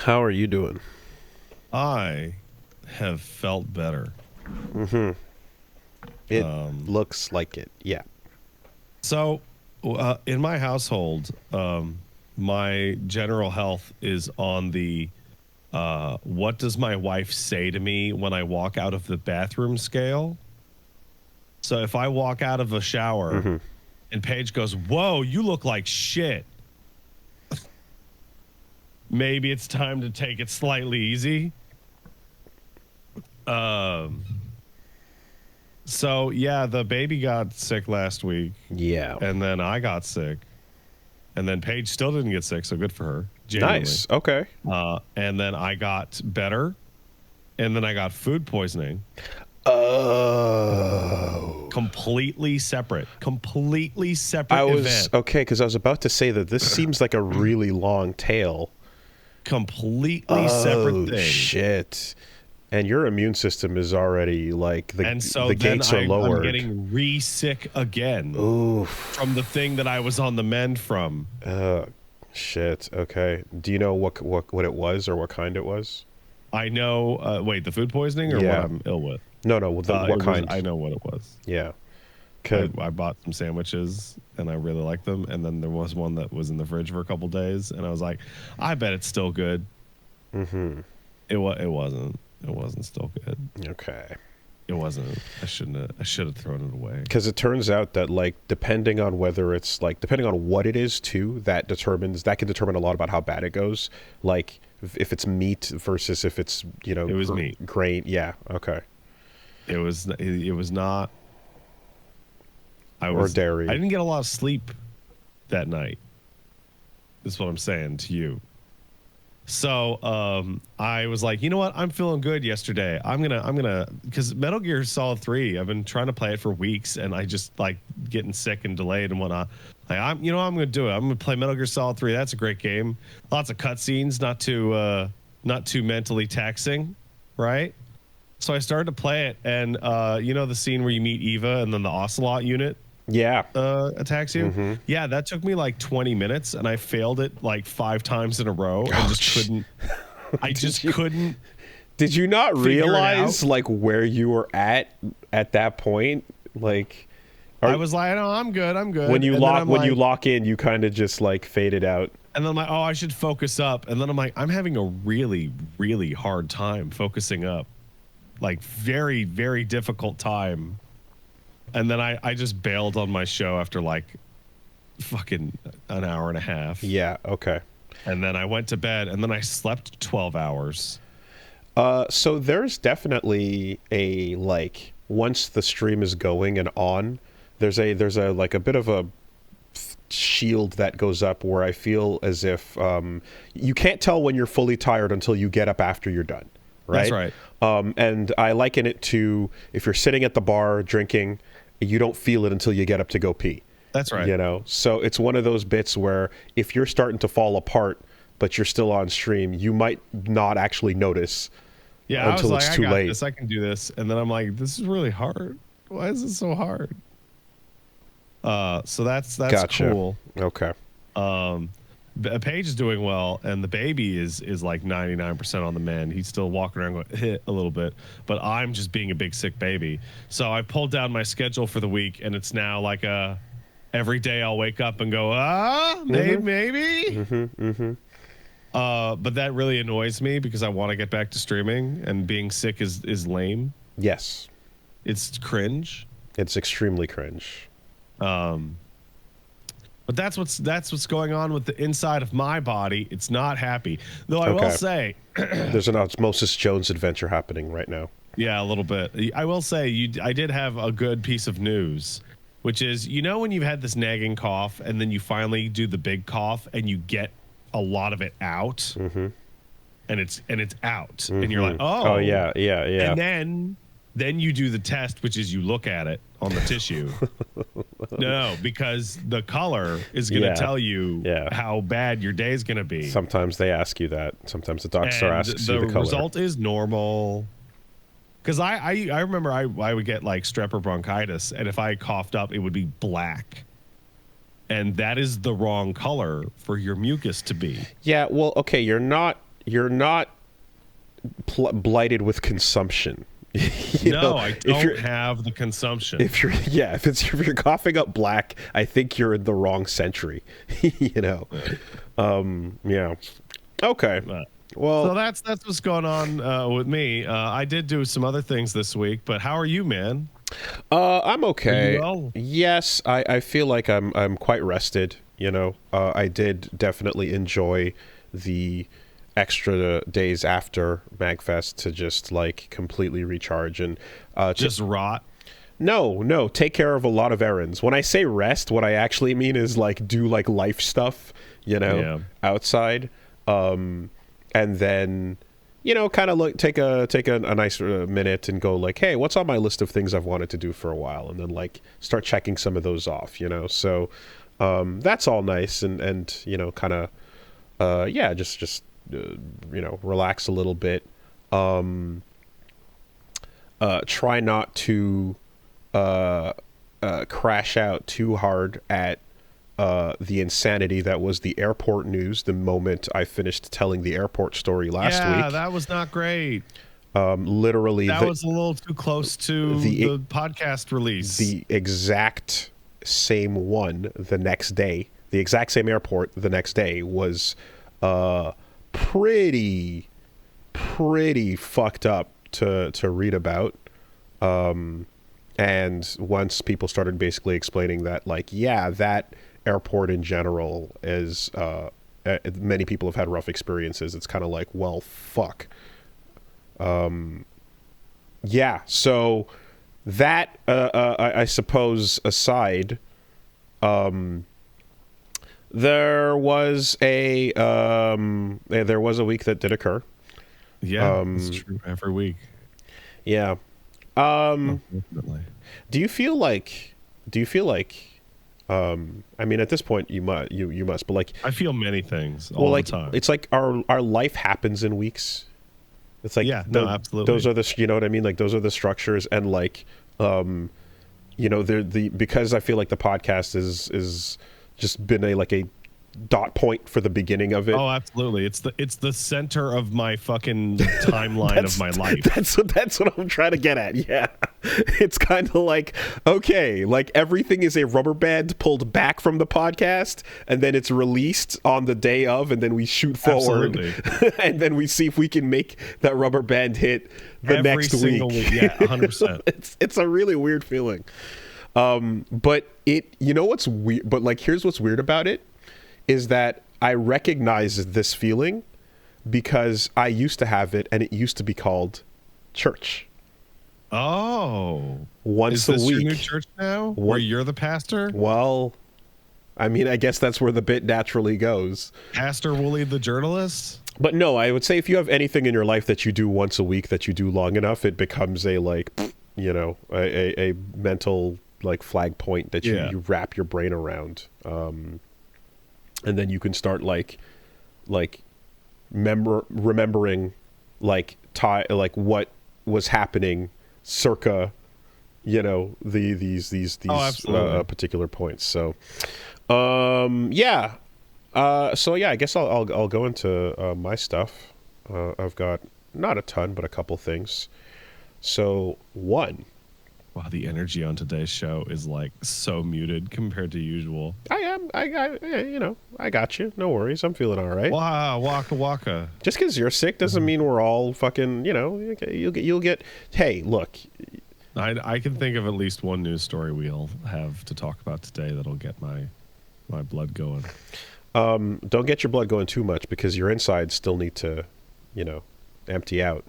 How are you doing? I have felt better. Mm-hmm. It looks like it. Yeah. So, in my household, my general health is on the what does my wife say to me when I walk out of the bathroom scale. So if I walk out of a shower and Paige goes, "Whoa, you look like shit," maybe it's time to take it slightly easy. So yeah, the baby got sick last week. Yeah. And then I got sick. And then Paige still didn't get sick, so good for her. Genuinely. Nice. Okay. And then I got better. And then I got food poisoning. Oh. Completely separate I was event. okay because I was about to say that this seems like a really long tail. Completely separate thing. Shit. And your immune system is already like the gates are lowered. I'm getting re-sick again. Oof. From the thing that I was on the mend from. Shit. Okay. Do you know what it was or what kind it was? I know. Wait, the food poisoning or what I'm ill with? No. What kind? I know what it was. Yeah. I bought some sandwiches and I really liked them. And then there was one that was in the fridge for a couple days, and I was like, I bet it's still good. Mm-hmm. It wasn't. It wasn't still good. Okay. It wasn't. I should have thrown it away. Because it turns out that depending on what it is too, that can determine a lot about how bad it goes. Like if it's meat versus if it's it was meat. Grain. Yeah. Okay. It was not. Or dairy. I didn't get a lot of sleep that night. That's what I'm saying to you. So I was like, you know what? I'm feeling good yesterday. I'm gonna because Metal Gear Solid 3, I've been trying to play it for weeks, and I just like getting sick and delayed and whatnot. Like I'm gonna do it. I'm gonna play Metal Gear Solid 3. That's a great game. Lots of cutscenes, not too mentally taxing, right? So I started to play it, and the scene where you meet Eva and then the Ocelot unit. Yeah. Attacks you. Yeah, that took me like 20 minutes, and I failed it like 5 times in a row, and just couldn't. I just couldn't. Did you not realize like where you were at that point? Like, I was like, no, I'm good. When you lock in, you kind of just like faded out. And then I'm like, oh, I should focus up. And then I'm like, I'm having a really, really hard time focusing up. Like very, very difficult time. And then I just bailed on my show after like fucking an hour and a half. Yeah, okay. And then I went to bed, and then I slept 12 hours. So there's definitely a once the stream is going and on, there's a like a bit of a shield that goes up where I feel as if you can't tell when you're fully tired until you get up after you're done. Right? That's right. And I liken it to if you're sitting at the bar drinking, you don't feel it until you get up to go pee. That's right. So it's one of those bits where if you're starting to fall apart, but you're still on stream, you might not actually notice until it's too late. I can do this. And then I'm like, this is really hard. Why is it so hard? So that's gotcha. Cool. Okay. Paige is doing well, and the baby is like 99% on the mend. He's still walking around going hit a little bit, but I'm just being a big sick baby. So I pulled down my schedule for the week, and it's now like every day I'll wake up and go maybe. But that really annoys me because I want to get back to streaming, and being sick is lame. Yes, it's cringe. It's extremely cringe. But that's what's going on with the inside of my body. It's not happy. Though I will say there's an Osmosis Jones adventure happening right now. Yeah, a little bit. I will say I did have a good piece of news, which is, when you've had this nagging cough and then you finally do the big cough and you get a lot of it out, and it's out, and you're like, oh yeah. And then you do the test, which is you look at it on the tissue. No, because the color is going to tell you how bad your day is going to be. Sometimes they ask you that. Sometimes the doctor asks you the color. The result is normal. Because I remember I would get like strep or bronchitis, and if I coughed up, it would be black. And that is the wrong color for your mucus to be. Yeah, well, okay, you're not you're not blighted with consumption. I don't have the consumption. If you're coughing up black, I think you're in the wrong century. Yeah. Okay. Well, so that's what's going on with me. I did do some other things this week, but how are you, man? I'm okay. Are you well? Yes, I feel like I'm quite rested. I did definitely enjoy the extra days after MagFest to just like completely recharge and just rot. No, take care of a lot of errands. When I say rest, what I actually mean is like do like life stuff, outside, and then kind of like take a nice minute and go like, hey, what's on my list of things I've wanted to do for a while, and then like start checking some of those off. So that's all nice and kind of just relax a little bit. Try not to crash out too hard at the insanity that was the airport news the moment I finished telling the airport story last week. Yeah, that was not great. Literally, that was a little too close to the podcast release. The exact same one the next day, the exact same airport the next day was pretty fucked up to read about. And once people started basically explaining that, like, yeah, that airport in general is many people have had rough experiences. It's kind of like, well, fuck. Yeah. So that I suppose aside, there was a week that did occur. Yeah, it's true. Every week. Yeah. Definitely. Do you feel like I mean, at this point you must, but like I feel many things all the time. It's like our life happens in weeks. It's like, no, absolutely. Those are the, you know what I mean? Like those are the structures, and like because I feel like the podcast is just been a dot point for the beginning of it. Oh, absolutely. It's the center of my fucking timeline of my life. That's what I'm trying to get at. Yeah. It's kind of like, okay, like everything is a rubber band pulled back from the podcast, and then it's released on the day of, and then we shoot forward. And then we see if we can make that rubber band hit the next week. Yeah, 100%. It's a really weird feeling. But what's weird, but like here's what's weird about it is that I recognize this feeling because I used to have it, and it used to be called church. Oh, once a week. Is this your new church now? Where you're the pastor? Well, I mean, I guess that's where the bit naturally goes. Pastor Wooly the journalist? But no, I would say if you have anything in your life that you do once a week that you do long enough, it becomes a a mental like flag point that you wrap your brain around. And then you can start remembering like what was happening circa these particular points. So I guess I'll go into my stuff. I've got not a ton but a couple things. So one, wow, the energy on today's show is like so muted compared to usual. I got you. No worries. I'm feeling all right. Wow, waka. Just because you're sick doesn't mean we're all fucking, you'll get, hey, look. I can think of at least one news story we'll have to talk about today that'll get my blood going. Don't get your blood going too much because your insides still need to, empty out.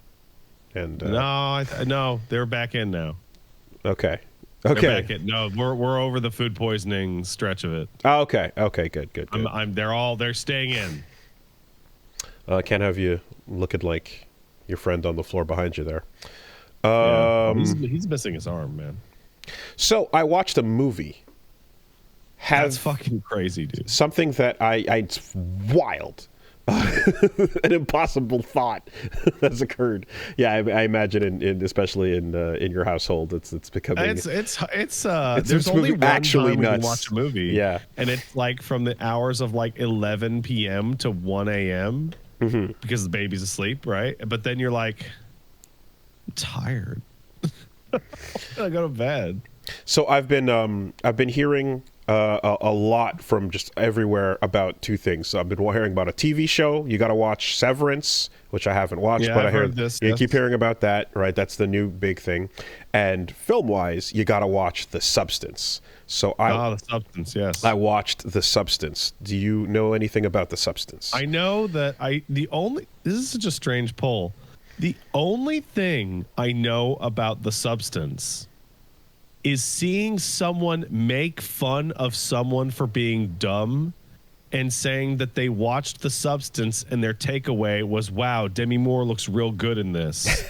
And no, they're back in now. Okay. No, we're over the food poisoning stretch of it. Oh, okay. Good. They're staying in. Can't have you looking like your friend on the floor behind you there. He's missing his arm, man. So I watched a movie. That's fucking crazy, dude. Something that it's wild. An impossible thought has occurred. Yeah, I imagine especially in your household, it's becoming. There's only one actually time nuts. we can watch a movie. Yeah, and it's like from the hours of like 11 p.m. to 1 a.m. because the baby's asleep, right? But then you're like, I'm tired. I go to bed. So I've been hearing a lot from just everywhere about two things. So I've been hearing about a TV show. You got to watch Severance, which I haven't watched, Yeah, but I've heard this, you yes. keep hearing about that, right? That's the new big thing. And film-wise, you got to watch The Substance. So The Substance, yes. I watched The Substance. Do you know anything about The Substance? I know that this is such a strange poll. The only thing I know about The Substance is seeing someone make fun of someone for being dumb and saying that they watched The Substance and their takeaway was, wow, Demi Moore looks real good in this.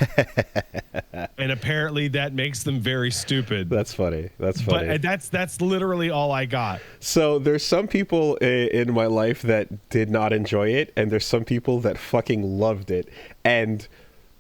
And apparently that makes them very stupid. That's funny. That's funny. But that's literally all I got. So there's some people in my life that did not enjoy it, and there's some people that fucking loved it. And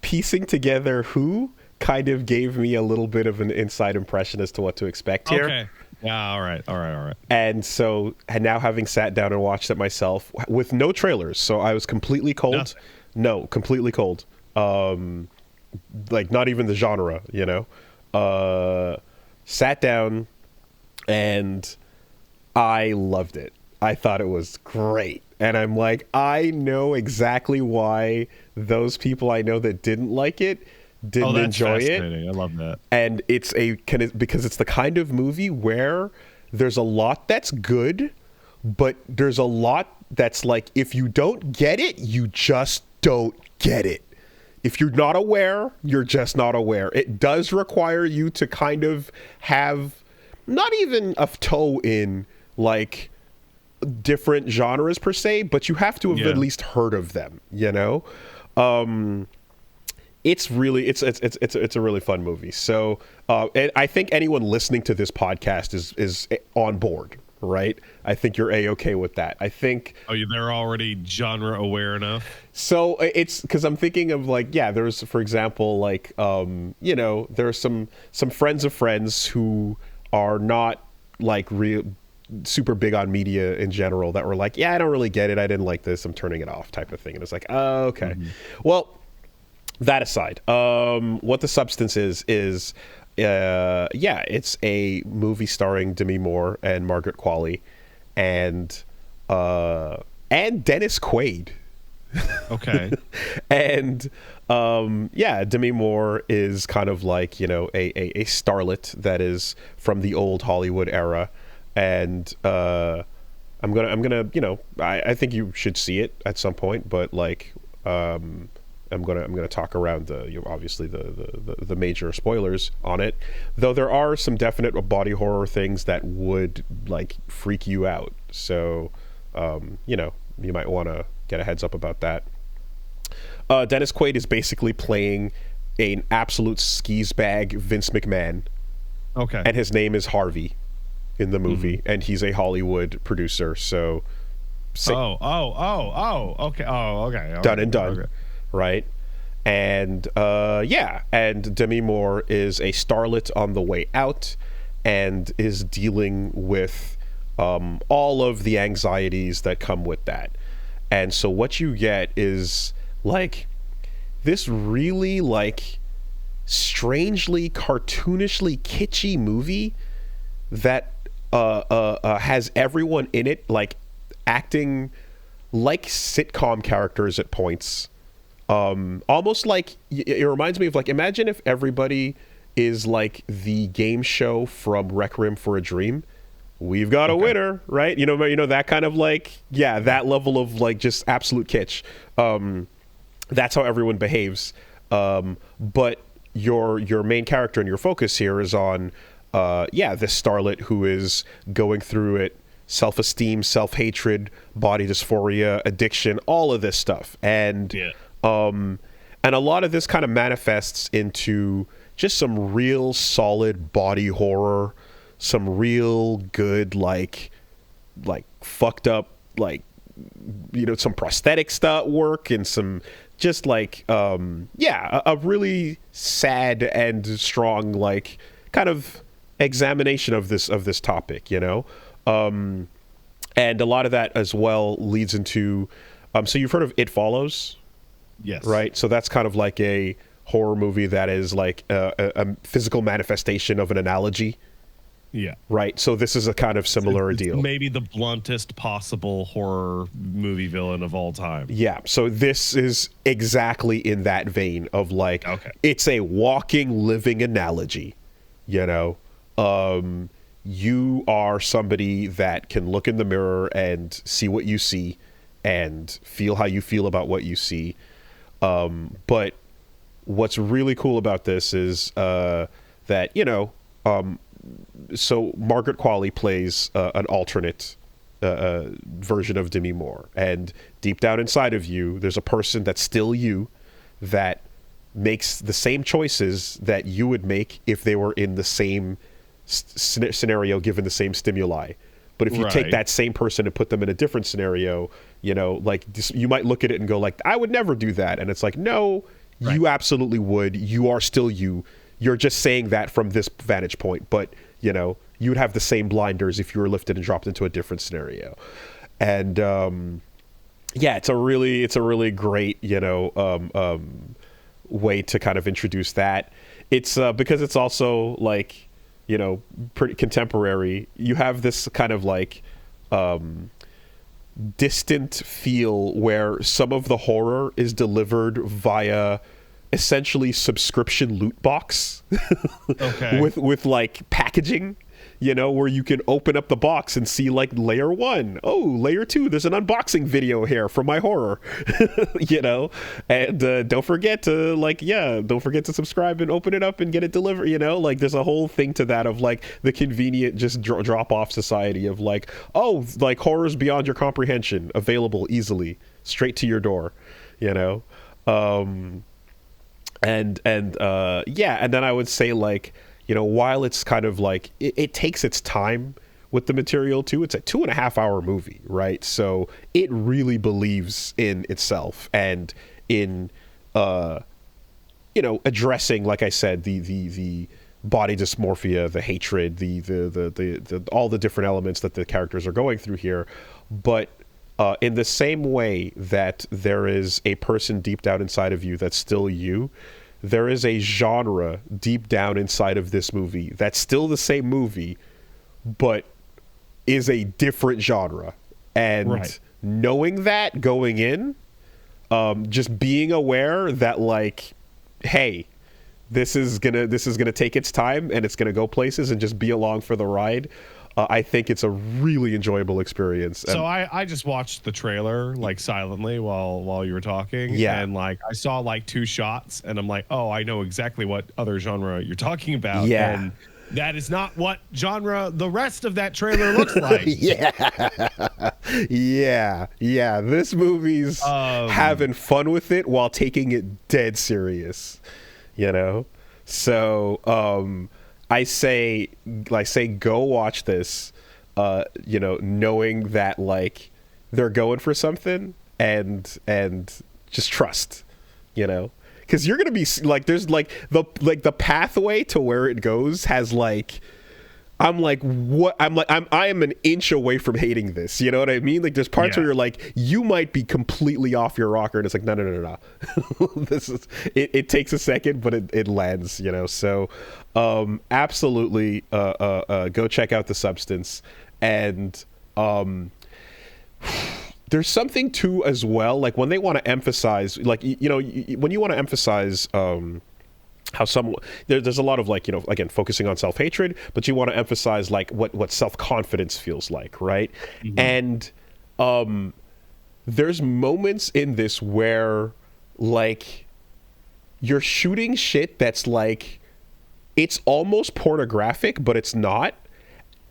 piecing together who kind of gave me a little bit of an inside impression as to what to expect here. Okay. Yeah, all right. And so now having sat down and watched it myself with no trailers, so I was completely cold. Nothing. No, completely cold. Like not even the genre, you know. Sat down and I loved it. I thought it was great. And I'm like, I know exactly why those people I know that didn't like it didn't enjoy it. I love that. And because it's the kind of movie where there's a lot that's good, but there's a lot that's like, if you don't get it, you just don't get it. If you're not aware, you're just not aware. It does require you to kind of have not even a toe in like different genres per se, but you have to have at least heard of them, you know? It's really it's a really fun movie. So and I think anyone listening to this podcast is on board, right? I think you're a-okay with that. I think They're already genre aware enough. so. It's because I'm thinking of like, yeah, there's, for example, like you know, there are some friends of friends who are not like real super big on media in general that were like, yeah, I don't really get it, I didn't like this, I'm turning it off, type of thing. And it's like, oh, okay. Well, that aside, what The Substance is it's a movie starring Demi Moore and Margaret Qualley and Dennis Quaid. Okay. And Demi Moore is kind of like, you know, a starlet that is from the old Hollywood era. And I'm gonna you know, I think you should see it at some point, but like I'm gonna talk around obviously the major spoilers on it, though there are some definite body horror things that would like freak you out. So you know, you might want to get a heads up about that. Dennis Quaid is basically playing an absolute skis bag Vince McMahon. Okay. And his name is Harvey in the movie, and he's a Hollywood producer. So okay. Okay. Done and done. Okay. Right? And and Demi Moore is a starlet on the way out and is dealing with all of the anxieties that come with that. And so what you get is like this really like strangely cartoonishly kitschy movie that has everyone in it like acting like sitcom characters at points. Almost like it reminds me of like, imagine if everybody is like the game show from Requiem for a Dream. We've got a winner, right? You know that kind of like, yeah, that level of like just absolute kitsch. That's how everyone behaves. But your main character and your focus here is on this starlet who is going through it, self-esteem, self-hatred, body dysphoria, addiction, all of this stuff. And and a lot of this kind of manifests into just some real solid body horror, some real good like fucked up like, you know, some prosthetic stuff work and some just like a really sad and strong like kind of examination of this topic, you know. And a lot of that as well leads into So you've heard of It Follows, Yes. right? So that's kind of like a horror movie that is like a physical manifestation of an analogy. Yeah. Right. So this is a kind of similar It's deal. maybe the bluntest possible horror movie villain of all time. Yeah. So this is exactly in that vein of like, Okay. it's a walking, living analogy. You know, you are somebody that can look in the mirror and see what you see and feel how you feel about what you see. But what's really cool about this is that, you know, so Margaret Qualley plays an alternate version of Demi Moore, and deep down inside of you, there's a person that's still you that makes the same choices that you would make if they were in the same scenario, given the same stimuli. But if you take that same person and put them in a different scenario, you know, like you might look at it and go like, I would never do that. And it's like, no, you absolutely would. You are still you. You're just saying that from this vantage point, but you know, you would have the same blinders if you were lifted and dropped into a different scenario. And yeah, it's a really great, you know, way to kind of introduce that. It's because it's also like, you know, pretty contemporary. You have this kind of like distant feel where some of the horror is delivered via essentially subscription loot box. Okay. with like packaging, you know, where you can open up the box and see like layer 1, oh, layer 2, there's an unboxing video here from my horror. You know, and don't forget to subscribe and open it up and get it delivered. You know, like there's a whole thing to that of like the convenient just drop off society of like, oh, like horrors beyond your comprehension, available easily straight to your door, you know. And then I would say, like, you know, while it's kind of like it takes its time with the material too, it's a 2.5-hour movie, right? So it really believes in itself and in you know, addressing, like I said, the body dysmorphia, the hatred, the all the different elements that the characters are going through here. But in the same way that there is a person deep down inside of you that's still you, there is a genre deep down inside of this movie that's still the same movie, but is a different genre. And knowing that going in, just being aware that, like, hey, this is gonna take its time and it's gonna go places, and just be along for the ride. I think it's a really enjoyable experience. So I just watched the trailer like silently while you were talking. Yeah. And like I saw like 2 shots and I'm like, oh, I know exactly what other genre you're talking about. Yeah. And that is not what genre the rest of that trailer looks like. Yeah. This movie's having fun with it while taking it dead serious, you know? So, I say go watch this, you know, knowing that like they're going for something, and just trust, you know, because you're gonna be like, there's like the pathway to where it goes has like, I am an inch away from hating this. You know what I mean? Like there's parts where you're like, you might be completely off your rocker, and it's like, no. This is it takes a second, but it lands, you know. So absolutely go check out The Substance. And there's something too as well, like when they want to emphasize, like, you know, when you want to emphasize how there's a lot of, like, you know, again, focusing on self-hatred, but you want to emphasize like what self-confidence feels like, right? And there's moments in this where like you're shooting shit that's like, it's almost pornographic, but it's not.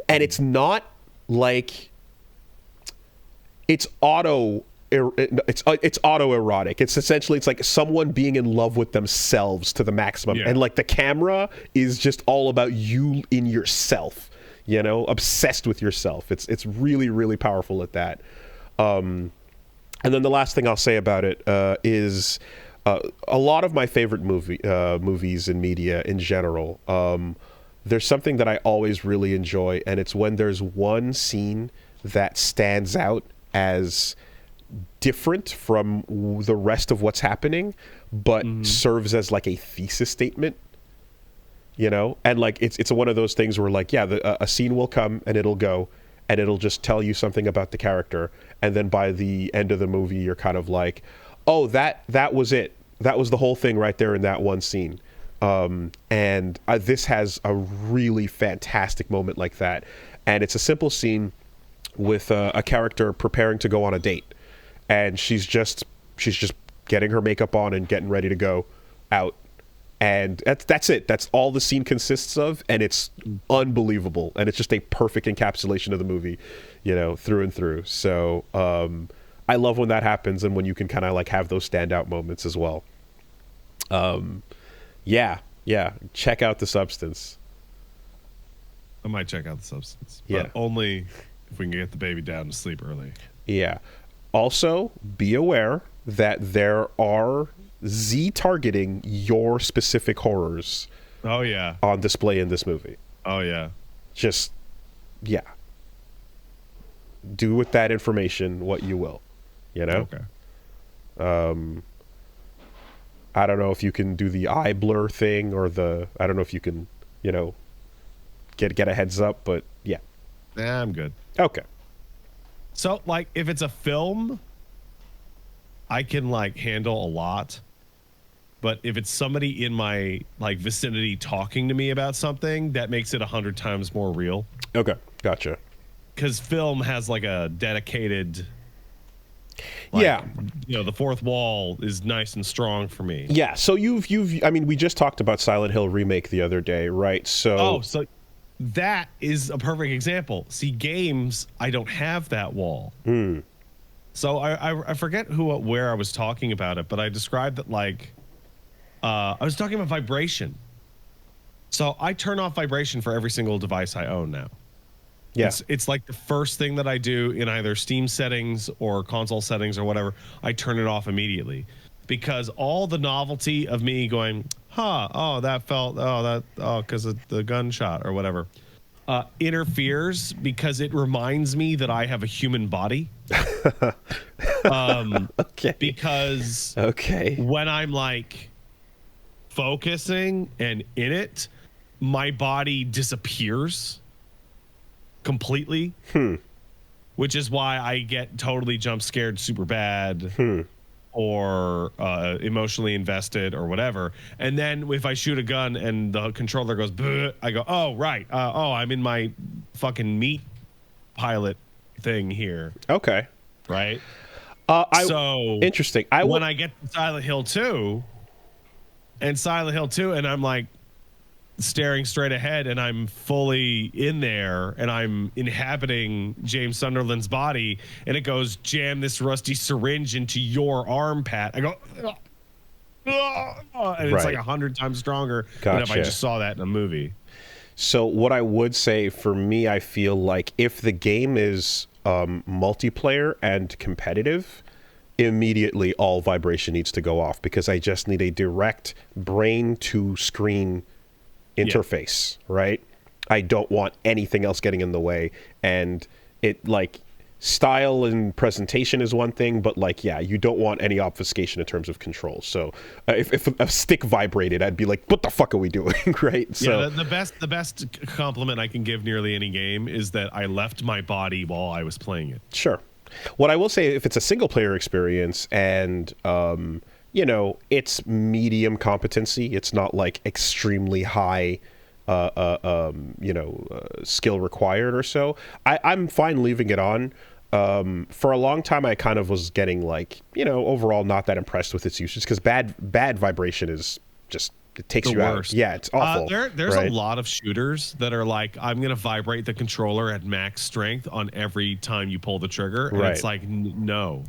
And it's not like, it's autoerotic. It's essentially, it's like someone being in love with themselves to the maximum. And like the camera is just all about you in yourself, you know, obsessed with yourself. It's really, really powerful at that. And then the last thing I'll say about it is a lot of my favorite movies and media in general, there's something that I always really enjoy, and it's when there's one scene that stands out as different from the rest of what's happening, but serves as like a thesis statement, you know? And like it's one of those things where like, yeah, a scene will come and it'll go, and it'll just tell you something about the character, and then by the end of the movie you're kind of like, oh, that was it. That was the whole thing right there in that one scene. And this has a really fantastic moment like that, and it's a simple scene with a character preparing to go on a date, and she's just getting her makeup on and getting ready to go out, and that's it. That's all the scene consists of, and it's unbelievable, and it's just a perfect encapsulation of the movie, you know, through and through. So I love when that happens, and when you can kind of like have those standout moments as well. Yeah, check out The Substance. I might check out The Substance, Yeah. but only if we can get the baby down to sleep early. Yeah. Also, be aware that there are Z-targeting your specific horrors Oh yeah. on display in this movie. Oh yeah. Just, yeah. Do with that information what you will, you know? Okay. I don't know if you can do the eye blur thing, or I don't know if you can, you know, get a heads up, but yeah. Nah, I'm good. Okay. So, like, if it's a film, I can like handle a lot. But if it's somebody in my like vicinity talking to me about something, that makes it 100 times more real. Okay. Gotcha. Because film has like a dedicated, like, yeah. you know, the fourth wall is nice and strong for me. Yeah. So I mean, we just talked about Silent Hill remake the other day, right? So So that is a perfect example. See, games, I don't have that wall. So I forget where I was talking about it, but I described it like I was talking about vibration. So I turn off vibration for every single device I own now. yeah. It's like the first thing that I do in either Steam settings or console settings or whatever. I turn it off immediately, because all the novelty of me going, because of the gunshot or whatever, interferes, because it reminds me that I have a human body. Okay. Because when I'm like focusing and in it, my body disappears completely, which is why I get totally jump scared super bad, or emotionally invested or whatever. And then if I shoot a gun and the controller goes, bleh, I go, oh, right. I'm in my fucking meat pilot thing here. Okay. Right? So interesting. When I get to Silent Hill 2, and I'm like staring straight ahead, and I'm fully in there, and I'm inhabiting James Sunderland's body, and it goes, jam this rusty syringe into your arm, Pat. I go, and it's like 100 times stronger than if I just saw that in a movie. So what I would say, for me, I feel like if the game is multiplayer and competitive, immediately all vibration needs to go off, because I just need a direct brain to screen interface, right? I don't want anything else getting in the way. And it, like, style and presentation is one thing, but like, yeah, you don't want any obfuscation in terms of control. So if a stick vibrated, I'd be like, what the fuck are we doing? Right? So the best compliment I can give nearly any game is that I left my body while I was playing it. Sure. What I will say, if it's a single player experience and you know, it's medium competency, it's not like extremely high skill required or so, I'm fine leaving it on. For a long time, I kind of was getting like, you know, overall not that impressed with its usage, because bad vibration is just, it takes you out. Yeah, it's awful. There's a lot of shooters that are like, I'm going to vibrate the controller at max strength on every time you pull the trigger. And it's like, no.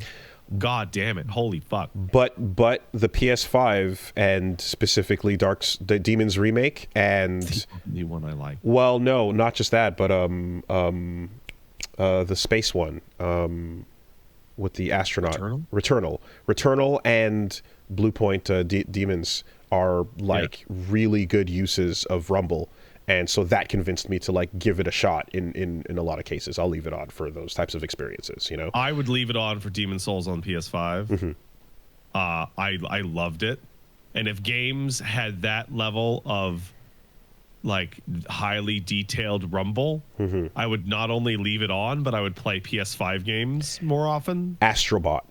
God damn it. Holy fuck. But the PS5, and specifically the Demon's Remake, and the only one I like. Well, no, not just that, but the space one, with the astronaut. Returnal and Blue Point Demons are like really good uses of Rumble, And so that convinced me to like give it a shot in a lot of cases. I'll leave it on for those types of experiences, you know? I would leave it on for Demon Souls on PS5. Mm-hmm. I loved it. And if games had that level of like highly detailed rumble, Mm-hmm. I would not only leave it on, but I would play PS5 games more often. Astrobot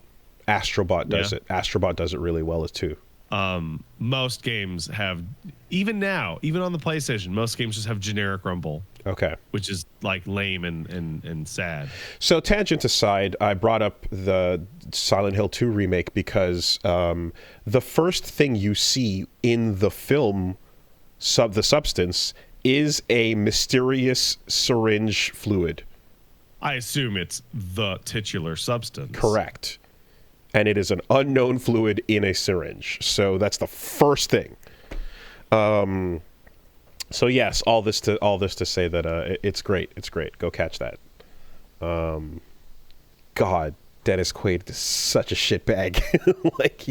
does it. Astrobot does it really well as too. Most games have, even now, even on the PlayStation, most games just have generic rumble. Okay. Which is like lame and sad. So tangent aside, I brought up the Silent Hill 2 remake because the first thing you see in the film, the substance, is a mysterious syringe fluid. I assume it's the titular substance. Correct. And it is an unknown fluid in a syringe. So that's the first thing. So yes, all this to say that it's great. It's great. Go catch that. God, Dennis Quaid is such a shitbag. Like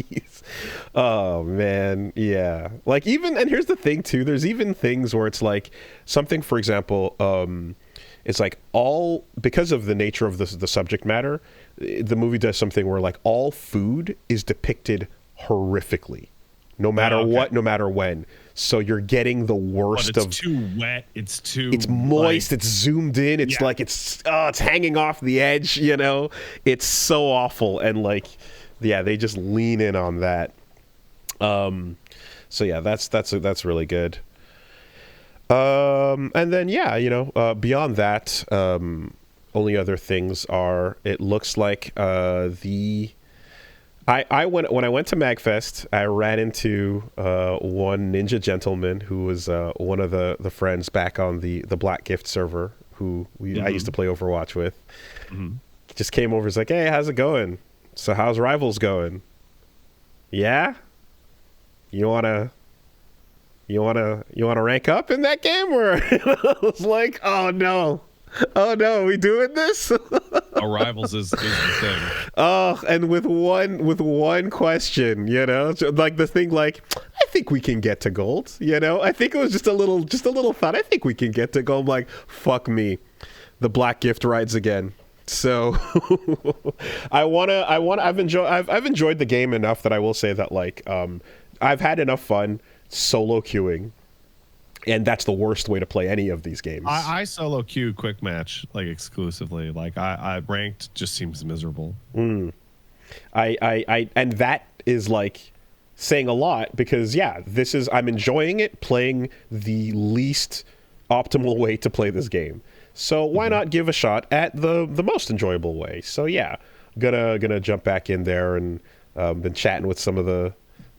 oh man, yeah. Like even, and here's the thing too. There's even things where it's like something, for example, it's like all, because of the nature of the subject matter, the movie does something where like all food is depicted horrifically, no matter what, no matter when. So you're getting the worst but of. It's too wet. It's moist. Like, it's zoomed in. It's like it's hanging off the edge. You know, it's so awful. And like, yeah, they just lean in on that. So yeah, that's really good. And then yeah, you know, beyond that, only other things are, it looks like when I went to MagFest, I ran into one ninja gentleman who was one of the friends back on the Black Gift server who I used to play Overwatch with. Mm-hmm. Just came over, he's like, "Hey, how's it going? So how's Rivals going? Yeah? You wanna rank up in that game?" Or I was like, "Oh no, we doing this?" Rivals is the thing. Oh, and with one question, you know, like the thing, like, I think we can get to gold. You know, I think it was just a little thought. I think we can get to gold. I'm like, fuck me, the Black Gift rides again. So I've enjoyed the game enough that I will say that like I've had enough fun solo queuing, and that's the worst way to play any of these games. I solo queue quick match like exclusively. Like I ranked just seems miserable. I and that is like saying a lot, because yeah, I'm enjoying it, playing the least optimal way to play this game. So why not give a shot at the most enjoyable way? So yeah, gonna jump back in there and been chatting with some of the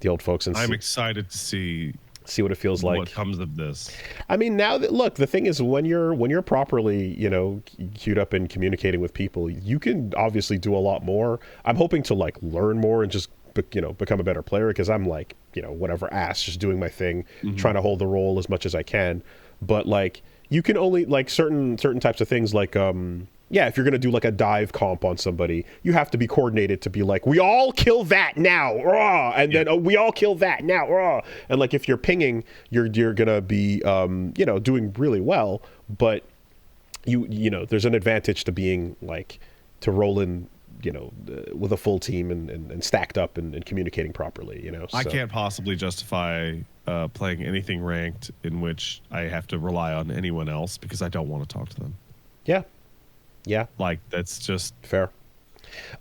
old folks, and I'm excited to see what it feels like. What comes of this? I mean, now that, look, the thing is, when you're properly, you know, queued up and communicating with people, you can obviously do a lot more. I'm hoping to like learn more and just become a better player, because I'm like, you know, whatever ass, just doing my thing, trying to hold the role as much as I can. But like, you can only like certain types of things, like yeah, if you're going to do like a dive comp on somebody, you have to be coordinated to be like, we all kill that now, rah! And then we all kill that now, rah! And like, if you're pinging, you're going to be, you know, doing really well, but you know, there's an advantage to being like, to roll in, you know, with a full team and stacked up and communicating properly, you know. So. I can't possibly justify playing anything ranked in which I have to rely on anyone else, because I don't want to talk to them. Yeah. Like, that's just fair.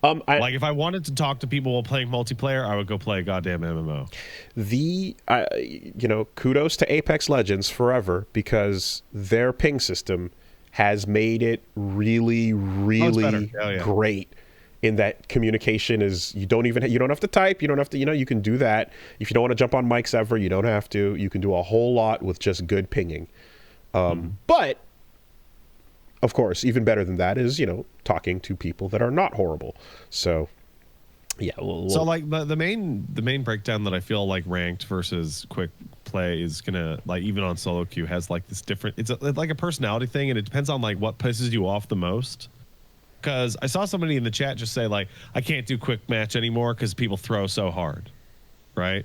Like, if I wanted to talk to people while playing multiplayer, I would go play a goddamn MMO. You know, kudos to Apex Legends forever, because their ping system has made it really, really great. In that communication is, you don't have to type, you don't have to, you know, you can do that. If you don't want to jump on mics ever, you don't have to. You can do a whole lot with just good pinging. But of course, even better than that is, you know, talking to people that are not horrible. So yeah. So like the main breakdown that I feel like ranked versus quick play is gonna, like, even on solo queue, has like this different, it's like a personality thing, and it depends on like what pisses you off the most. Because I saw somebody in the chat just say, like, I can't do quick match anymore because people throw so hard, right?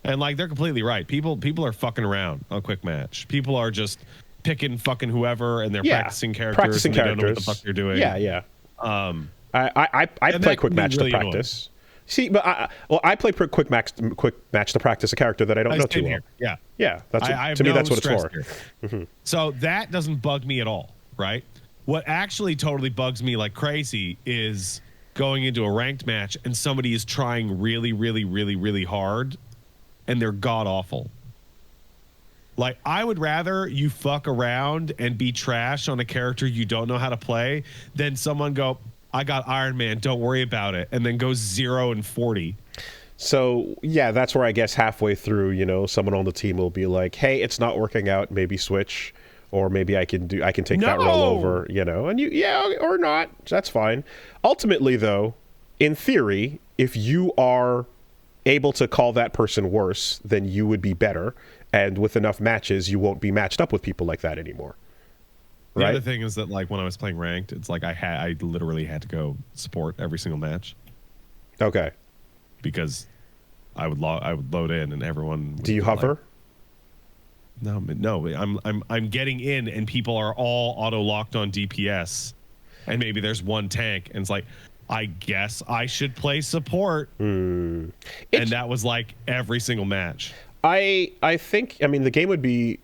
And like, they're completely right. People are fucking around on quick match. People are just picking fucking whoever, and they're Yeah, practicing characters, practicing and they don't know what characters. the fuck they're doing. Yeah. I And play that quick can be match really to practice. See, but I play quick match to practice a character that I don't know too well. Yeah, that's I to me no that's what it's for. So that doesn't bug me at all, right? What actually totally bugs me like crazy is going into a ranked match and somebody is trying really, really, really, really hard, and they're god awful. Like, I would rather you fuck around and be trash on a character you don't know how to play than someone go, I got Iron Man, don't worry about it, and then go 0-40. So, yeah, that's where I guess halfway through, you know, someone on the team will be like, hey, it's not working out, maybe switch, or maybe I can take that role over, you know, and or not, that's fine. Ultimately, though, in theory, if you are able to call that person worse, then you would be better, and with enough matches, you won't be matched up with people like that anymore. The other thing is that, like, when I was playing ranked, it's like I literally had to go support every single match. Okay. Because I would load in and everyone would Do you hover? Like, no, I'm getting in and people are all auto locked on DPS, and maybe there's one tank and it's like, I guess I should play support. And that was like every single match. I think, I mean, the game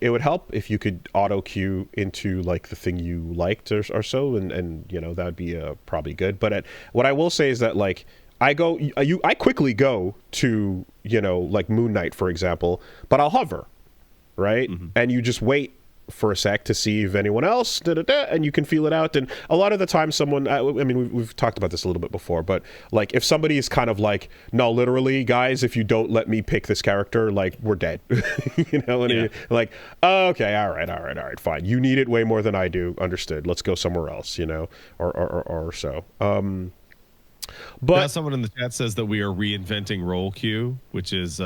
it would help if you could auto queue into like the thing you liked or so, and you know, that would be probably good. But what I will say is that, like, I quickly go to, you know, like Moon Knight, for example, but I'll hover, right? And you just wait for a sec to see if anyone else, and you can feel it out. And a lot of the time someone, I mean, we've talked about this a little bit before, but like if somebody is kind of like, no, literally, guys, if you don't let me pick this character, like, we're dead. You know, and you're like, oh, okay, all right, fine. You need it way more than I do. Understood. Let's go somewhere else, you know, or so. But now someone in the chat says that we are reinventing role queue, which is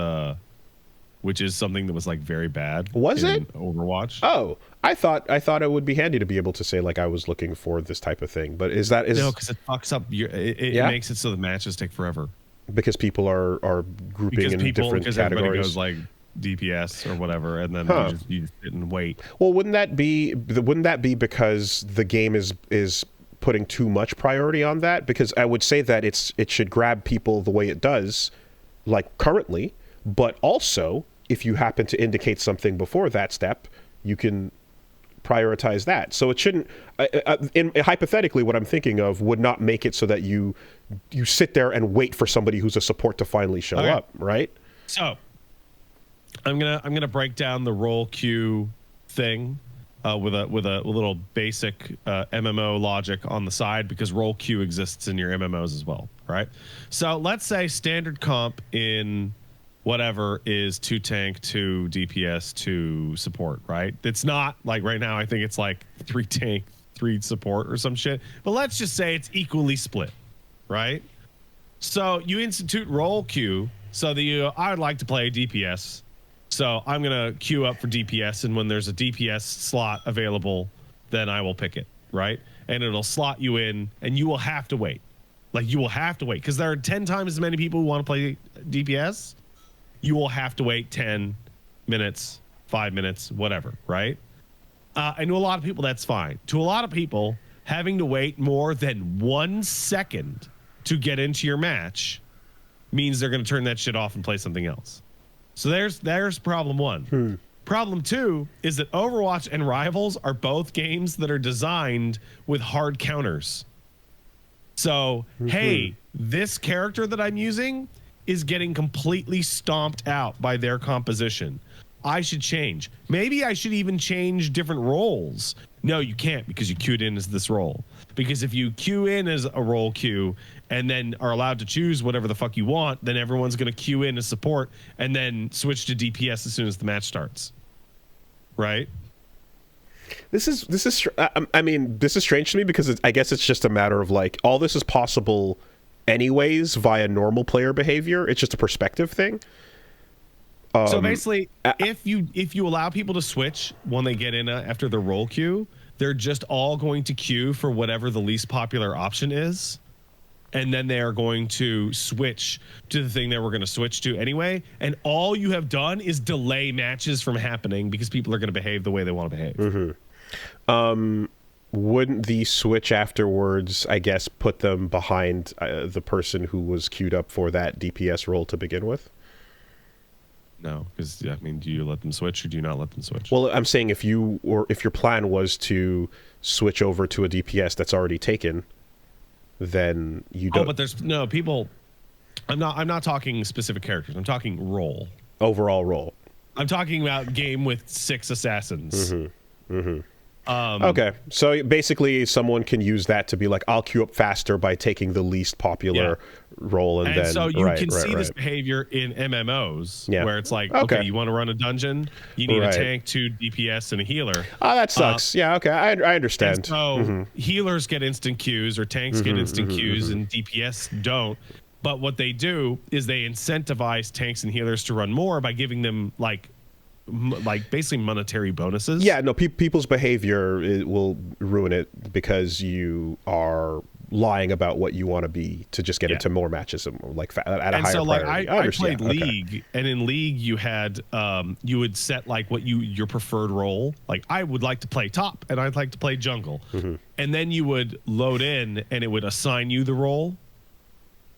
something that was like very bad. Was it Overwatch? Oh, I thought it would be handy to be able to say, like, I was looking for this type of thing. But is no, because it fucks up. It makes it so the matches take forever because people are grouping in different categories. Everybody goes like DPS or whatever, and then you just sit and wait. Well, wouldn't that be because the game is putting too much priority on that? Because I would say that it should grab people the way it does, like currently. But also, if you happen to indicate something before that step, you can prioritize that. So it shouldn't, hypothetically, what I'm thinking of would not make it so that you sit there and wait for somebody who's a support to finally show up, right? So I'm gonna break down the role queue thing with a little basic MMO logic on the side, because role queue exists in your MMOs as well, right? So let's say standard comp in whatever is 2 tank, 2 DPS, 2 support, right? It's not like right now, I think it's like 3 tank, 3 support or some shit. But let's just say it's equally split, right? So you institute role queue so that I would like to play DPS. So I'm going to queue up for DPS, and when there's a DPS slot available, then I will pick it, right? And it'll slot you in, and you will have to wait. Like, you will have to wait, because there are 10 times as many people who want to play DPS. You will have to wait 10 minutes, 5 minutes, whatever, right? And to a lot of people, that's fine. To a lot of people, having to wait more than 1 second to get into your match means they're going to turn that shit off and play something else. So there's problem one. Problem two is that Overwatch and Rivals are both games that are designed with hard counters. So, hey, this character that I'm using is getting completely stomped out by their composition. I should change. Maybe I should even change different roles. No, you can't, because you queued in as this role. Because if you queue in as a role queue and then are allowed to choose whatever the fuck you want, then everyone's going to queue in as support and then switch to DPS as soon as the match starts. Right? This is I mean, this is strange to me, because I guess it's just a matter of, like, all this is possible anyways via normal player behavior. It's just a perspective thing. So basically, if you allow people to switch when they get in after the role queue, they're just all going to queue for whatever the least popular option is, and then they are going to switch to the thing that we're going to switch to anyway. And all you have done is delay matches from happening because people are going to behave the way they want to behave. Wouldn't the switch afterwards, I guess, put them behind the person who was queued up for that DPS role to begin with? No, because I mean, do you let them switch or do you not let them switch? Well, I'm saying if your plan was to switch over to a DPS that's already taken, then you don't. Oh, but there's no people. I'm not talking specific characters. I'm talking role. Overall role. I'm talking about game with 6 assassins. Okay, so basically someone can use that to be like, I'll queue up faster by taking the least popular role, and then so you can see this behavior in MMOs where it's like, okay, you want to run a dungeon, you need a tank, 2 DPS, and a healer. Oh, that sucks. Yeah, okay, I understand. And so healers get instant queues, or tanks get instant queues, and DPS don't. But what they do is they incentivize tanks and healers to run more by giving them like basically monetary bonuses. Yeah, no, people's behavior will ruin it because you are lying about what you want to be to just get into more matches like at a higher priority. I played League, and in League you had you would set like what your preferred role. Like I would like to play top, and I'd like to play jungle, and then you would load in, and it would assign you the role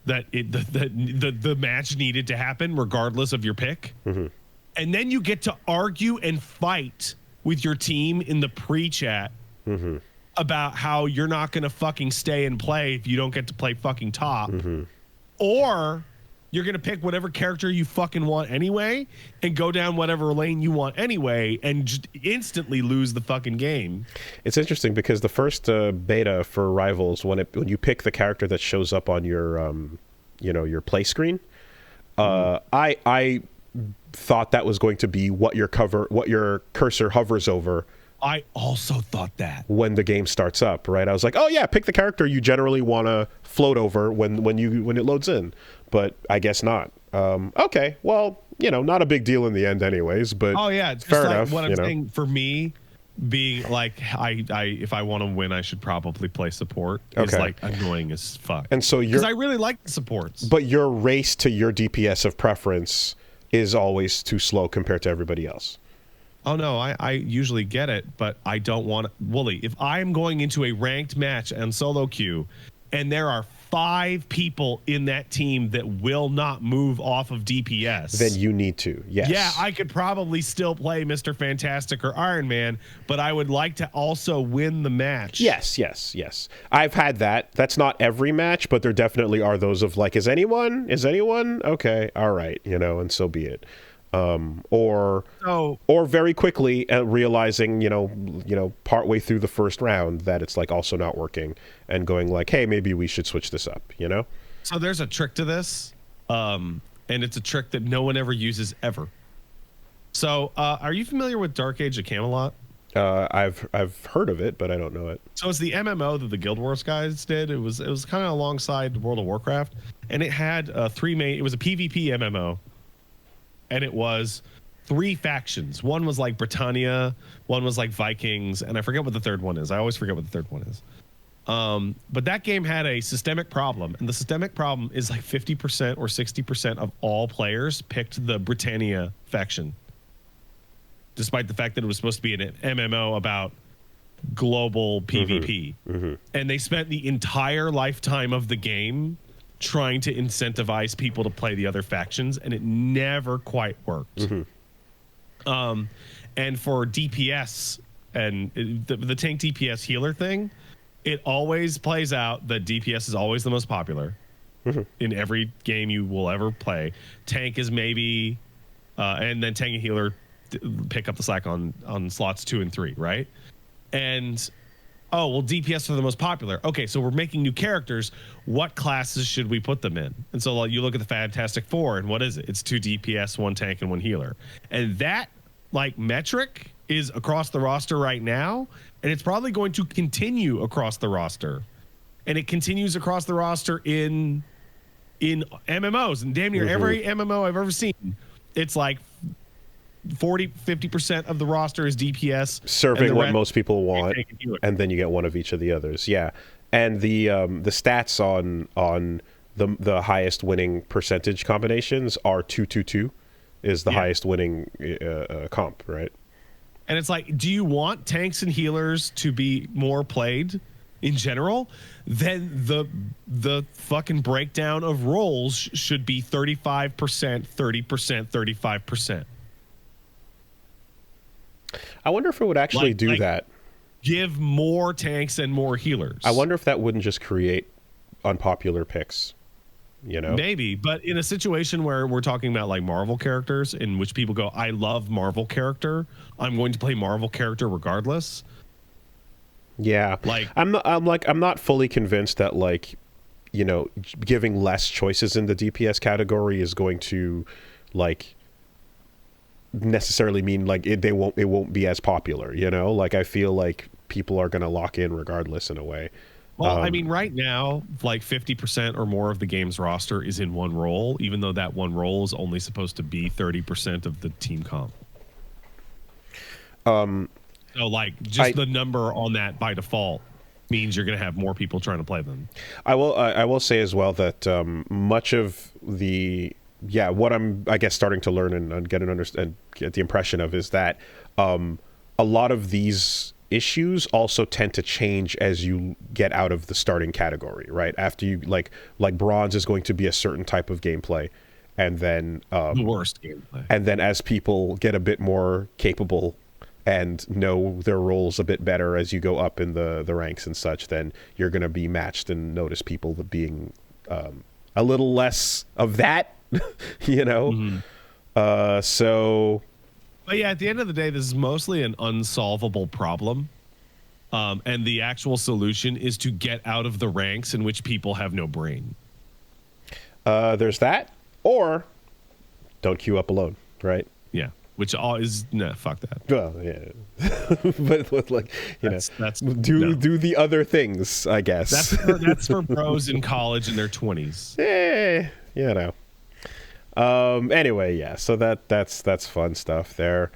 that the match needed to happen regardless of your pick. And then you get to argue and fight with your team in the pre-chat about how you're not going to fucking stay and play if you don't get to play fucking top. Or you're going to pick whatever character you fucking want anyway and go down whatever lane you want anyway and just instantly lose the fucking game. It's interesting because the first beta for Rivals, when you pick the character that shows up on your your play screen, I thought that was going to be what your cursor hovers over. I also thought that when the game starts up, right? I was like, oh yeah, pick the character you generally want to float over when it loads in, but I guess not. Okay, well, not a big deal in the end, anyways. But oh yeah, it's fair like enough. What I'm saying for me, being like, I if I want to win, I should probably play support. It's like annoying as fuck. And so because I really like the supports, but your race to your DPS of preference is always too slow compared to everybody else. Oh no, I usually get it, but I don't want to. Wooly, if I am going into a ranked match on solo queue, and there are 5 people in that team that will not move off of DPS, then you need to. Yes. Yeah, I could probably still play Mr. Fantastic or Iron Man, but I would like to also win the match. Yes. I've had that. That's not every match, but there definitely are those of like, is anyone? Okay, all right, and so be it. Or very quickly realizing, partway through the first round that it's like also not working and going like, hey, maybe we should switch this up, So there's a trick to this, and it's a trick that no one ever uses ever. So are you familiar with Dark Age of Camelot? I've heard of it, but I don't know it. So it's the MMO that the Guild Wars guys did. It was kind of alongside World of Warcraft, and it had it was a PvP MMO. And it was 3 factions. One was like Britannia, one was like Vikings, and I forget what the third one is. I always forget what the third one is. But that game had a systemic problem, and the systemic problem is like 50% or 60% of all players picked the Britannia faction, despite the fact that it was supposed to be an MMO about global PvP. And they spent the entire lifetime of the game trying to incentivize people to play the other factions, and it never quite worked. And for DPS and the tank DPS healer thing, it always plays out that DPS is always the most popular in every game you will ever play. Tank is maybe, and then tank and healer pick up the slack on slots 2 and 3, right? And oh, well, DPS are the most popular. Okay, so we're making new characters. What classes should we put them in? And so you look at the Fantastic Four, and what is it? It's 2 DPS, 1 tank, and 1 healer. And that metric is across the roster right now, and it's probably going to continue across the roster. And it continues across the roster in MMOs, and damn near every MMO I've ever seen. It's like 40-50% of the roster is DPS, serving what most people want, and then you get one of each of the others. Yeah, and the stats on the highest winning percentage combinations are 2-2-2 is the highest winning comp, right? And it's like, do you want tanks and healers to be more played in general? Then the fucking breakdown of roles should be 35%, 30%, 35%. I wonder if it would actually do that. Give more tanks and more healers. I wonder if that wouldn't just create unpopular picks. You know, maybe, but in a situation where we're talking about like Marvel characters, in which people go, I love Marvel character, I'm going to play Marvel character regardless. Yeah, like I'm not fully convinced that, like, you know, giving less choices in the DPS category is going to, like, necessarily mean like it won't be as popular. You know, like I feel like people are going to lock in regardless in a way. Well, I mean, right now, like 50% or more of the game's roster is in one role, even though that one role is only supposed to be 30% of the team comp. So, like, just the number on that by default means you're going to have more people trying to play them. I will say as well that much of the what I'm, I guess, starting to learn and get the impression of is that a lot of these issues also tend to change as you get out of the starting category, right? After you like bronze is going to be a certain type of gameplay, and then the worst gameplay. And then as people get a bit more capable and know their roles a bit better as you go up in the ranks and such, then you're going to be matched and notice people being a little less of that, you know? Mm-hmm. So... But yeah, at the end of the day, this is mostly an unsolvable problem. And the actual solution is to get out of the ranks in which people have no brain. There's that. Or don't queue up alone, right? Yeah. Which is, fuck that. Well, yeah. but like, you that's do the other things, I guess. That's for bros in college in their 20s. You know. Anyway, yeah, so that's fun stuff there.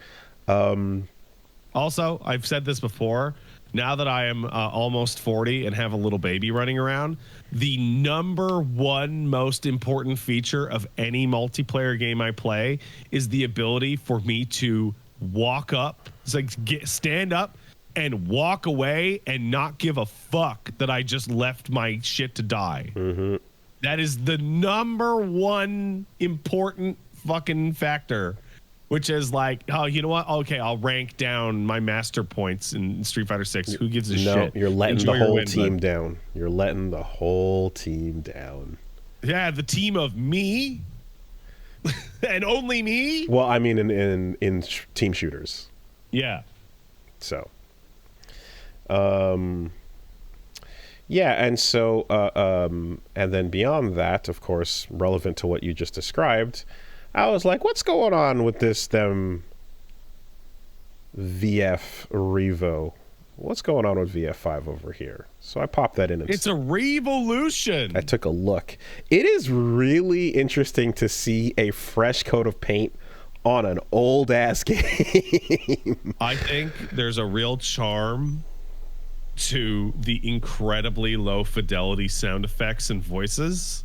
Also, I've said this before, now that I am almost 40 and have a little baby running around, the number one most important feature of any multiplayer game I play is the ability for me to walk up, it's like stand up and walk away and not give a fuck that I just left my shit to die. Mm-hmm. That is the number one important fucking factor, which is like, oh, you know what? Okay, I'll rank down my master points in Street Fighter 6. Who gives a shit? No, you're letting the whole team down. You're letting the whole team down. Yeah, the team of me and only me. Well, I mean, in team shooters. Yeah. So, yeah, and so, and then beyond that, of course, relevant to what you just described, I was like, what's going on with this, VF Revo? What's going on with VF5 over here? So I popped that in. It's a revolution. I took a look. It is really interesting to see a fresh coat of paint on an old-ass game. I think there's a real charm to the incredibly low fidelity sound effects and voices.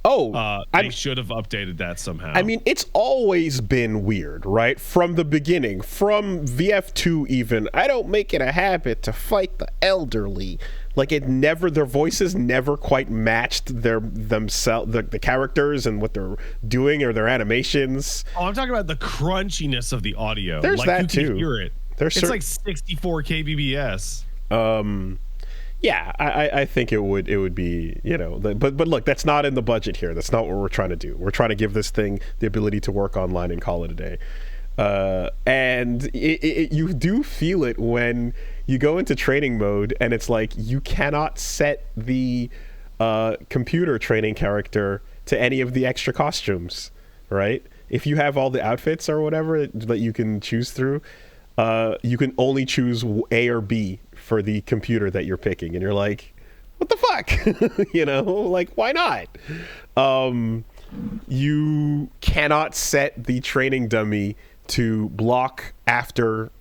They should have updated that somehow. I mean, it's always been weird, right? From the beginning, from VF2 even. I don't make it a habit to fight the elderly. Like, their voices never quite matched themselves, the characters and what they're doing or their animations. Oh, I'm talking about the crunchiness of the audio. There's like, that you too. Can hear it. It's like 64 kbps. Yeah, I think it would be, you know, but look, that's not in the budget here. That's not what we're trying to do. We're trying to give this thing the ability to work online and call it a day. And you do feel it when you go into training mode, and it's like you cannot set the computer training character to any of the extra costumes, right? If you have all the outfits or whatever that you can choose through, you can only choose A or B for the computer that you're picking, and you're like, what the fuck? You know, like, why not? You cannot set the training dummy to block after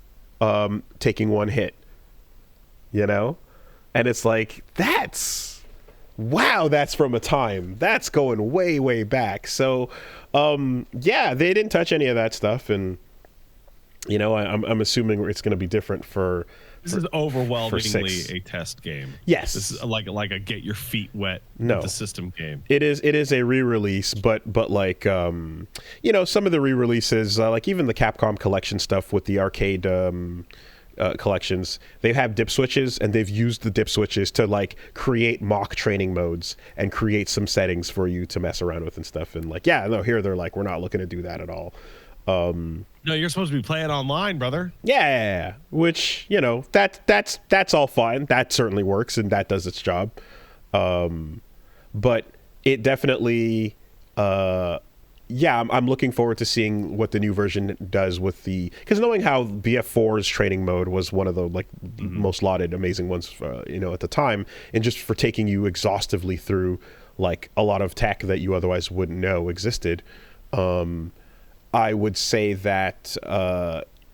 taking one hit, you know? And it's like, that's from a time. That's going way, way back. So, yeah, they didn't touch any of that stuff, and You know, I'm assuming it's going to be different for. This is overwhelmingly a test game. Yes, this is like a get your feet wet with the system game. It is a re-release, but like you know, some of the re-releases, like even the Capcom collection stuff with the arcade collections, they have dip switches, and they've used the dip switches to like create mock training modes and create some settings for you to mess around with and stuff. And like, yeah, no, here they're like, we're not looking to do that at all. No, you're supposed to be playing online, brother. Yeah, which, you know, that's all fine. That certainly works, and that does its job. But it definitely, yeah, I'm looking forward to seeing what the new version does with because knowing how BF4's training mode was one of the like most lauded, amazing ones, you know, at the time, and just for taking you exhaustively through like a lot of tech that you otherwise wouldn't know existed. I would say that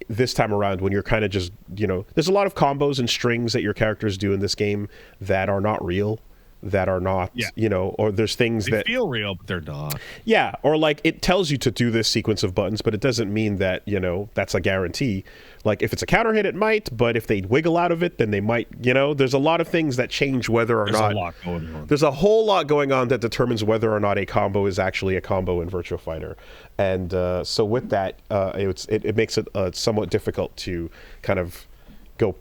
this time around, when you're kind of just, you know, there's a lot of combos and strings that your characters do in this game that are not real, that are not, you know, or there's things that feel real, but they're not. Yeah, or like it tells you to do this sequence of buttons, but it doesn't mean that, you know, that's a guarantee. Like if it's a counter hit, it might, but if they wiggle out of it, then they might, you know, there's a lot of things that change whether or not. There's a lot going on. There's a whole lot going on that determines whether or not a combo is actually a combo in Virtua Fighter. And so with that, it makes it somewhat difficult to kind of go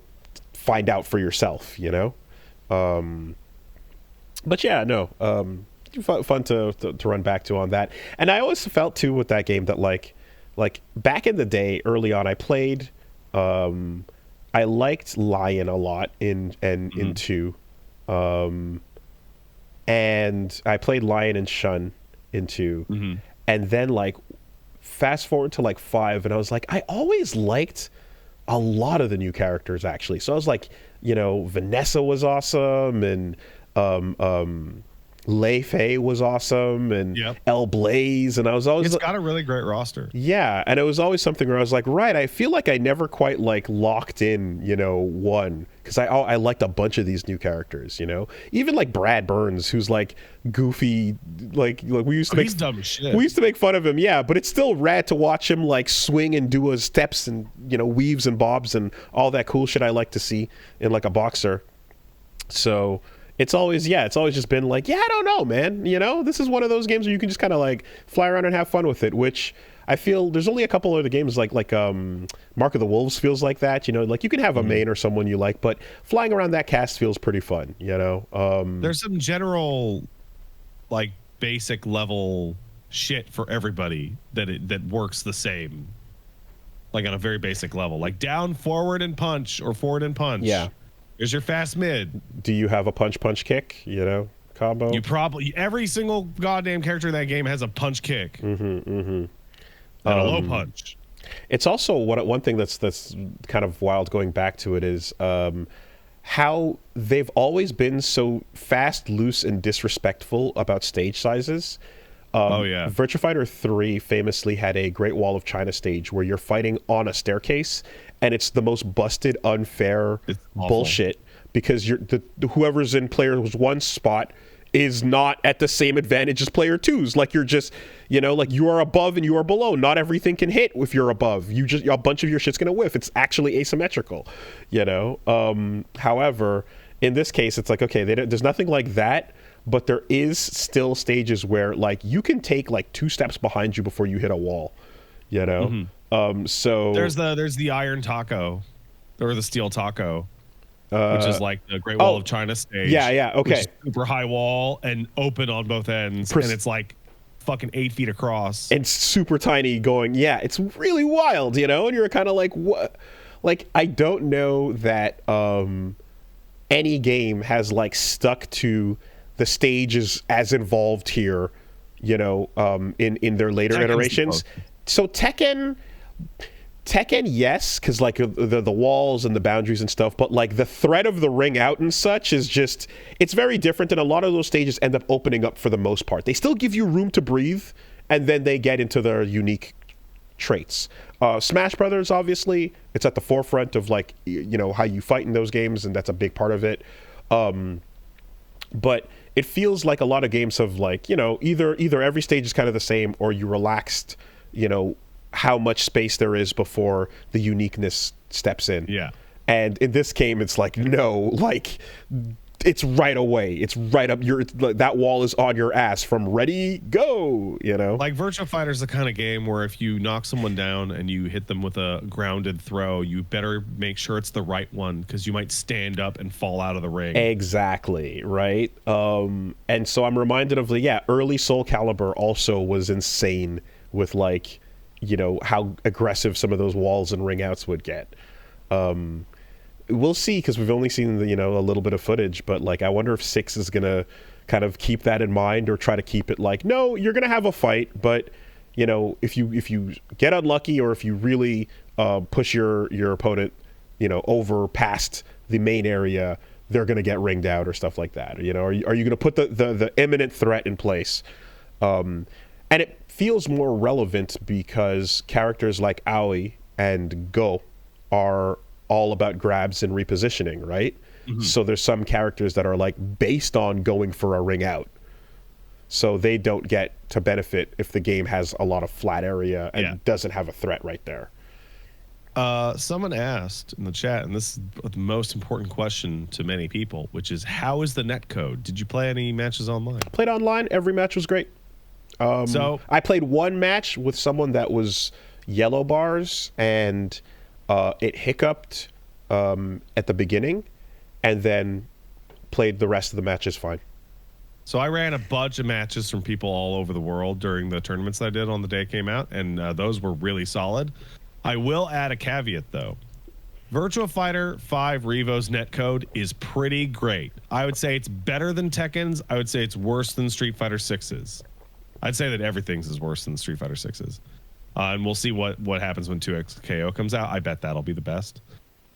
find out for yourself, you know? But yeah, no, fun to run back to on that. And I always felt too with that game that like back in the day, early on, I played, I liked Lion a lot in 2, and I played Lion and Shun in 2, and then like fast forward to like 5, and I was like, I always liked a lot of the new characters actually. So I was like, you know, Vanessa was awesome, and Lei Fei was awesome, and El Blaze, and I was always, it's got a really great roster. Yeah, and it was always something where I was like, right, I feel like I never quite like locked in, you know, one, because I liked a bunch of these new characters, you know, even like Brad Burns, who's like goofy, like we used to make, he's dumb as shit. We used to make fun of him, yeah, but it's still rad to watch him like swing and do his steps and, you know, weaves and bobs and all that cool shit I like to see in like a boxer. So it's always just been like, yeah, I don't know, man. You know, this is one of those games where you can just kind of like fly around and have fun with it, which I feel there's only a couple of the games like Mark of the Wolves feels like that, you know, like you can have a main or someone you like, but flying around that cast feels pretty fun, you know. There's some general like basic level shit for everybody that works the same, like on a very basic level, like down, forward, and punch, or forward and punch. Yeah. There's your fast mid. Do you have a punch kick, you know, combo? You probably, every single goddamn character in that game has a punch kick. And a low punch. It's also one thing that's kind of wild going back to it is how they've always been so fast, loose, and disrespectful about stage sizes. Virtua Fighter 3 famously had a Great Wall of China stage where you're fighting on a staircase, and it's the most busted, unfair bullshit because whoever's in player 1's spot is not at the same advantage as player 2's. Like you're just, you know, like you are above and you are below. Not everything can hit if you're above. A bunch of your shit's gonna whiff. It's actually asymmetrical, you know. However, in this case, it's like, okay, there's nothing like that. But there is still stages where like you can take like 2 steps behind you before you hit a wall, you know. So there's the iron taco, or the steel taco, which is like the Great Wall of China stage. Yeah, okay. Super high wall and open on both ends, and it's like fucking 8 feet across and super tiny. Going, yeah, it's really wild, you know. And you're kind of like, what? Like I don't know that any game has like stuck to the stage is as involved here, you know, in their later iterations. So Tekken, yes, because like the walls and the boundaries and stuff, but like the threat of the ring out and such is just, it's very different, and a lot of those stages end up opening up for the most part. They still give you room to breathe, and then they get into their unique traits. Smash Brothers, obviously, it's at the forefront of like, you know, how you fight in those games, and that's a big part of it. But it feels like a lot of games have like, you know, either every stage is kind of the same, or you relaxed, you know, how much space there is before the uniqueness steps in. Yeah. And in this game, it's like, no, like, it's right away. It's right up that wall is on your ass from ready, go, you know? Like Virtua Fighter is the kind of game where if you knock someone down and you hit them with a grounded throw, you better make sure it's the right one because you might stand up and fall out of the ring. Exactly, right? And so I'm reminded of, early Soul Calibur also was insane with, like, you know, how aggressive some of those walls and ring outs would get. We'll see, because we've only seen a little bit of footage, but like I wonder if 6 is gonna kind of keep that in mind or try to keep it like, no, you're gonna have a fight, but you know, if you get unlucky or if you really push your opponent, you know, over past the main area, they're gonna get ringed out or stuff like that. You know, are you gonna put the imminent threat in place? And it feels more relevant because characters like Aoi and Go are all about grabs and repositioning, right? Mm-hmm. So there's some characters that are like based on going for a ring out. So they don't get to benefit if the game has a lot of flat area and doesn't have a threat right there. Someone asked in the chat, and this is the most important question to many people, which is, how is the netcode? Did you play any matches online? Played online. Every match was great. So I played one match with someone that was yellow bars, and it hiccuped at the beginning, and then played the rest of the matches fine. So I ran a bunch of matches from people all over the world during the tournaments that I did on the day it came out, and those were really solid. I will add a caveat, though. Virtua Fighter 5 Revo's netcode is pretty great. I would say it's better than Tekken's. I would say it's worse than Street Fighter 6's. I'd say that everything's is worse than Street Fighter 6's. And we'll see what happens when 2XKO comes out. I bet that'll be the best.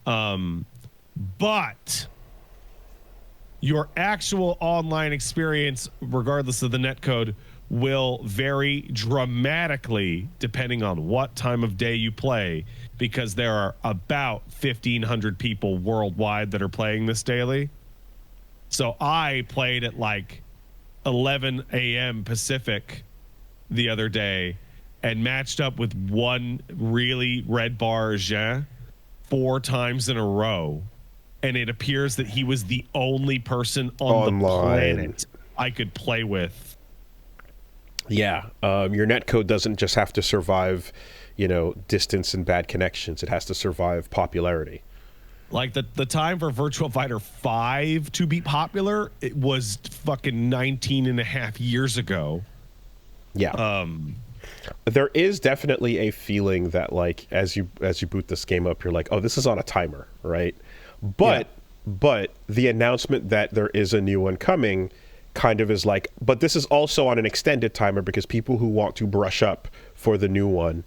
But your actual online experience, regardless of the netcode, will vary dramatically depending on what time of day you play, because there are about 1,500 people worldwide that are playing this daily. So I played at like 11 a.m. Pacific the other day and matched up with one really red bar Jean 4 times in a row, and it appears that he was the only person on the planet I could play with. Yeah, your netcode doesn't just have to survive, you know, distance and bad connections. It has to survive popularity. Like the time for Virtua Fighter 5 to be popular, it was fucking 19 and a half years ago. Yeah. There is definitely a feeling that, like, as you boot this game up, you're like, oh, this is on a timer, right? But the announcement that there is a new one coming kind of is like, but this is also on an extended timer because people who want to brush up for the new one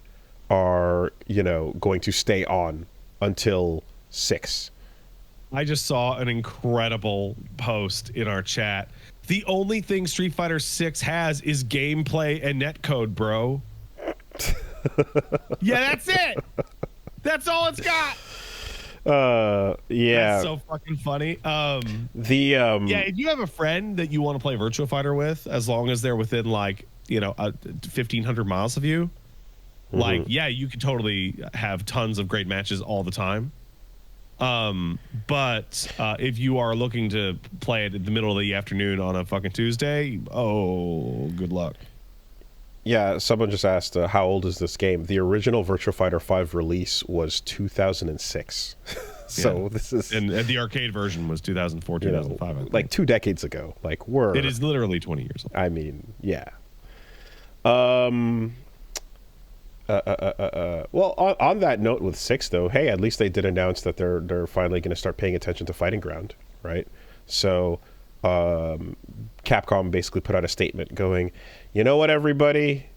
are, you know, going to stay on until 6. I just saw an incredible post in our chat. The only thing Street Fighter 6 has is gameplay and netcode, bro. Yeah, that's it. That's all it's got. Yeah. That's so fucking funny. Yeah, if you have a friend that you want to play Virtua Fighter with, as long as they're within, like, you know, 1,500 miles of you, like, yeah, you could totally have tons of great matches all the time. But if you are looking to play it in the middle of the afternoon on a fucking Tuesday, oh, good luck. Yeah, someone just asked, how old is this game? The original Virtua Fighter 5 release was 2006. So this is... And the arcade version was 2004, 2005. You know, like 2 decades ago. Like, It is literally 20 years old. I mean, yeah. Well, on that note with 6, though, hey, at least they did announce that they're finally going to start paying attention to Fighting Ground, right? So Capcom basically put out a statement going, you know what, everybody?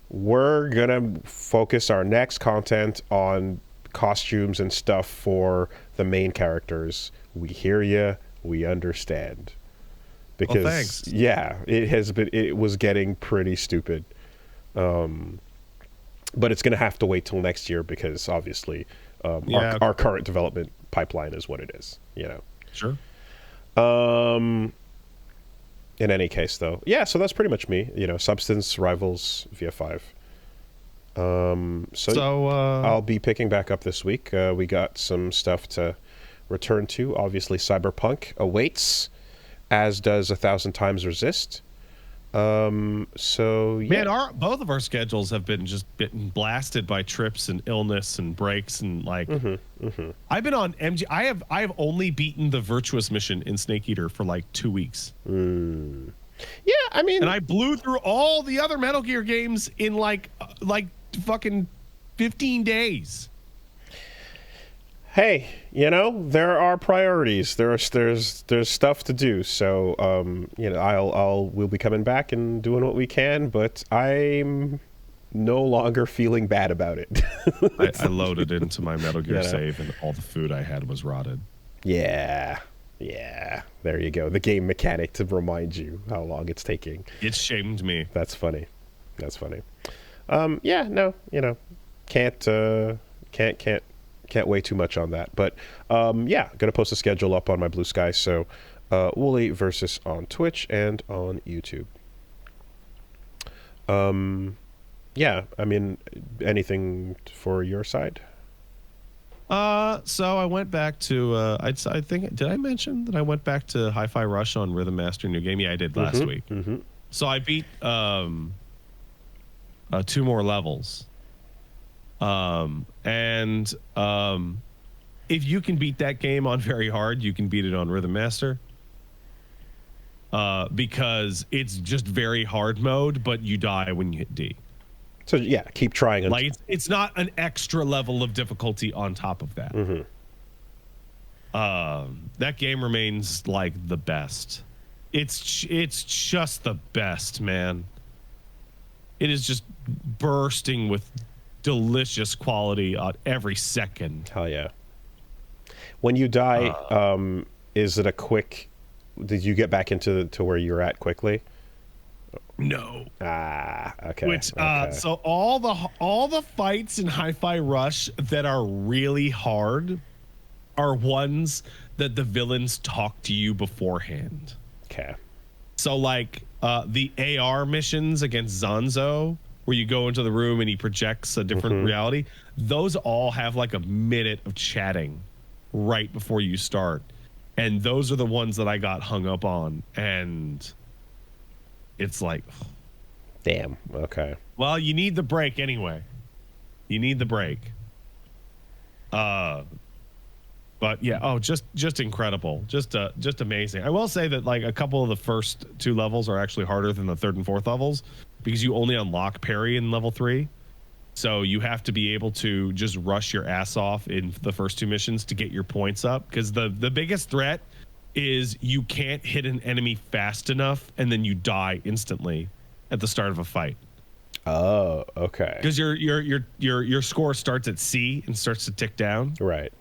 We're going to focus our next content on costumes and stuff for the main characters. We hear you. We understand. Because, thanks. Yeah, it was getting pretty stupid. But it's going to have to wait till next year because obviously our current development pipeline is what it is, you know. Sure. In any case, though, yeah, so that's pretty much me. You know, Substance, Rivals, VF5. So I'll be picking back up this week. We got some stuff to return to. Obviously, Cyberpunk awaits, as does 1,000 Times Resist. So yeah. Man, both of our schedules have been just bitten blasted by trips and illness and breaks and like. I've been on MG. I have only beaten the Virtuous mission in Snake Eater for like 2 weeks. Yeah, I mean, and I blew through all the other Metal Gear games in like fucking 15 days. Hey, you know, there are priorities. There's stuff to do. So, you know, we'll be coming back and doing what we can, but I'm no longer feeling bad about it. I loaded into my Metal Gear save and all the food I had was rotted. Yeah. There you go. The game mechanic to remind you how long it's taking. It shamed me. That's funny. Yeah, no, you know, can't weigh too much on that. But yeah, gonna post a schedule up on my Blue Sky. So Wooly Versus on Twitch and on YouTube. Yeah, I mean, anything for your side? So I went back to I think, did I mention that I went back to Hi-Fi Rush on Rhythm Master New Game? Yeah, I did last week. So I beat 2 more levels. And if you can beat that game on very hard, you can beat it on Rhythm Master. Because it's just very hard mode, but you die when you hit D. So yeah, keep trying. Like it's not an extra level of difficulty on top of that. That game remains like the best. It's just the best, man. It is just bursting with delicious quality on every second. Hell yeah. When you die, is it a quick? Did you get back to where you're at quickly? No. Okay. Which so all the fights in Hi-Fi Rush that are really hard are ones that the villains talk to you beforehand. Okay. So like the AR missions against Zanzo, where you go into the room and he projects a different reality, those all have like a minute of chatting right before you start. And those are the ones that I got hung up on. And it's like, damn. Okay. Well, you need the break anyway. You need the break. But yeah, just incredible. Just amazing. I will say that like a couple of the first 2 levels are actually harder than the 3rd and 4th levels because you only unlock parry in level 3. So you have to be able to just rush your ass off in the first 2 missions to get your points up, because the biggest threat is you can't hit an enemy fast enough and then you die instantly at the start of a fight. Oh, okay. Because your score starts at C and starts to tick down. Right.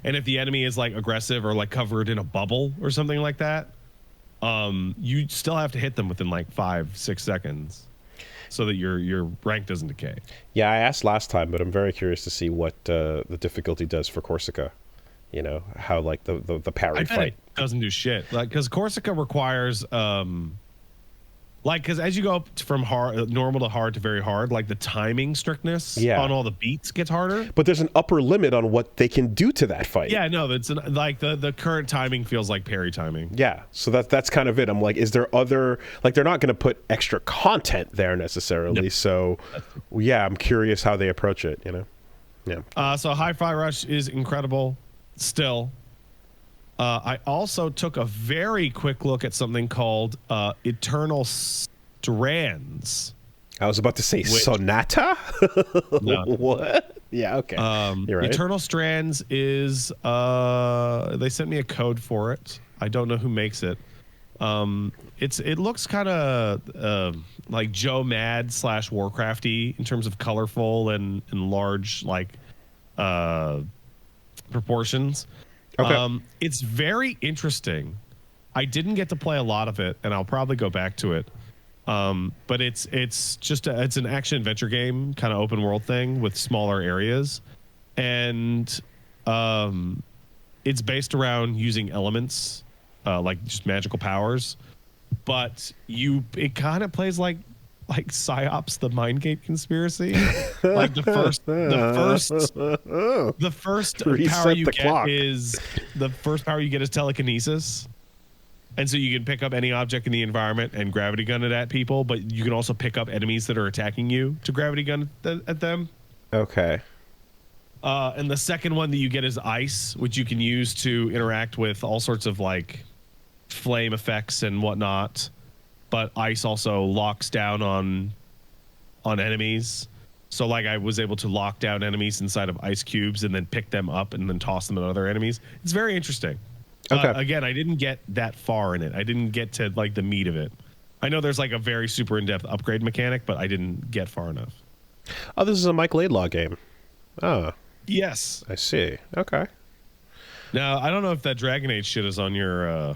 And if the enemy is like aggressive or like covered in a bubble or something like that, you still have to hit them within like 5-6 seconds so that your rank doesn't decay. Yeah, I asked last time, but I'm very curious to see what the difficulty does for Corsica. You know, how like the parry fight doesn't do shit. Like, because Corsica requires like, because as you go up from normal to hard to very hard, like the timing strictness on all the beats gets harder. But there's an upper limit on what they can do to that fight. Yeah, no, that's like the current timing feels like parry timing. Yeah, so that's kind of it. I'm like, is there other, like, they're not going to put extra content there necessarily. Yep. So yeah, I'm curious how they approach it. You know, yeah. So Hi-Fi Rush is incredible. Still, I also took a very quick look at something called Eternal Strands. I was about to say Sonata. No. What? Yeah, okay. You're right. Eternal Strands is they sent me a code for it. I don't know who makes it. It looks kind of like Joe Mad / Warcrafty in terms of colorful and large like proportions. Okay. It's very interesting. I didn't get to play a lot of it, and I'll probably go back to it. But it's an action adventure game, kind of open world thing with smaller areas, and it's based around using elements, like just magical powers. But it kind of plays like like psyops the Mindgate conspiracy. Like the first power you get is telekinesis. And so you can pick up any object in the environment and gravity gun it at people, but you can also pick up enemies that are attacking you to gravity gun at them. Okay. And the second one that you get is ice, which you can use to interact with all sorts of like flame effects and whatnot. But ice also locks down on enemies. So like I was able to lock down enemies inside of ice cubes and then pick them up and then toss them at other enemies. It's very interesting. Okay. Again, I didn't get that far in it. I didn't get to like the meat of it. I know there's like a very super in-depth upgrade mechanic, but I didn't get far enough. Oh, this is a Mike Laidlaw game. Oh. Yes. I see. Okay. Now, I don't know if that Dragon Age shit is on your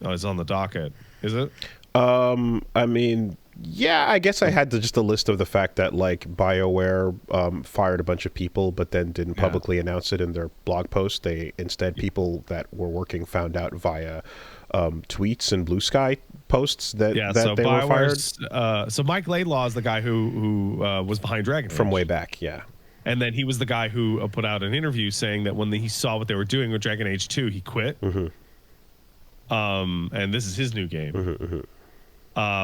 is on the docket. Is it? I mean, yeah, I guess I had just a list of the fact that like BioWare fired a bunch of people, but then didn't publicly announce it in their blog post. They instead, people that were working found out via tweets and Blue Sky posts that so they were fired. So Mike Laidlaw is the guy who was behind Dragon Age from way back, yeah. And then he was the guy who put out an interview saying that when he saw what they were doing with Dragon Age 2, he quit. Mm-hmm. And this is his new game. Mm-hmm, mm-hmm.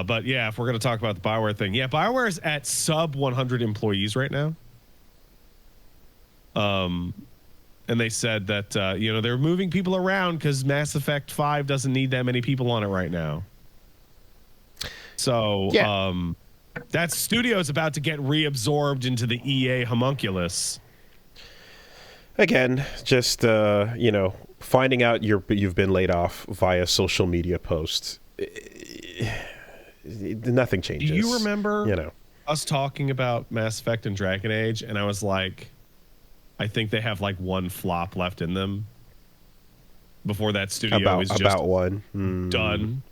But yeah, if we're going to talk about the BioWare thing, BioWare is at sub 100 employees right now. And they said that, they're moving people around because Mass Effect 5 doesn't need that many people on it right now. So, that studio's about to get reabsorbed into the EA homunculus. Again, just, finding out you've been laid off via social media posts. Nothing changes. Do you remember us talking about Mass Effect and Dragon Age? And I was like, I think they have like one flop left in them before that studio is just about one done.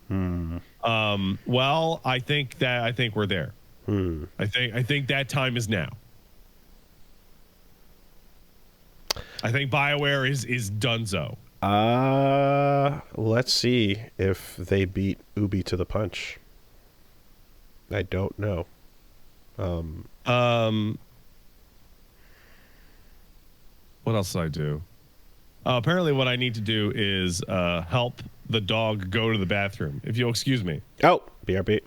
Well, I think we're there. I think that time is now. I think BioWare is donezo. Let's see if they beat Ubi to the punch. I don't know. What else did I do? Apparently what I need to do is help the dog go to the bathroom. If you'll excuse me. Oh, BRB.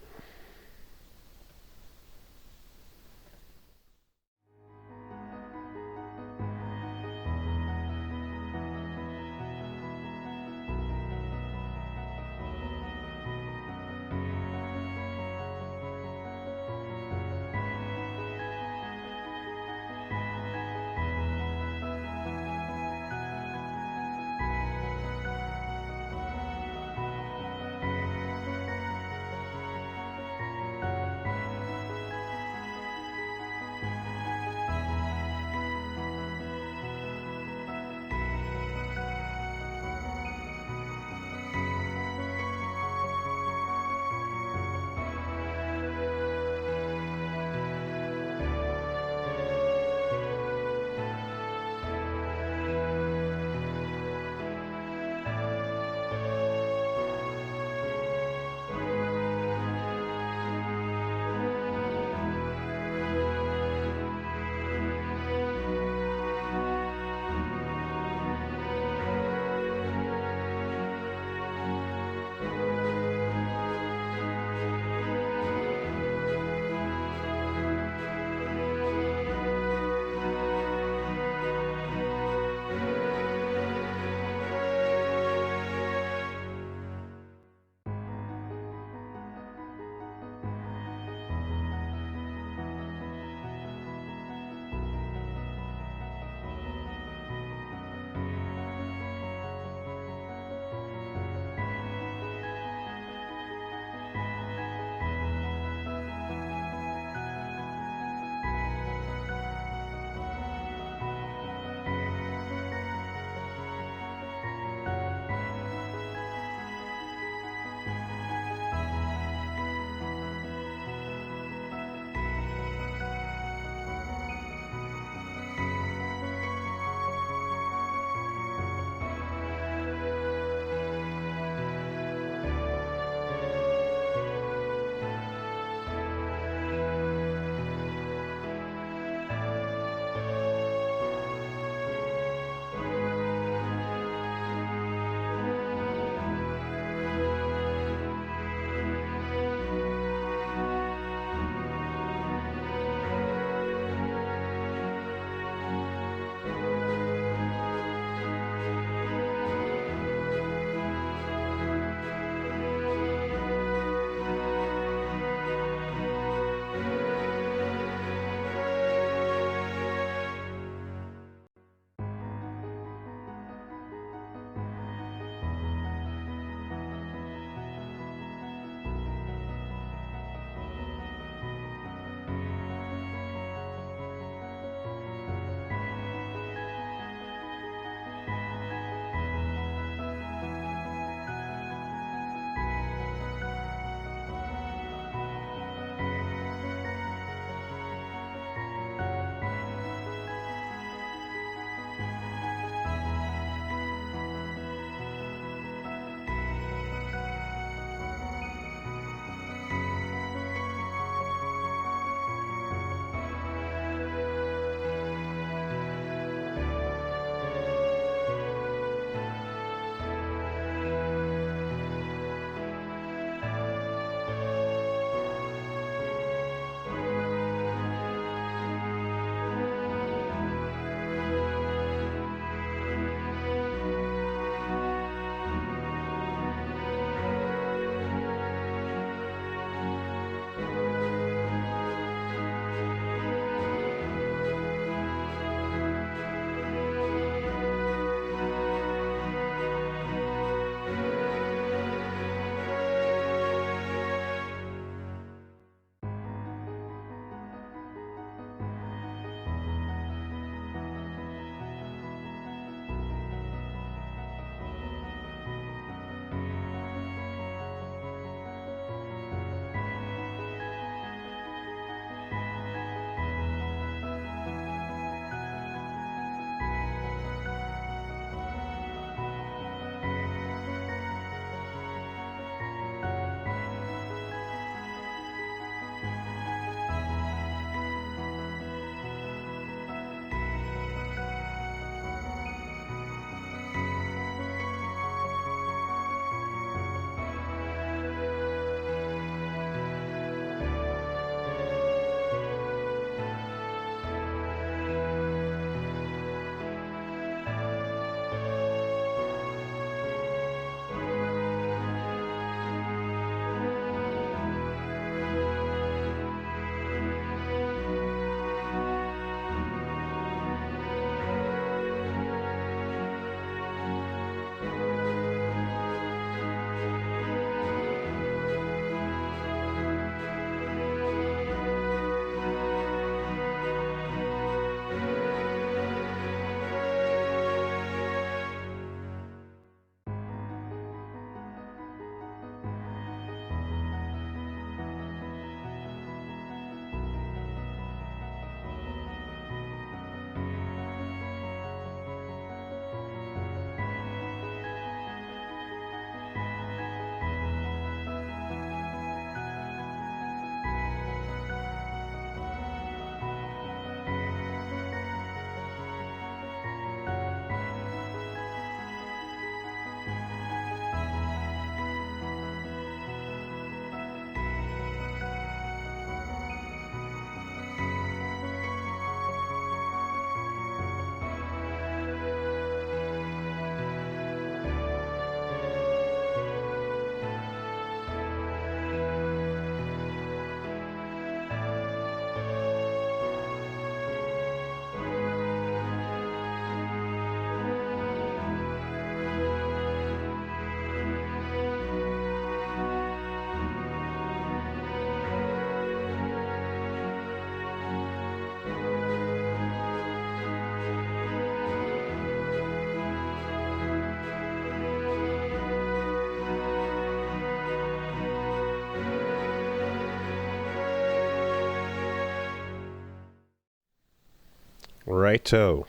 Righto.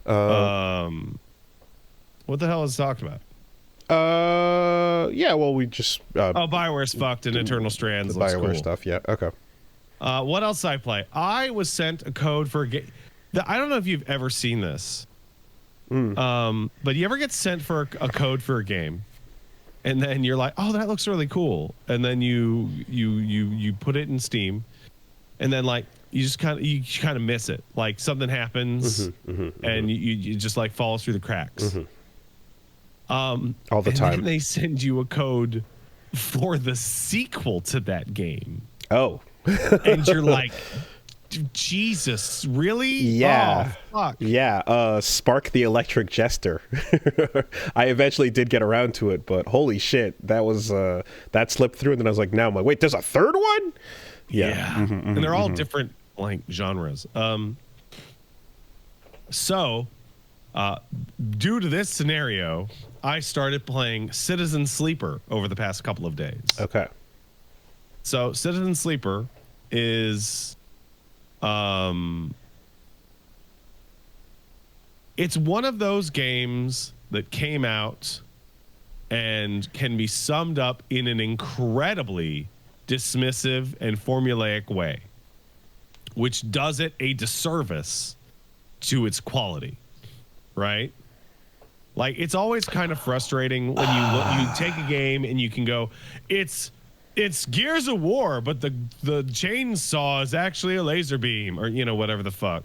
What the hell is talked about? Yeah, well, we just... BioWare's fucked in Eternal Strands. The Looks BioWare cool. stuff, yeah, okay. What else did I play? I was sent a code for a game. I don't know if you've ever seen this. But you ever get sent for a code for a game, and then you're like, oh, that looks really cool. And then you put it in Steam, and then like you kind of miss it. Like something happens, and you just like falls through the cracks. All the time. And then they send you a code for the sequel to that game. Oh. And you're like, Jesus, really? Yeah. Oh, fuck. Yeah, Spark the Electric Jester. I eventually did get around to it, but holy shit, that was that slipped through, and then I was like, now I'm like, wait, there's a third one? Yeah. And they're all different like genres. So due to this scenario, I started playing Citizen Sleeper over the past couple of days. Okay. So Citizen Sleeper is it's one of those games that came out and can be summed up in an incredibly dismissive and formulaic way, which does it a disservice to its quality, right? Like, it's always kind of frustrating when you take a game and you can go, it's Gears of War, but the chainsaw is actually a laser beam, or whatever the fuck.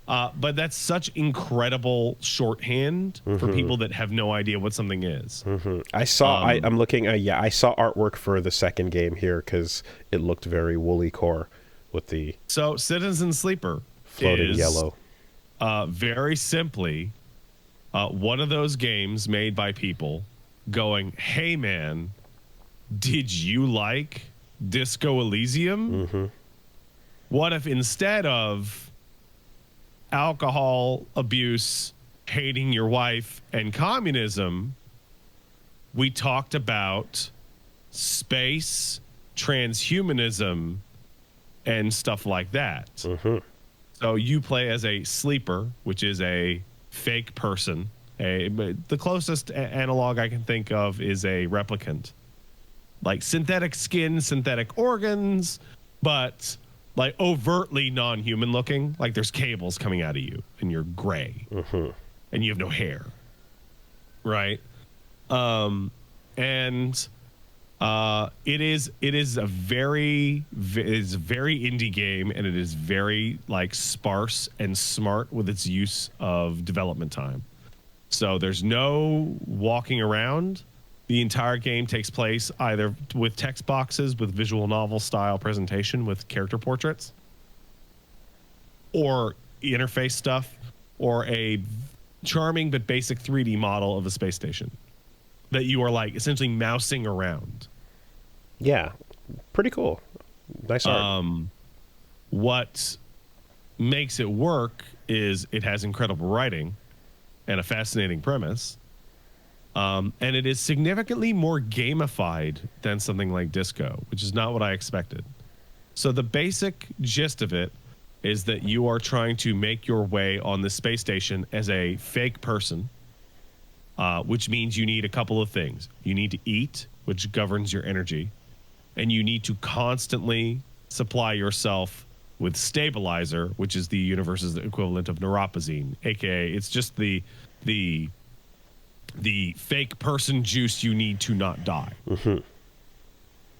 But that's such incredible shorthand for people that have no idea what something is. I saw. I'm looking. I saw artwork for the second game here because it looked very woolly core with the Citizen Sleeper floating is, yellow. Very simply, one of those games made by people going, "Hey man, did you like Disco Elysium? What if instead of alcohol abuse, hating your wife, and communism, we talked about space, transhumanism, and stuff like that?" So you play as a sleeper, which is a fake person. The closest analog I can think of is a replicant. Like synthetic skin, synthetic organs, but like overtly non-human looking. Like there's cables coming out of you and you're gray and you have no hair. Right. It is a very indie game, and it is very like sparse and smart with its use of development time. So there's no walking around. The entire game takes place either with text boxes with visual novel style presentation with character portraits, or interface stuff, or a charming but basic 3D model of a space station that you are like essentially mousing around. Yeah, pretty cool. Nice art. What makes it work is it has incredible writing and a fascinating premise. And it is significantly more gamified than something like Disco, which is not what I expected. So the basic gist of it is that you are trying to make your way on the space station as a fake person, which means you need a couple of things. You need to eat, which governs your energy, and you need to constantly supply yourself with stabilizer, which is the universe's equivalent of neuropazine, aka it's just the fake person juice you need to not die.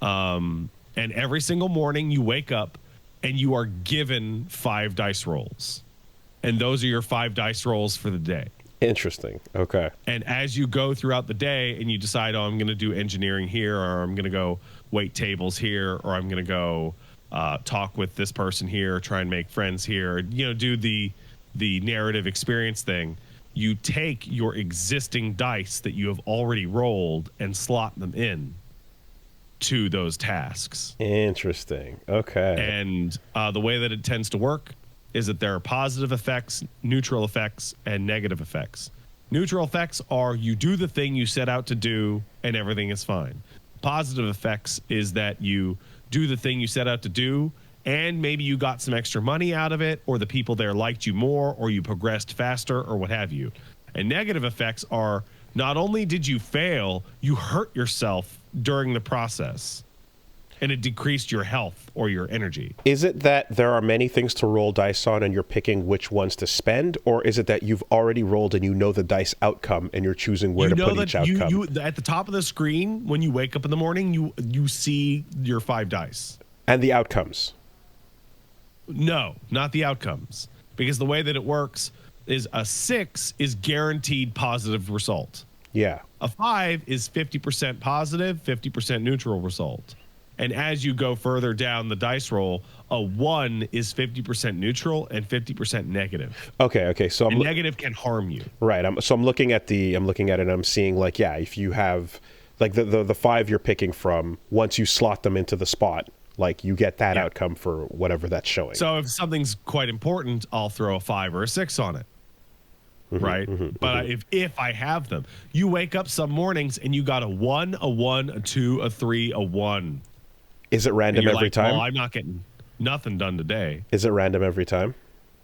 And every single morning you wake up and you are given 5 dice rolls, and those are your 5 dice rolls for the day. Interesting. Okay. And as you go throughout the day and you decide, oh, I'm going to do engineering here, or I'm going to go wait tables here, or I'm going to go talk with this person here, try and make friends here, do the narrative experience thing, you take your existing dice that you have already rolled and slot them in to those tasks. Interesting. Okay. And the way that it tends to work is that there are positive effects, neutral effects, and negative effects. Neutral effects are you do the thing you set out to do and everything is fine. Positive effects is that you do the thing you set out to do and maybe you got some extra money out of it, or the people there liked you more, or you progressed faster, or what have you. And negative effects are not only did you fail, you hurt yourself during the process, and it decreased your health or your energy. Is it that there are many things to roll dice on and you're picking which ones to spend, or is it that you've already rolled and you know the dice outcome and you're choosing where to put each outcome? You at the top of the screen when you wake up in the morning, you see your 5 dice. And the outcomes? No, not the outcomes. Because the way that it works is a 6 is guaranteed positive result. Yeah. A 5 is 50% positive, 50% neutral result. And as you go further down the dice roll, a 1 is 50% neutral and 50% negative. Okay. So negative can harm you. Right. I'm looking at it and I'm seeing like, yeah, if you have like the 5 you're picking from, once you slot them into the spot, like you get that outcome for whatever that's showing. So if something's quite important, I'll throw a 5 or a 6 on it. Right. But if I have them, you wake up some mornings and you got a 1, a 1, a 2, a 3, a 1. Is it random every time? Well, I'm not getting nothing done today. Is it random every time?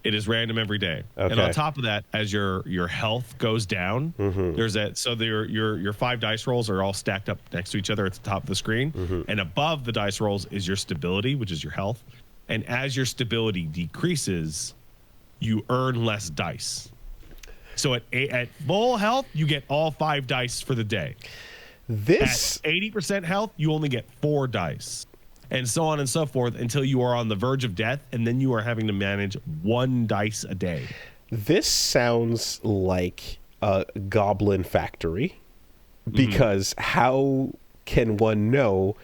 It is random every day. Okay. And on top of that, as your health goes down, there's your 5 dice rolls are all stacked up next to each other at the top of the screen. And above the dice rolls is your stability, which is your health. And as your stability decreases, you earn less dice. So at full health, you get all 5 dice for the day. At 80% health, you only get 4 dice. And so on and so forth until you are on the verge of death, and then you are having to manage 1 dice a day. This sounds like a goblin factory, because how can one know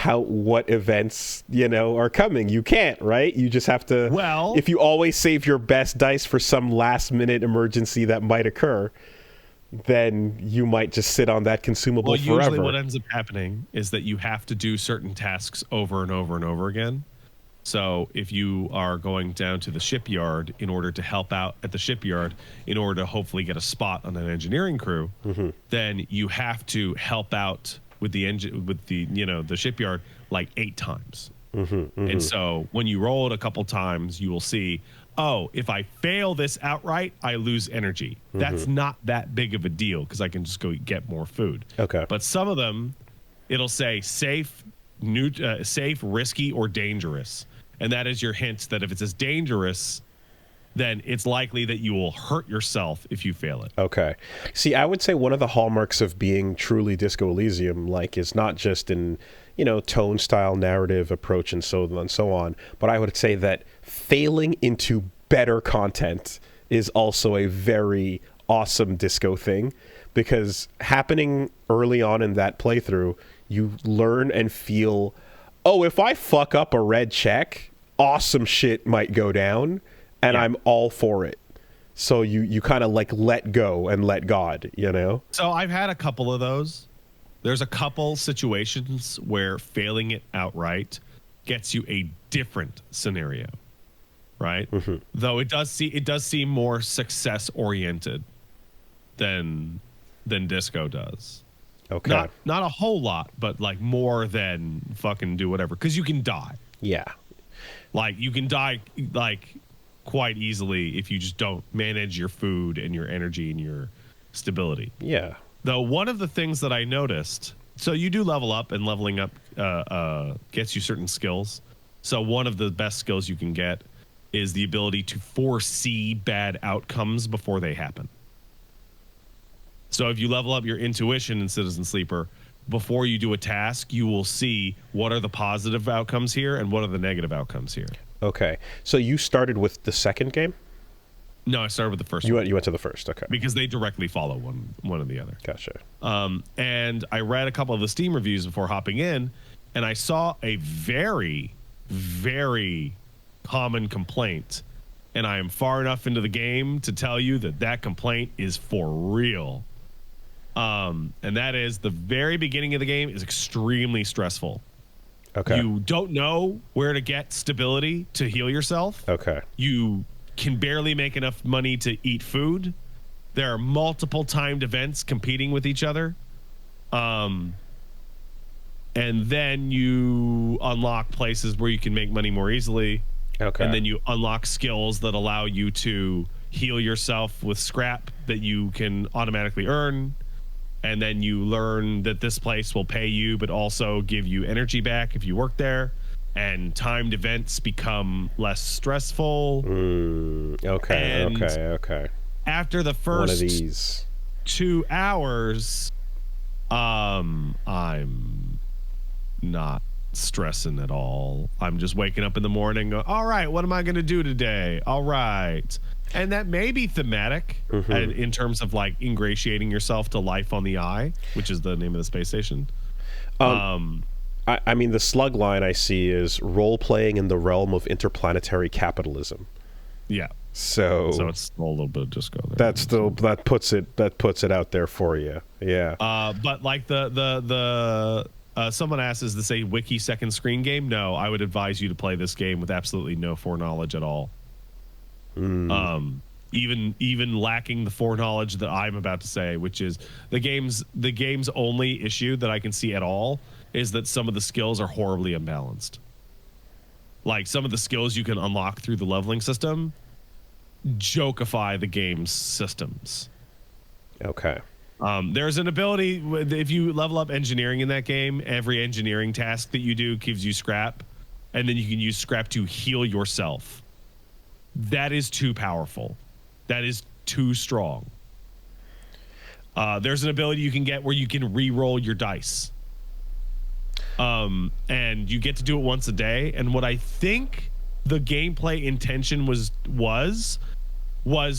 what events, are coming? You can't, right? You just have to. Well, if you always save your best dice for some last minute emergency that might occur, then you might just sit on that consumable forever. Usually what ends up happening is that you have to do certain tasks over and over and over again. So if you are going down to the shipyard in order to help out at the shipyard, in order to hopefully get a spot on an engineering crew, then you have to help out with the shipyard like 8 times. And so when you roll it a couple times, you will see, if I fail this outright, I lose energy. That's not that big of a deal because I can just go get more food. Okay. But some of them, it'll say safe, risky, or dangerous. And that is your hint that if it says dangerous, then it's likely that you will hurt yourself if you fail it. Okay. See, I would say one of the hallmarks of being truly Disco Elysium, is not just in, tone, style, narrative, approach, and so on and so on, but I would say that failing into better content is also a very awesome Disco thing, because happening early on in that playthrough, you learn and feel, if I fuck up a red check, awesome shit might go down. And I'm all for it. So you kind of let go and let God, So I've had a couple of those. There's a couple situations where failing it outright gets you a different scenario, right? Though it does seem more success oriented than Disco does. Okay. Not a whole lot, but more than fucking do whatever, because you can die. Yeah. You can die quite easily if you just don't manage your food and your energy and your stability. Yeah. Though one of the things that I noticed, so you do level up, and leveling up gets you certain skills. So one of the best skills you can get is the ability to foresee bad outcomes before they happen. So if you level up your intuition in Citizen Sleeper, before you do a task, you will see what are the positive outcomes here and what are the negative outcomes here. Okay. So you started with the second game? No, I started with the first one. You went to the first, okay. Because they directly follow one or the other. Gotcha. And I read a couple of the Steam reviews before hopping in, and I saw a very, very common complaint. And I am far enough into the game to tell you that complaint is for real. And that is the very beginning of the game is extremely stressful. Okay. You don't know where to get stability to heal yourself. Okay. You can barely make enough money to eat food. There are multiple timed events competing with each other. And then you unlock places where you can make money more easily. Okay. And then you unlock skills that allow you to heal yourself with scrap that you can automatically earn. And then you learn that this place will pay you, but also give you energy back if you work there. And timed events become less stressful. Okay. And Okay. after the One of first these. 2 hours, I'm not stressing at all. I'm just waking up in the morning, go, all right, what am I going to do today? All right. And that may be thematic in terms of like ingratiating yourself to life on the eye, which is the name of the space station. I mean, the slug line I see is role-playing in the realm of interplanetary capitalism. Yeah. So it's a little bit of disco there. That puts it out there for you. Yeah. But like the someone asked, is this a wiki second screen game? No, I would advise you to play this game with absolutely no foreknowledge at all. Even lacking the foreknowledge that I'm about to say, which is the game's only issue that I can see at all is that some of the skills are horribly imbalanced. Like some of the skills you can unlock through the leveling system jokeify the game's systems. Okay. There's an ability, if you level up engineering in that game, every engineering task that you do gives you scrap, and then you can use scrap to heal yourself. That is too powerful. That is too strong. There's an ability you can get where you can re-roll your dice. And you get to do it once a day. And what I think the gameplay intention was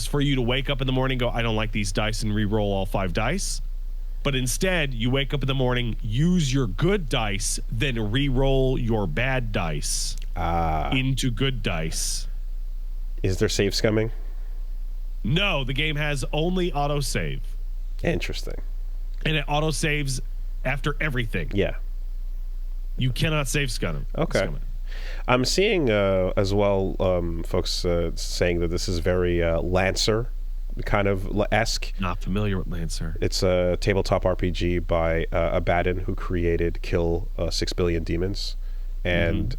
for you to wake up in the morning and go, I don't like these dice, and re-roll all 5 dice. But instead, you wake up in the morning, use your good dice, then re-roll your bad dice into good dice. Is there save scumming? No, the game has only autosave. Interesting. And it autosaves after everything. Yeah. You cannot save scum. Okay. I'm seeing as well folks saying that this is very Lancer kind of esque. Not familiar with Lancer. It's a tabletop RPG by Abaddon, who created Kill 6 Billion Demons, and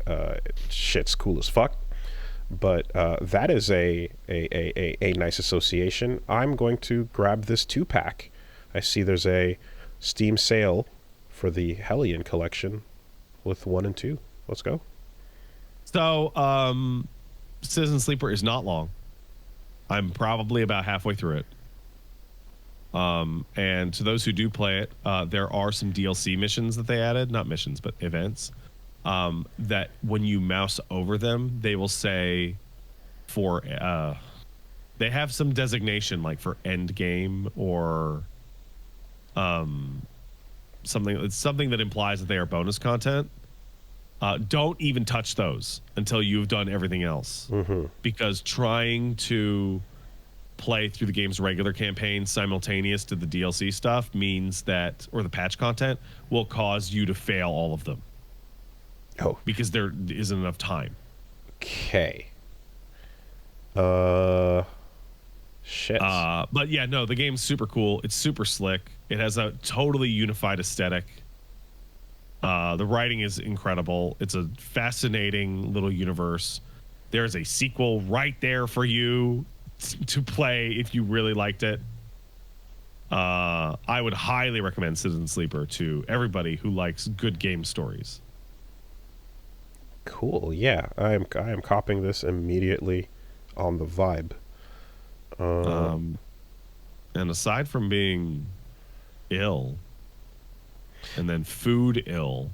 shit's cool as fuck. But that is a nice association. I'm going to grab this 2-pack. I see there's a Steam sale for the Hellion collection with 1 and 2. Let's go. So, Citizen Sleeper is not long. I'm probably about halfway through it. And to those who do play it, there are some DLC missions that they added. Not missions, but events. That when you mouse over them, they will say for... they have some designation like for end game or something. It's something that implies that they are bonus content. Don't even touch those until you've done everything else. Because trying to play through the game's regular campaign simultaneous to the DLC stuff means that, or the patch content, will cause you to fail all of them. Oh. Because there isn't enough time. Okay. Shit. But yeah, no, the game's super cool. It's super slick. It has a totally unified aesthetic. The writing is incredible. It's a fascinating little universe. There's a sequel right there for you to play if you really liked it. I would highly recommend Citizen Sleeper to everybody who likes good game stories. Cool. Yeah, I am copying this immediately on the vibe. And aside from being ill, and then food ill,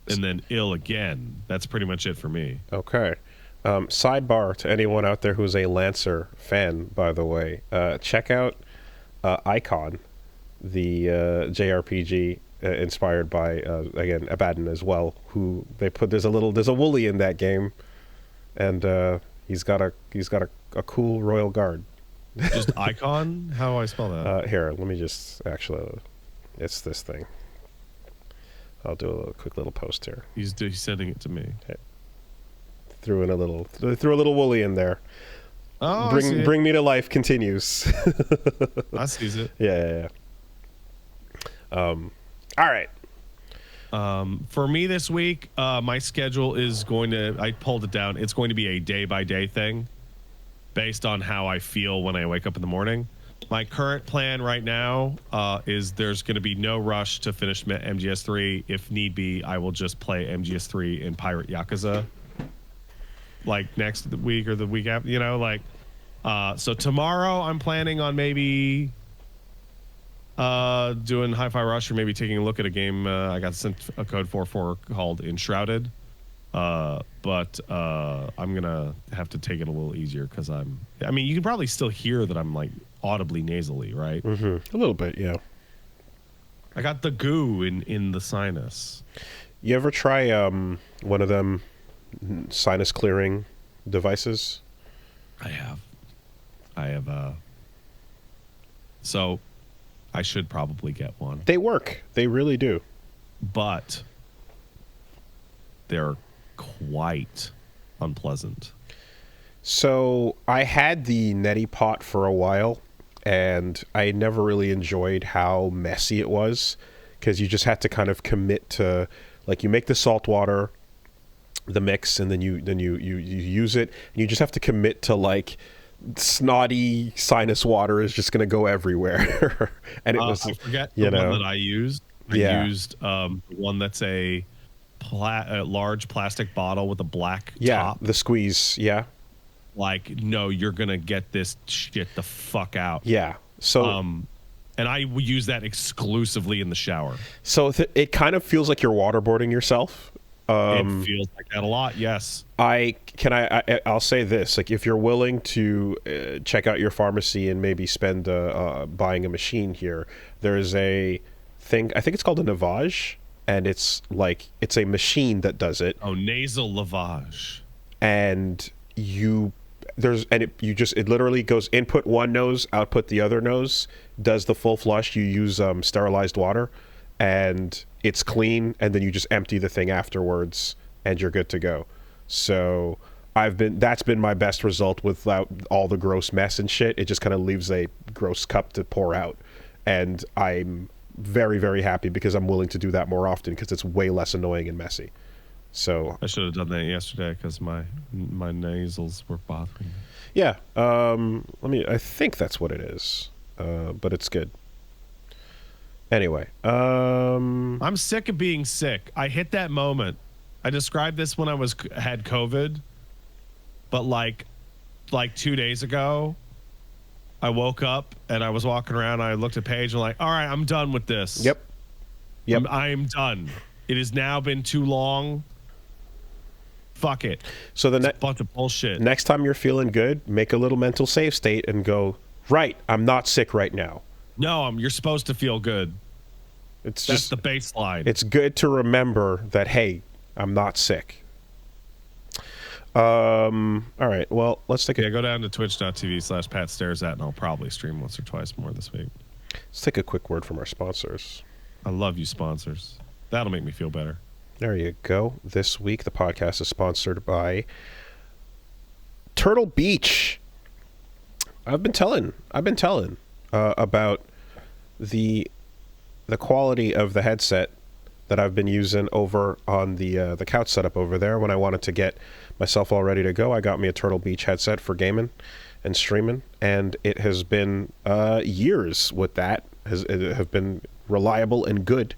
and then ill again, that's pretty much it for me. Okay. Sidebar to anyone out there who's a Lancer fan, by the way, check out Icon, the JRPG inspired by again Abaddon as well. Who they put there's a Wooly in that game, and he's got a cool royal guard. Just Icon? How do I spell that? Here, let me just actually, it's this thing. I'll do a quick little post here. He's sending it to me. Okay. Threw a little Wooly in there. Oh, Bring Me to Life continues. I sees it. Yeah. All right. For me this week, my schedule is I pulled it down. It's going to be a day-by-day thing based on how I feel when I wake up in the morning. My current plan right now is there's going to be no rush to finish MGS3. If need be, I will just play MGS3 in Pirate Yakuza like next week or the week after, so tomorrow I'm planning on maybe doing Hi-Fi Rush or maybe taking a look at a game I got sent a code for called Enshrouded. But I'm gonna have to take it a little easier because you can probably still hear that I'm like audibly nasally, right? Mm-hmm. A little bit, yeah. I got the goo in the sinus. You ever try one of them sinus clearing devices? I have. So I should probably get one. They work. They really do. But they're quite unpleasant. So I had the neti pot for a while, and I never really enjoyed how messy it was because you just had to kind of commit to, like, you make the salt water, the mix, and then you use it, and you just have to commit to like snotty sinus water is just going to go everywhere. And it was, I forget the one that I used. I used one that's a large plastic bottle with a black top. The squeeze. Yeah. Like, no, you're going to get this shit the fuck out. Yeah. So, and I use that exclusively in the shower. So it kind of feels like you're waterboarding yourself. It feels like that a lot. Yes. I'll say this, like, if you're willing to check out your pharmacy and maybe spend buying a machine here, there's a thing, I think it's called a lavage, and it's a machine that does it. Oh, nasal lavage. And it literally goes input one nose, output the other nose, does the full flush. You use sterilized water, and it's clean, and then you just empty the thing afterwards, and you're good to go. So that's been my best result without all the gross mess and shit. It just kind of leaves a gross cup to pour out, and I'm very, very happy because I'm willing to do that more often because it's way less annoying and messy. So I should have done that yesterday because my nasals were bothering me. Yeah, I think that's what it is, but it's good. Anyway, I'm sick of being sick. I hit that moment. I described this when I had COVID, but like 2 days ago, I woke up and I was walking around. I looked at Paige and like, all right, I'm done with this. Yep. I'm done. It has now been too long. Fuck it. So a bunch of bullshit. Next time you're feeling good, make a little mental save state and go, right, I'm not sick right now. No, you're supposed to feel good. That's just the baseline. It's good to remember that, hey, I'm not sick. All right, well, let's take go down to twitch.tv/PatStaresAt, and I'll probably stream once or twice more this week. Let's take a quick word from our sponsors. I love you, sponsors. That'll make me feel better. There you go. This week, the podcast is sponsored by Turtle Beach. I've been telling about the quality of the headset that I've been using over on the couch setup over there. When I wanted to get myself all ready to go, I got me a Turtle Beach headset for gaming and streaming, and it has been years with that. It have been reliable and good.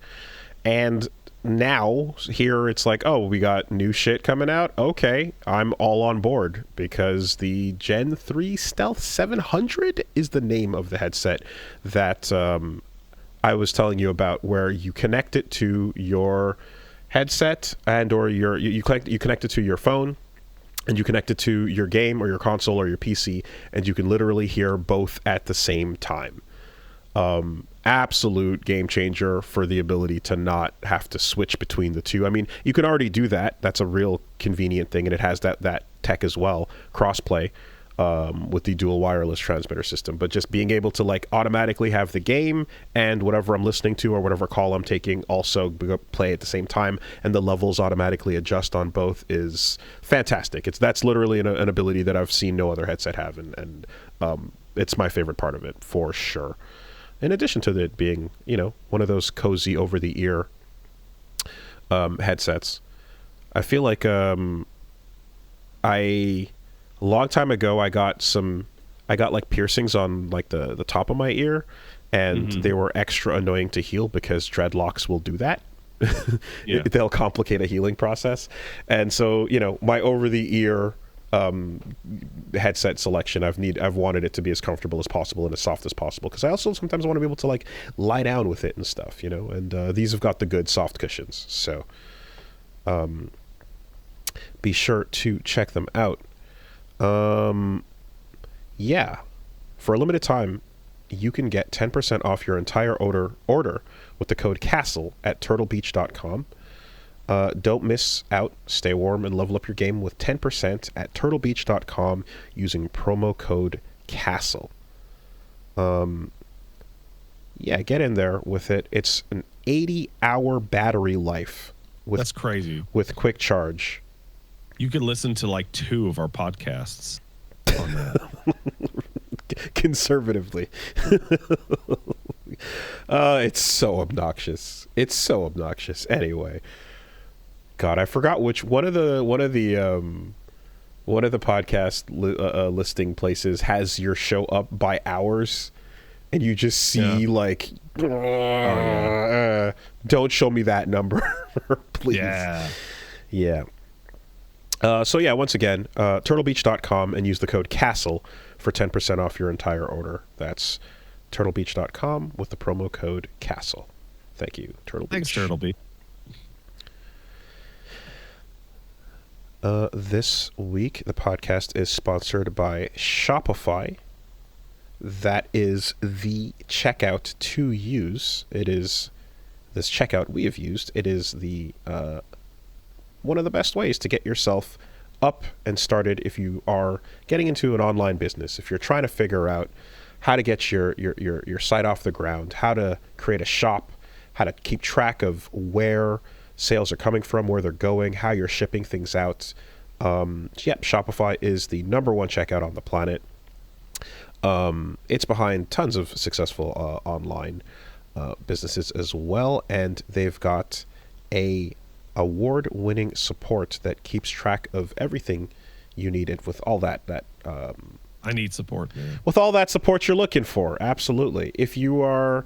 And now here it's like, oh, we got new shit coming out. Okay, I'm all on board because the Gen 3 Stealth 700 is the name of the headset that I was telling you about, where you connect it to your headset and or you connect it to your phone, and you connect it to your game or your console or your PC, and you can literally hear both at the same time. Absolute game changer for the ability to not have to switch between the two. I mean, you can already do that. That's a real convenient thing, and it has that tech as well, crossplay with the dual wireless transmitter system. But just being able to like automatically have the game and whatever I'm listening to or whatever call I'm taking also play at the same time, and the levels automatically adjust on both is fantastic. That's literally an ability that I've seen no other headset have, and it's my favorite part of it for sure. In addition to it being, one of those cozy over-the-ear headsets. I feel like a long time ago I got like piercings on like the top of my ear, and they were extra annoying to heal because dreadlocks will do that. Yeah. They'll complicate a healing process. And so, my over the ear headset selection, I've wanted it to be as comfortable as possible and as soft as possible, because I also sometimes want to be able to like lie down with it and stuff, and these have got the good soft cushions. So be sure to check them out. Yeah, for a limited time you can get 10% off your entire order with the code CASTLE at turtlebeach.com. Don't miss out. Stay warm and level up your game with 10% at turtlebeach.com using promo code CASTLE. Yeah, get in there with it. It's an 80-hour battery life. That's crazy. With quick charge. You could listen to like 2 of our podcasts on that. Conservatively. It's so obnoxious. Anyway, God, I forgot which one of the podcast listing places has your show up by hours, and you just see like, don't show me that number, please. Yeah. So yeah, once again, turtlebeach.com and use the code CASTLE for 10% off your entire order. That's turtlebeach.com with the promo code CASTLE. Thank you, Turtle Beach. Thanks, Turtle Beach. This week, the podcast is sponsored by Shopify. That is the checkout to use. It is this checkout we have used. It is the one of the best ways to get yourself up and started if you are getting into an online business. If you're trying to figure out how to get your site off the ground, how to create a shop, how to keep track of where sales are coming from, where they're going, how you're shipping things out. Shopify is the #1 checkout on the planet. It's behind tons of successful online businesses as well, and they've got a award-winning support that keeps track of everything you needed with all that I need support, man. With all that support you're looking for. Absolutely. If you are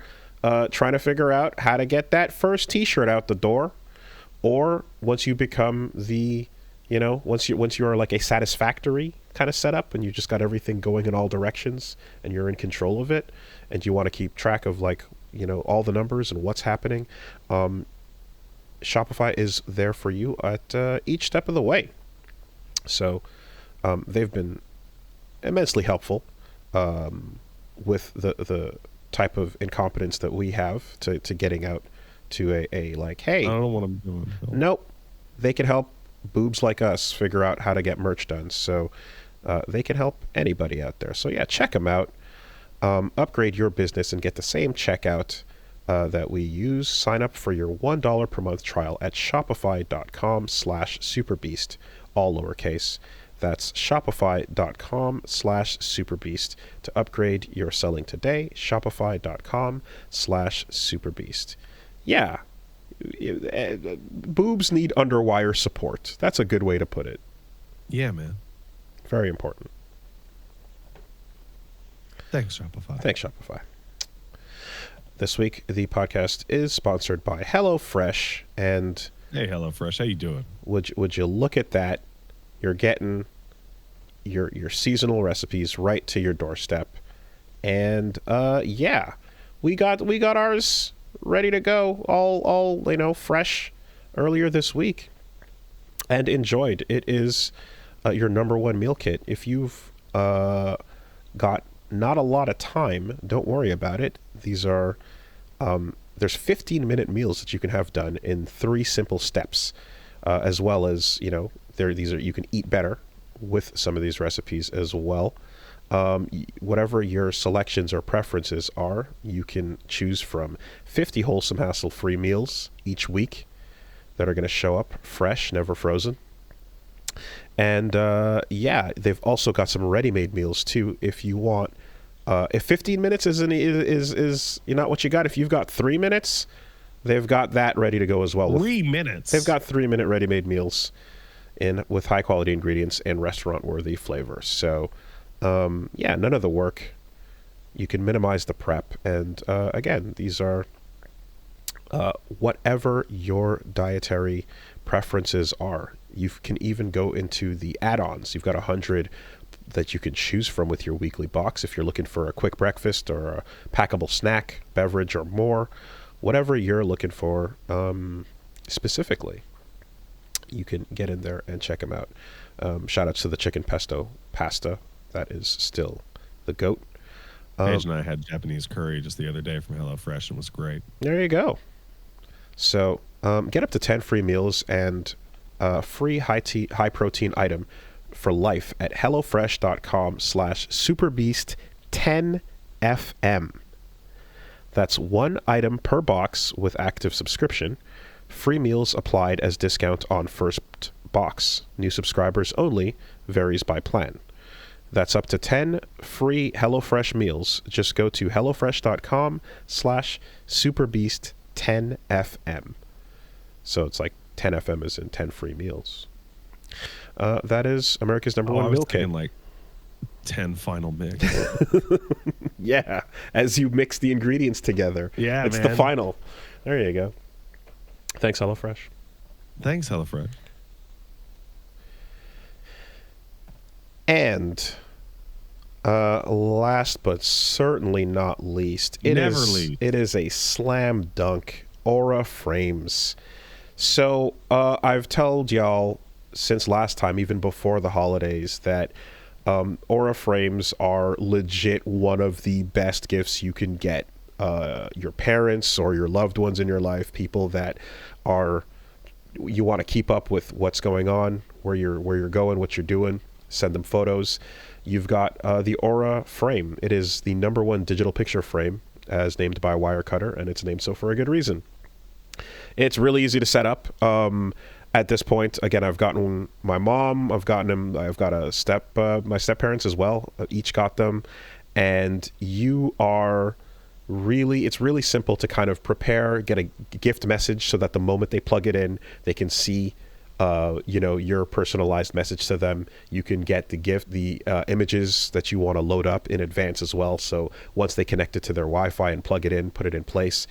trying to figure out how to get that first t-shirt out the door, or once you become once you are like a satisfactory kind of setup and you just got everything going in all directions and you're in control of it, and you want to keep track of like all the numbers and what's happening, Shopify is there for you at each step of the way. So they've been immensely helpful with the type of incompetence that we have to getting out to a like, hey, I don't know what I'm doing. Nope. They can help boobs like us figure out how to get merch done. So they can help anybody out there. So yeah, check them out. Upgrade your business and get the same checkout that we use. Sign up for your $1 per month trial at shopify.com/superbeast, all lowercase. That's shopify.com/superbeast to upgrade your selling today. Shopify.com/superbeast. Yeah. Boobs need underwire support. That's a good way to put it. Yeah, man. Very important. Thanks, Shopify. This week, the podcast is sponsored by HelloFresh. And hey, HelloFresh, how you doing? Would you look at that? You're getting your seasonal recipes right to your doorstep. And yeah, we got ours ready to go, all fresh earlier this week, and enjoyed. It is your #1 meal kit. If you've got not a lot of time, don't worry about it. These are there's 15-minute meals that you can have done in 3 simple steps, as well as these are you can eat better with some of these recipes as well. Whatever your selections or preferences are, you can choose from 50 wholesome, hassle-free meals each week that are going to show up fresh, never frozen. And yeah, they've also got some ready-made meals too. If you want, if 15 minutes is not what you got, if you've got 3 minutes, they've got that ready to go as well. 3 minutes. They've got 3-minute ready-made meals with high-quality ingredients and restaurant-worthy flavors. So, yeah, none of the work. You can minimize the prep. And, again, these are whatever your dietary preferences are. You can even go into the add-ons. You've got 100 that you can choose from with your weekly box if you're looking for a quick breakfast or a packable snack, beverage, or more. Whatever you're looking for specifically, you can get in there and check them out. Shout outs to the chicken pesto pasta. That is still the GOAT. Paige and I had Japanese curry just the other day from HelloFresh and was great. There you go. So get up to 10 free meals and free high protein item for life at hellofresh.com/superbeast10fm. That's one item per box with active subscription. Free meals applied as discount on first box. New subscribers only. Varies by plan. That's up to 10 free HelloFresh meals. Just go to hellofresh.com/superbeast10fm. So it's like 10fm is in 10 free meals. That is America's number one meal kit. Like 10 final mix. Yeah, as you mix the ingredients together. Yeah, it's man. the final. There you go. Thanks, HelloFresh. Thanks, HelloFresh. And last but certainly not least, it is a slam dunk. Aura frames. So I've told y'all since last time, even before the holidays, that Aura frames are legit one of the best gifts you can get your parents or your loved ones in your life, people that you want to keep up with what's going on, where you're going, what you're doing. Send them photos. You've got the Aura frame. It is the #1 digital picture frame as named by Wirecutter, and it's named so for a good reason. It's really easy to set up. At this point, again, I've gotten my mom, I've got my step-parents as well, each got them, and it's really simple to kind of prepare, get a gift message so that the moment they plug it in, they can see your personalized message to them. You can get the images that you want to load up in advance as well. So once they connect it to their Wi-Fi and plug it in, put it in place,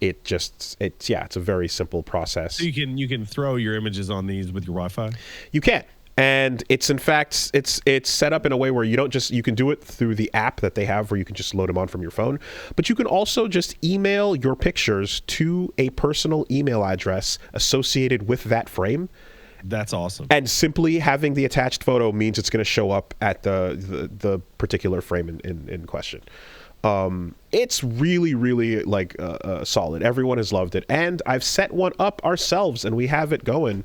it's a very simple process. So you can throw your images on these with your Wi-Fi? You can. And it's in fact, it's set up in a way where you can do it through the app that they have where you can just load them on from your phone. But you can also just email your pictures to a personal email address associated with that frame. That's awesome. And simply having the attached photo means it's going to show up at the particular frame in question. It's really, really solid. Everyone has loved it. And I've set one up ourselves and we have it going.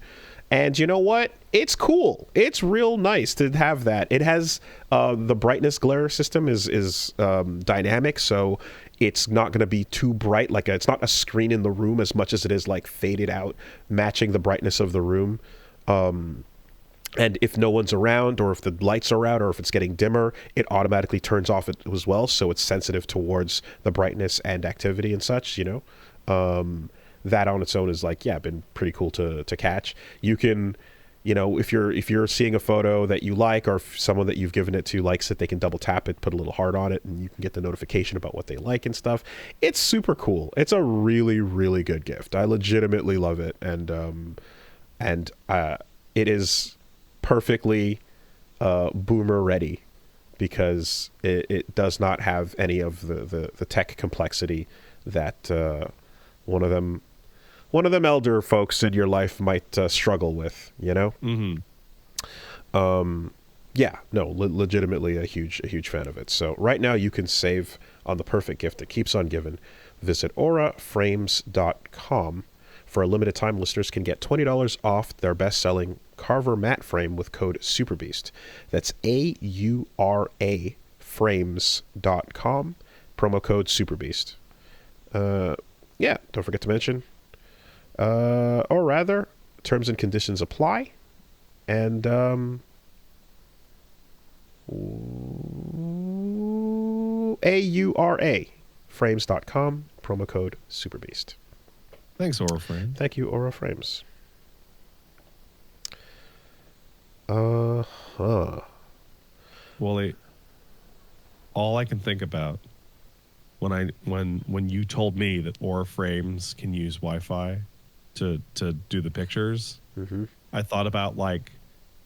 And you know what? It's cool. It's real nice to have that. It has the brightness glare system is dynamic, so it's not going to be too bright. It's not a screen in the room as much as it is like faded out, matching the brightness of the room. And if no one's around, or if the lights are out, or if it's getting dimmer, it automatically turns off as well. So it's sensitive towards the brightness and activity and such. That on its own is been pretty cool to catch. You can, if you're seeing a photo that you like, or if someone that you've given it to likes it, they can double tap it, put a little heart on it, and you can get the notification about what they like and stuff. It's super cool. It's a really, really good gift. I legitimately love it, and it is perfectly boomer ready because it does not have any of the tech complexity that one of them elder folks in your life might struggle with, Mm-hmm. Legitimately a huge fan of it. So right now you can save on the perfect gift that keeps on giving. Visit auraframes.com. For a limited time, listeners can get $20 off their best-selling Carver matte frame with code SUPERBEAST. That's AURA frames.com, promo code SUPERBEAST. Don't forget to mention, or rather, terms and conditions apply. And AURA frames.com, promo code SUPERBEAST. Thanks, Aura Frame. Thank you, Aura Frames. Wooly, all I can think about when you told me that Aura Frames can use Wi-Fi to do the pictures, I thought about like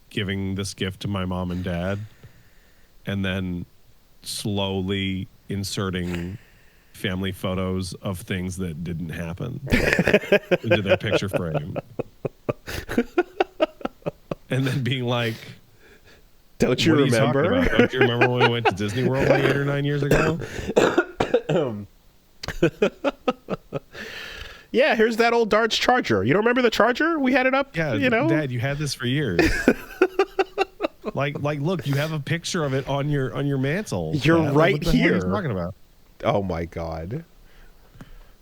giving this gift to my mom and dad, and then slowly inserting family photos of things that didn't happen into their picture frame, and then being like, don't you remember? Don't you remember when we went to Disney World like 8 or 9 years ago? Yeah, here's that old darts charger. You don't remember the charger? We had it up. Yeah, you know, Dad, you had this for years. like, look, you have a picture of it on your mantle. You're Dad. right What the here. hell are you talking about? Oh my God.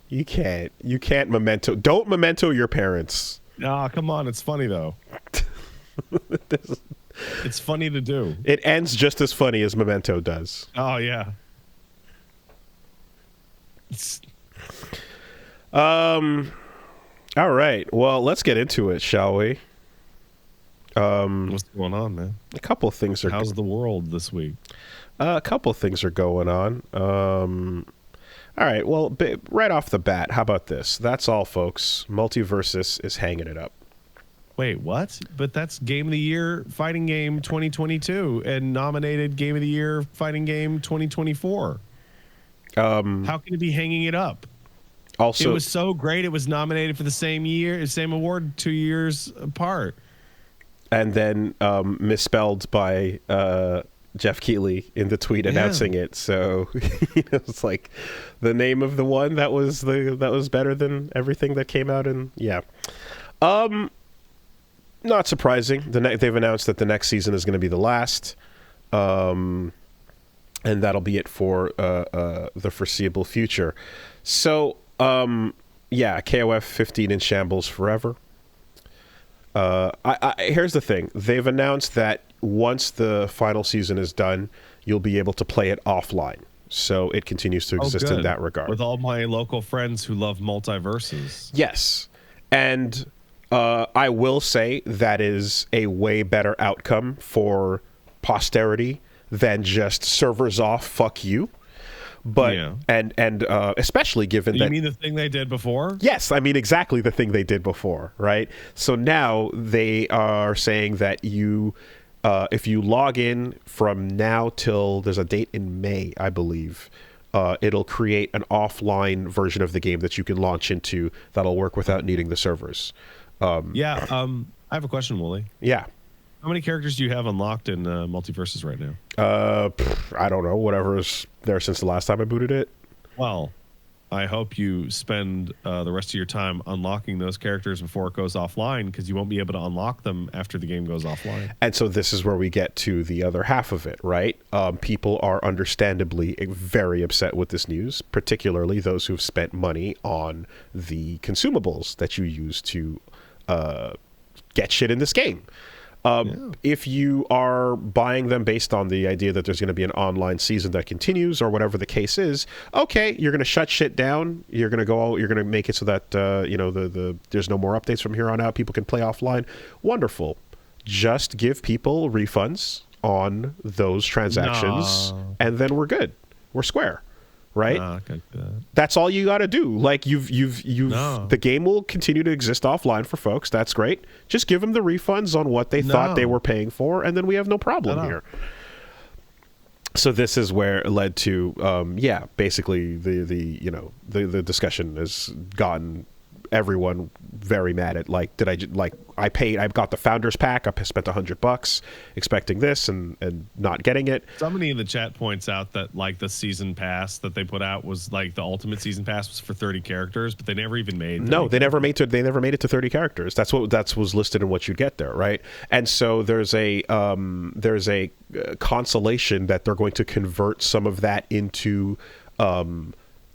You can't memento. Don't memento your parents. Ah, come on, it's funny though. It's funny to do. It ends just as funny as memento does. Oh yeah. All right. Well, let's get into it, shall we? What's going on, man? A couple of things are. How's the world this week? A couple of things are going on. All right. Well, right off the bat, how about this? That's all, folks. Multiversus is hanging it up. Wait, what? But that's Game of the Year Fighting Game 2022 and nominated Game of the Year Fighting Game 2024. How can it be hanging it up? Also, it was so great. It was nominated for the same award 2 years apart. And then misspelled by Jeff Keighley in the tweet announcing it. So it's like the name of the one that was better than everything that came out. And yeah, not surprising. They've announced that the next season is going to be the last, and that'll be it for the foreseeable future. So yeah, KOF 15 in shambles forever. Here's the thing. They've announced that once the final season is done, you'll be able to play it offline. So it continues to exist in that regard. With all my local friends who love Multiversus. Yes. And I will say that is a way better outcome for posterity than just servers off, fuck you. But yeah. and especially given that, you mean the thing they did before? Yes, I mean exactly the thing they did before, right? So now they are saying that you, if you log in from now till there's a date in May, I believe, it'll create an offline version of the game that you can launch into that'll work without needing the servers. I have a question, Wooly. Yeah. How many characters do you have unlocked in Multiversus right now? I don't know. Whatever is there since the last time I booted it. Well, I hope you spend the rest of your time unlocking those characters before it goes offline, because you won't be able to unlock them after the game goes offline. And so this is where we get to the other half of it, right? People are understandably very upset with this news, particularly those who've spent money on the consumables that you use to get shit in this game. If you are buying them based on the idea that there's going to be an online season that continues or whatever the case is, okay, you're going to shut shit down. You're going to make it so that there's no more updates from here on out. People can play offline. Wonderful. Just give people refunds on those transactions, and then we're good. We're square. Right? That's all you got to do. Like the game will continue to exist offline for folks. That's great. Just give them the refunds on what they thought they were paying for, and then we have no problem here. So this is where it led to, basically the discussion has gotten everyone very mad at, like, I got the founders pack, I spent $100 expecting this and not getting it. Somebody in the chat points out that, like, the season pass that they put out was like the ultimate season pass was for 30 characters, but they never even made they never made it to 30 characters. That was listed in what you'd get there, right? And so there's a consolation that they're going to convert some of that into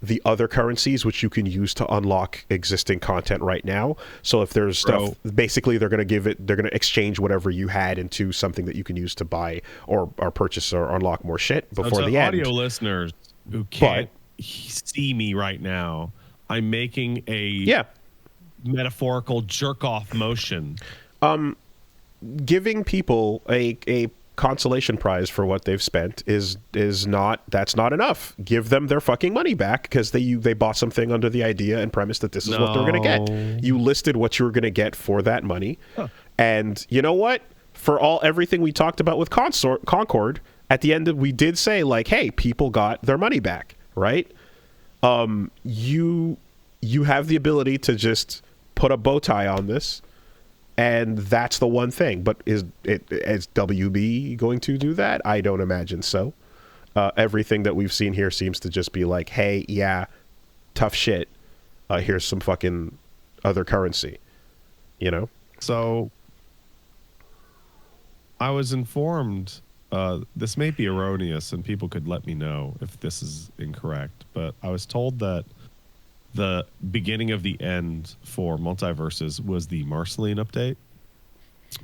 the other currencies, which you can use to unlock existing content right now. So if there's stuff, basically they're going to exchange whatever you had into something that you can use to buy or purchase or unlock more shit before the end. Audio listeners who can't see me right now, I'm making a metaphorical jerk off motion. Giving people a consolation prize for what they've spent is not enough. Give them their fucking money back because they bought something under the idea and premise that this is what they're going to get. You listed what you were going to get for that money. And you know what? For everything we talked about with Concord, at the end we did say like, hey, people got their money back, right? You have the ability to just put a bow tie on this, and that's the one thing. But is WB going to do that? I don't imagine so. Everything that we've seen here seems to just be like, hey, yeah, tough shit. Here's some fucking other currency, you know? So I was informed, this may be erroneous and people could let me know if this is incorrect, but I was told that the beginning of the end for Multiversus was the Marceline update,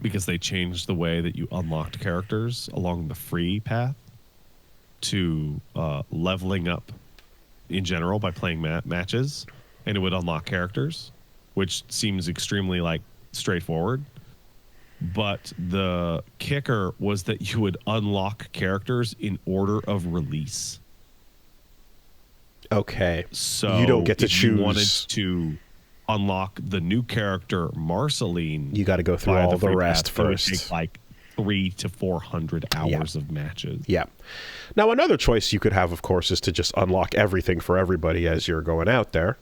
because they changed the way that you unlocked characters along the free path to leveling up in general by playing matches, and it would unlock characters, which seems extremely like straightforward. But the kicker was that you would unlock characters in order of release. Okay. So you don't get to choose. If you wanted to unlock the new character Marceline, you got to go through all the rest first. It would take like 300 to 400 hours of matches. Yeah. Now, another choice you could have, of course, is to just unlock everything for everybody as you're going out there.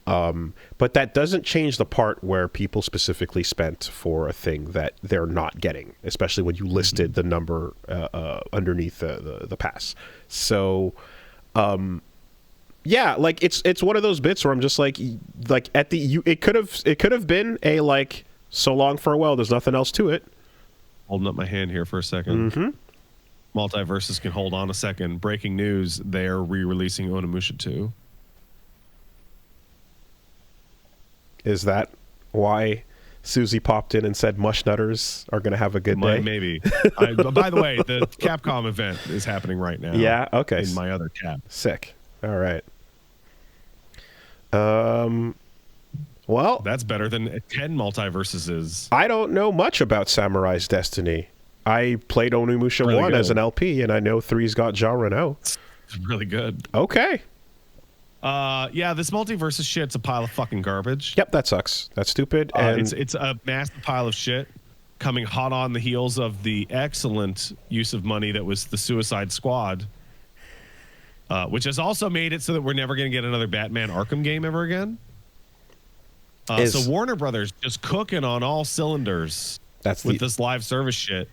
But that doesn't change the part where people specifically spent for a thing that they're not getting, especially when you listed the number underneath the pass. So, yeah, like it's one of those bits where I'm just like at the it could have been a like so long farewell. There's nothing else to it. Holding up my hand here for a second. Multiversus can hold on a second. Breaking news: they're re-releasing Onimusha 2. Is that why Susie popped in and said Mushnutters are going to have a good day? Maybe. By the way, the Capcom event is happening right now. Yeah, okay. In my other tab. Sick. All right. Well, that's better than 10 Multiversuses. I don't know much about Samurai's Destiny. I played Onimusha 1 as an LP, and I know 3's got Jean Reno. It's really good. Okay. Yeah, this Multiversus shit's a pile of fucking garbage. Yep, that sucks. That's stupid. And it's a massive pile of shit coming hot on the heels of the excellent use of money that was the Suicide Squad, which has also made it so that we're never going to get another Batman Arkham game ever again. So Warner Brothers just cooking on all cylinders with this live service shit.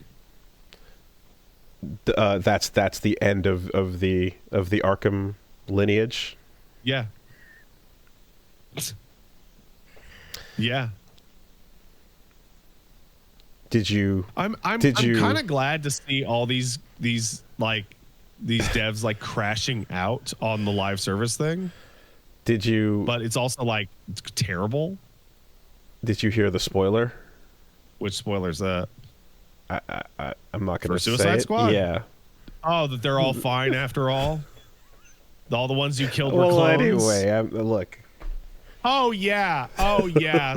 That's the end of the Arkham lineage. Yeah. Yeah. Did you? I'm kind of glad to see all these devs like crashing out on the live service thing. Did you? But it's also like it's terrible. Did you hear the spoiler? Which spoiler's that? I'm not going to say Suicide it. Squad? Yeah. Oh, that they're all fine after all. All the ones you killed were clones. Anyway, look. Oh yeah.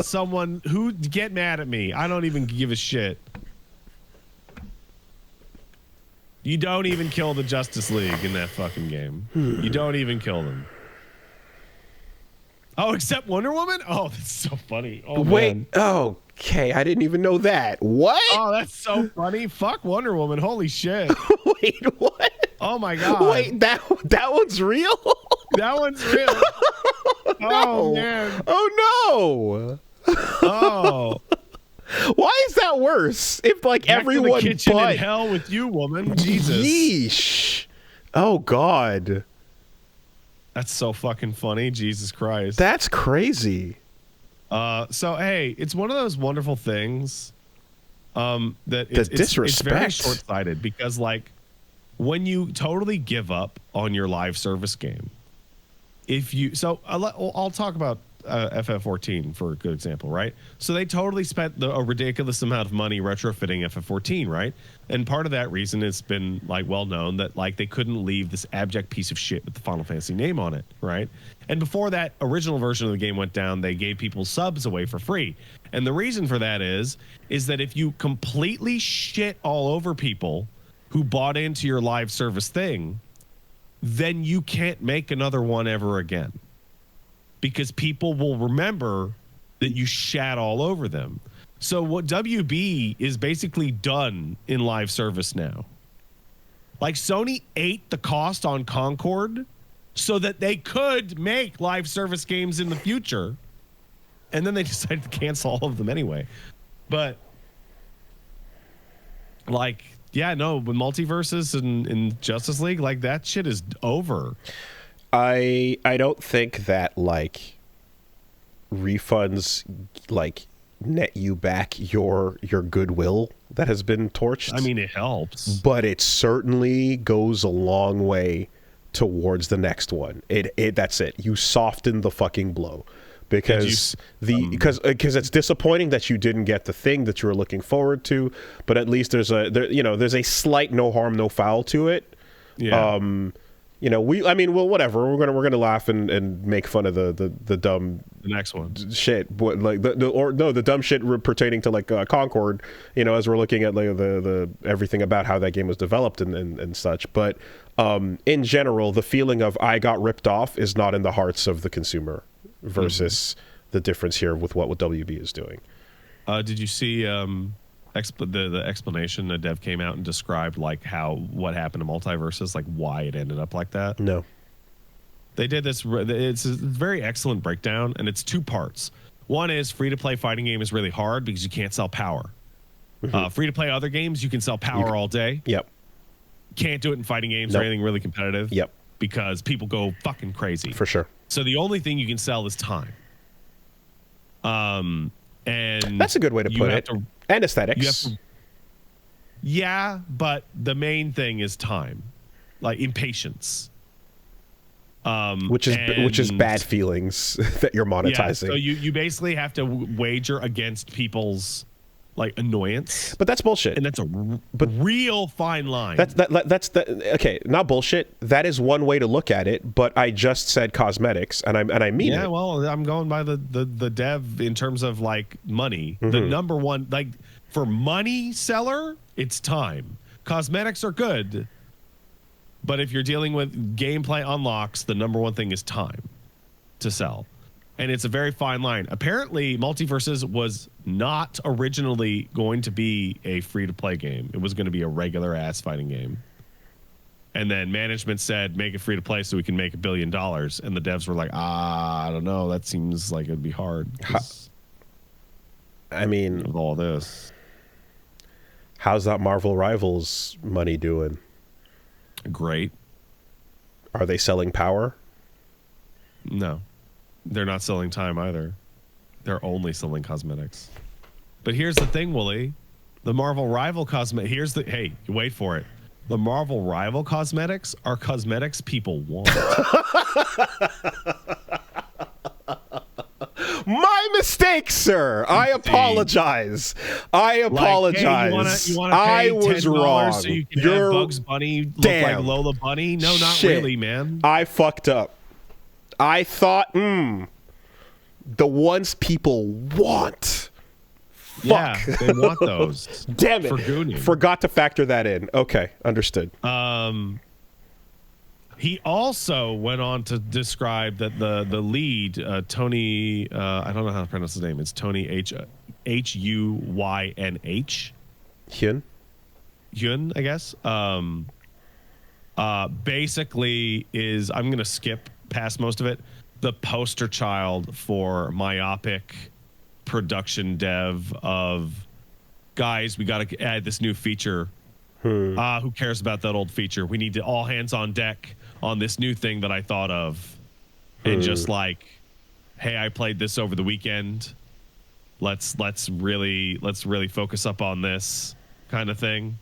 Someone who get mad at me. I don't even give a shit. You don't even kill the Justice League in that fucking game. You don't even kill them. Oh, except Wonder Woman? Oh, that's so funny. Oh, wait. Man. Oh, okay. I didn't even know that. What? Oh, that's so funny. Fuck Wonder Woman. Holy shit. Wait, what? Oh my god. Wait, that one's real? That one's real. No. Oh man. Oh no. Oh. Why is that worse? If like Back everyone to the kitchen in hell with you, woman. Jesus. Yeesh. Oh god. That's so fucking funny. Jesus Christ. That's crazy. So hey, it's one of those wonderful things that disrespect. It's very short-sighted, because like when you totally give up on your live service game, I'll talk about FF14 for a good example, right? So they totally spent a ridiculous amount of money retrofitting FF14, right? And part of that reason, it's been like well known that like they couldn't leave this abject piece of shit with the Final Fantasy name on it, right? And before that original version of the game went down, they gave people subs away for free. And the reason for that is that if you completely shit all over people who bought into your live service thing, then you can't make another one ever again. Because people will remember that you shat all over them. So what WB is basically done in live service now. Like Sony ate the cost on Concord so that they could make live service games in the future. And then they decided to cancel all of them anyway. But like, yeah, no, with Multiversus and Justice League, like that shit is over. I don't think that like refunds like net you back your goodwill that has been torched. I mean, it helps, but it certainly goes a long way towards the next one. That's it. You soften the fucking blow because because it's disappointing that you didn't get the thing that you were looking forward to, but at least there's a slight no harm no foul to it. Yeah. Whatever. We're gonna laugh and make fun of the dumb next one shit, but like the dumb shit pertaining to like Concord. As we're looking at like the everything about how that game was developed and such. But in general, the feeling of I got ripped off is not in the hearts of the consumer versus the difference here with what WB is doing. Did you see the explanation? The dev came out and described like what happened to Multiversus, like why it ended up like that. No, they did this. It's a very excellent breakdown, and it's two parts. One is free-to-play fighting game is really hard because you can't sell power. Free-to-play other games, you can sell power all day. Yep. Can't do it in fighting games or anything really competitive. Yep. Because people go fucking crazy. For sure. So the only thing you can sell is time. And that's a good way to put it. And aesthetics. Yeah, but the main thing is time, like impatience. Which is bad feelings that you're monetizing. Yeah, so you basically have to wager against people's like annoyance. But that's bullshit. And that's a real fine line. That's okay, not bullshit. That is one way to look at it, but I just said cosmetics and I mean it. Yeah, well, I'm going by the dev in terms of like money. The number one, like for money seller, it's time. Cosmetics are good. But if you're dealing with gameplay unlocks, the number one thing is time to sell. And it's a very fine line. Apparently, Multiversus was not originally going to be a free-to-play game. It was going to be a regular-ass fighting game. And then management said, make it free-to-play so we can make $1 billion. And the devs were like, I don't know. That seems like it'd be hard. I mean... With all this. How's that Marvel Rivals money doing? Great. Are they selling power? No. They're not selling time either. They're only selling cosmetics. But here's the thing, Wooly. The Marvel Rival cosmetic. Hey, wait for it. The Marvel Rival cosmetics are cosmetics people want. My mistake, sir. I apologize. I apologize. Like, hey, you wanna I pay was $10 wrong. So you can have Bugs Bunny look like Lola Bunny? No, not really, man. I fucked up. I thought, the ones people want. Fuck. Yeah, they want those. Damn it. For gooning. Forgot to factor that in. Okay, understood. He also went on to describe that the lead, Tony, I don't know how to pronounce his name. It's Tony Huynh. Hyun, I guess. Basically is, I'm going to skip past most of it, the poster child for myopic production dev of, guys, we got to add this new feature. Who cares about that old feature? We need to all hands on deck on this new thing that I thought of. And just like, hey, I played this over the weekend. Let's really focus up on this kind of thing.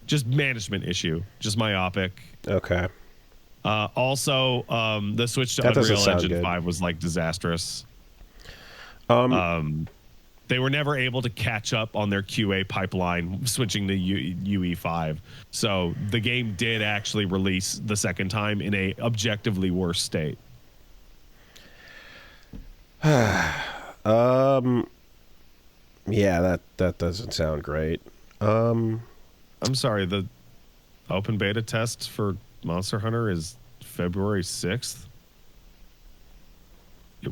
Just management issue, just myopic. Okay. Also, the switch to Unreal Engine 5 was like disastrous. They were never able to catch up on their QA pipeline switching to UE5. So the game did actually release the second time in a objectively worse state. Yeah, that doesn't sound great. I'm sorry, the open beta test for Monster Hunter is February 6th.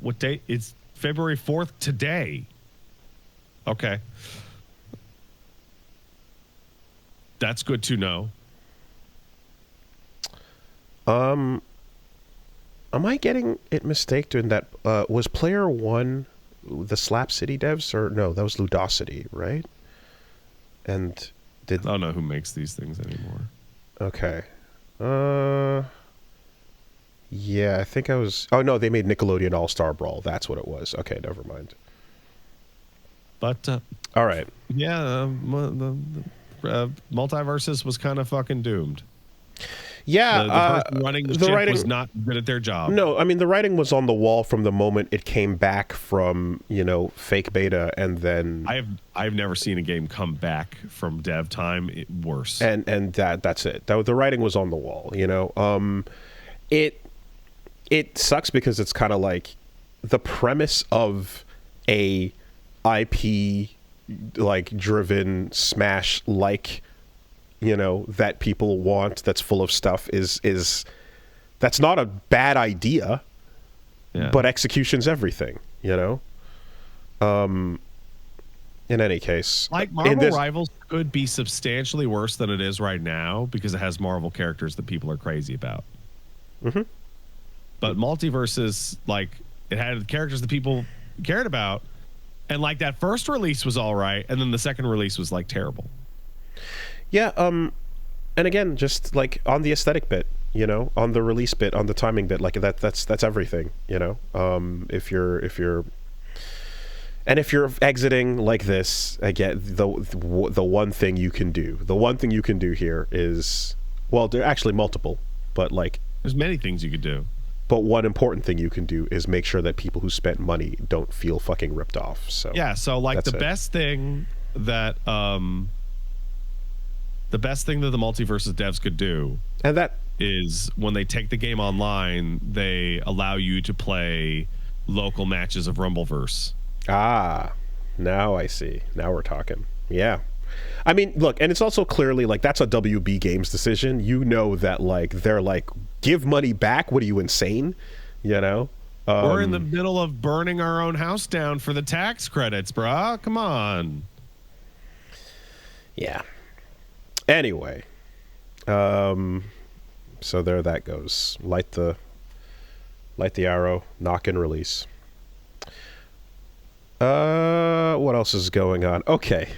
What date? It's February 4th today. Okay. That's good to know. Am I getting it mistaken that was Player One the Slap City devs, or no? That was Ludosity, right? And I don't know who makes these things anymore. Okay. Yeah, I think I was. Oh no, they made Nickelodeon All Star Brawl. That's what it was. Okay, never mind. But all right. Yeah, the Multiversus was kind of fucking doomed. Yeah, the person running the writing was not good at their job. No, I mean the writing was on the wall from the moment it came back from fake beta, and then I've never seen a game come back from dev time worse. And that's it. The writing was on the wall. It sucks because it's kind of like the premise of a IP like driven smash that people want, that's full of stuff, is that's not a bad idea. Yeah. But execution's everything, in any case, like Marvel Rivals could be substantially worse than it is right now because it has Marvel characters that people are crazy about. Mm-hmm. But Multiversus, like, it had characters that people cared about, and like that first release was all right, and then the second release was like terrible. Yeah, and again, just like on the aesthetic bit, on the release bit, on the timing bit, like that's everything, if you're exiting like this, again, the one thing you can do here is, well, there are actually multiple, but like there's many things you could do. But one important thing you can do is make sure that people who spent money don't feel fucking ripped off. So yeah, so like the best thing that the Multiversus devs could do, and that is when they take the game online, they allow you to play local matches of Rumbleverse. Ah, now I see. Now we're talking. Yeah. I mean, look, and it's also clearly like that's a WB Games decision. That like they're like, give money back. What are you, insane? We're in the middle of burning our own house down for the tax credits, bruh. Come on. Yeah. Anyway, so there that goes. Light the arrow, knock and release. What else is going on? Okay.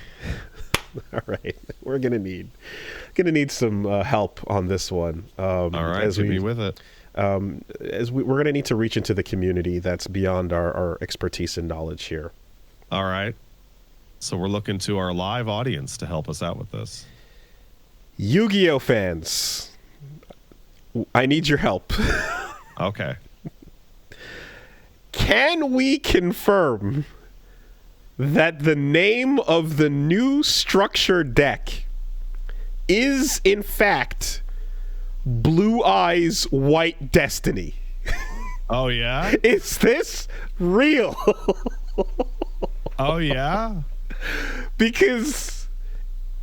All right, we're gonna need some help on this one. All right, as we with it. We're gonna need to reach into the community that's beyond our expertise and knowledge here. All right, so we're looking to our live audience to help us out with this. Yu-Gi-Oh fans, I need your help. Okay. Can we confirm that the name of the new structure deck is, in fact, Blue Eyes White Destiny? Oh, yeah? Is this real? Oh, yeah? Because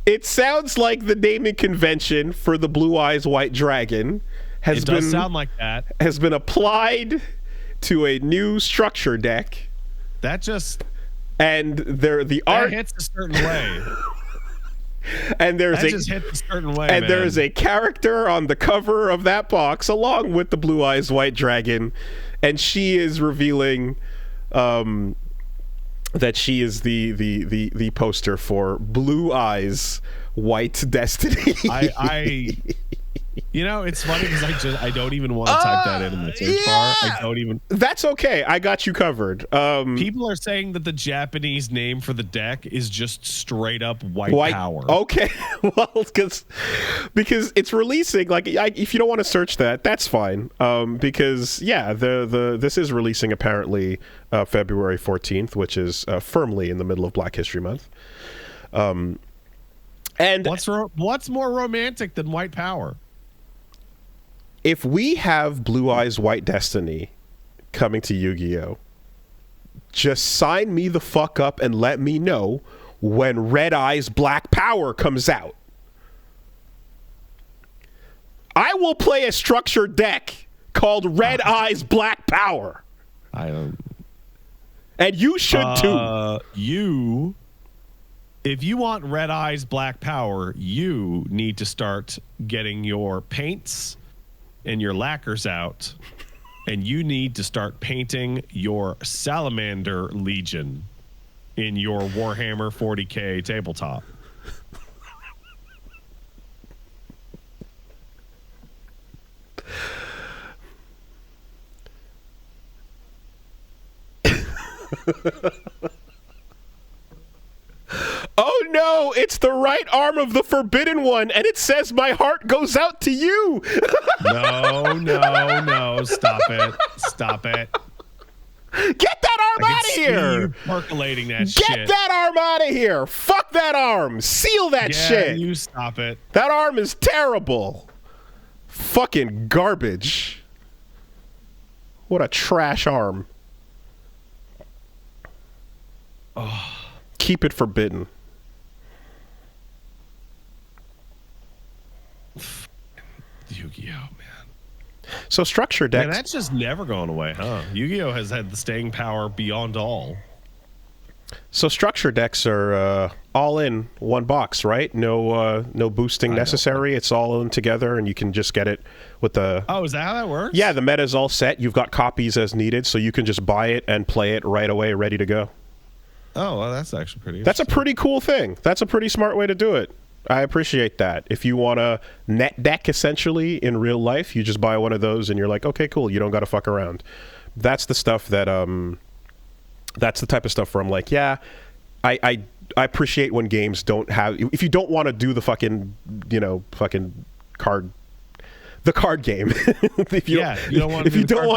it sounds like the naming convention for the Blue Eyes White Dragon has sound like that. Has been applied to a new structure deck. And the art hits a certain way. And there's just hit a certain way. And man. there is a character on the cover of that box along with the Blue Eyes White Dragon, and she is revealing that she is the poster for Blue Eyes White Destiny. You know, it's funny because I don't even want to type that in the search bar. I don't even. That's okay. I got you covered. People are saying that the Japanese name for the deck is just straight up white power. Okay, well, because it's releasing. Like, if you don't want to search that, that's fine. Because this is releasing apparently February 14th, which is firmly in the middle of Black History Month. And what's more romantic than white power? If we have Blue Eyes White Destiny coming to Yu-Gi-Oh, just sign me the fuck up and let me know when Red Eyes Black Power comes out. I will play a structured deck called Red Eyes Black Power. I don't. And you should too. If you want Red Eyes Black Power, you need to start getting your paints and your lacquers out, and you need to start painting your Salamander Legion in your Warhammer 40K tabletop. Oh no, it's the right arm of the Forbidden One, and it says my heart goes out to you. No, stop it. Get that arm out of here. You percolating that shit. Get that arm out of here. Fuck that arm. Seal that shit. You stop it. That arm is terrible. Fucking garbage. What a trash arm. Oh. Keep it forbidden. Yu-Gi-Oh, man. So structure decks. Man, that's just never going away, huh? Yu-Gi-Oh has had the staying power beyond all. So structure decks are all in one box, right? No boosting necessary. It's all in together, and you can just get it with the... Oh, is that how that works? Yeah, the meta's all set. You've got copies as needed, so you can just buy it and play it right away, ready to go. Oh, well, that's actually pretty. That's a pretty cool thing. That's a pretty smart way to do it. I appreciate that. If you want a net deck, essentially, in real life, you just buy one of those and you're like, okay, cool. You don't got to fuck around. That's the stuff that, that's the type of stuff where I'm like, yeah, I appreciate when games don't have, if you don't want to do the fucking, fucking card game. If you don't want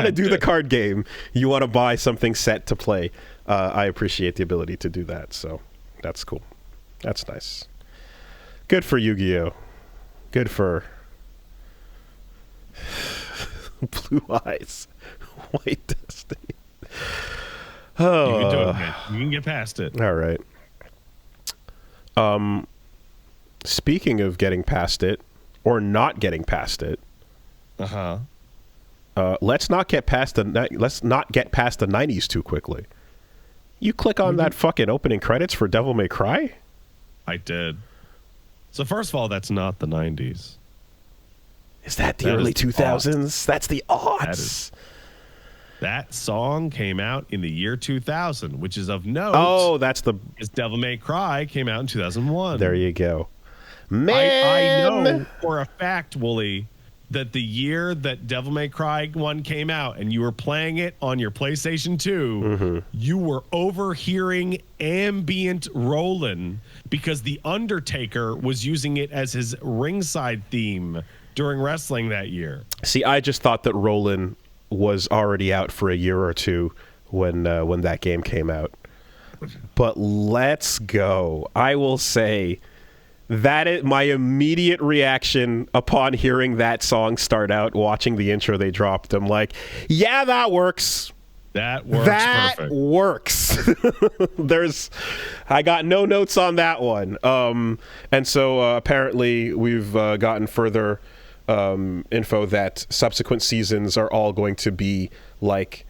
to do the card game, you want to buy something set to play. I appreciate the ability to do that, so that's cool. That's nice. Good for Yu-Gi-Oh. Good for Blue Eyes White Destiny. Oh, you can do it, man. You can get past it. All right. Speaking of getting past it or not getting past it. Let's not get past the 90s too quickly. You click on that fucking opening credits for Devil May Cry? I did. So first of all, that's not the 90s. Is that the early 2000s? That's the aughts. That song came out in the year 2000, which is of note. Oh, that's the... Because Devil May Cry came out in 2001. There you go. Man! I know for a fact, Wooly, that the year that Devil May Cry 1 came out and you were playing it on your PlayStation 2, you were overhearing ambient rolling because The Undertaker was using it as his ringside theme during wrestling that year. See, I just thought that Roland was already out for a year or two when that game came out. But let's go. I will say... that is my immediate reaction upon hearing that song start out, watching the intro they dropped. I'm like, yeah, that works. That works. That perfect. Works. I got no notes on that one. And so apparently we've gotten further info that subsequent seasons are all going to be like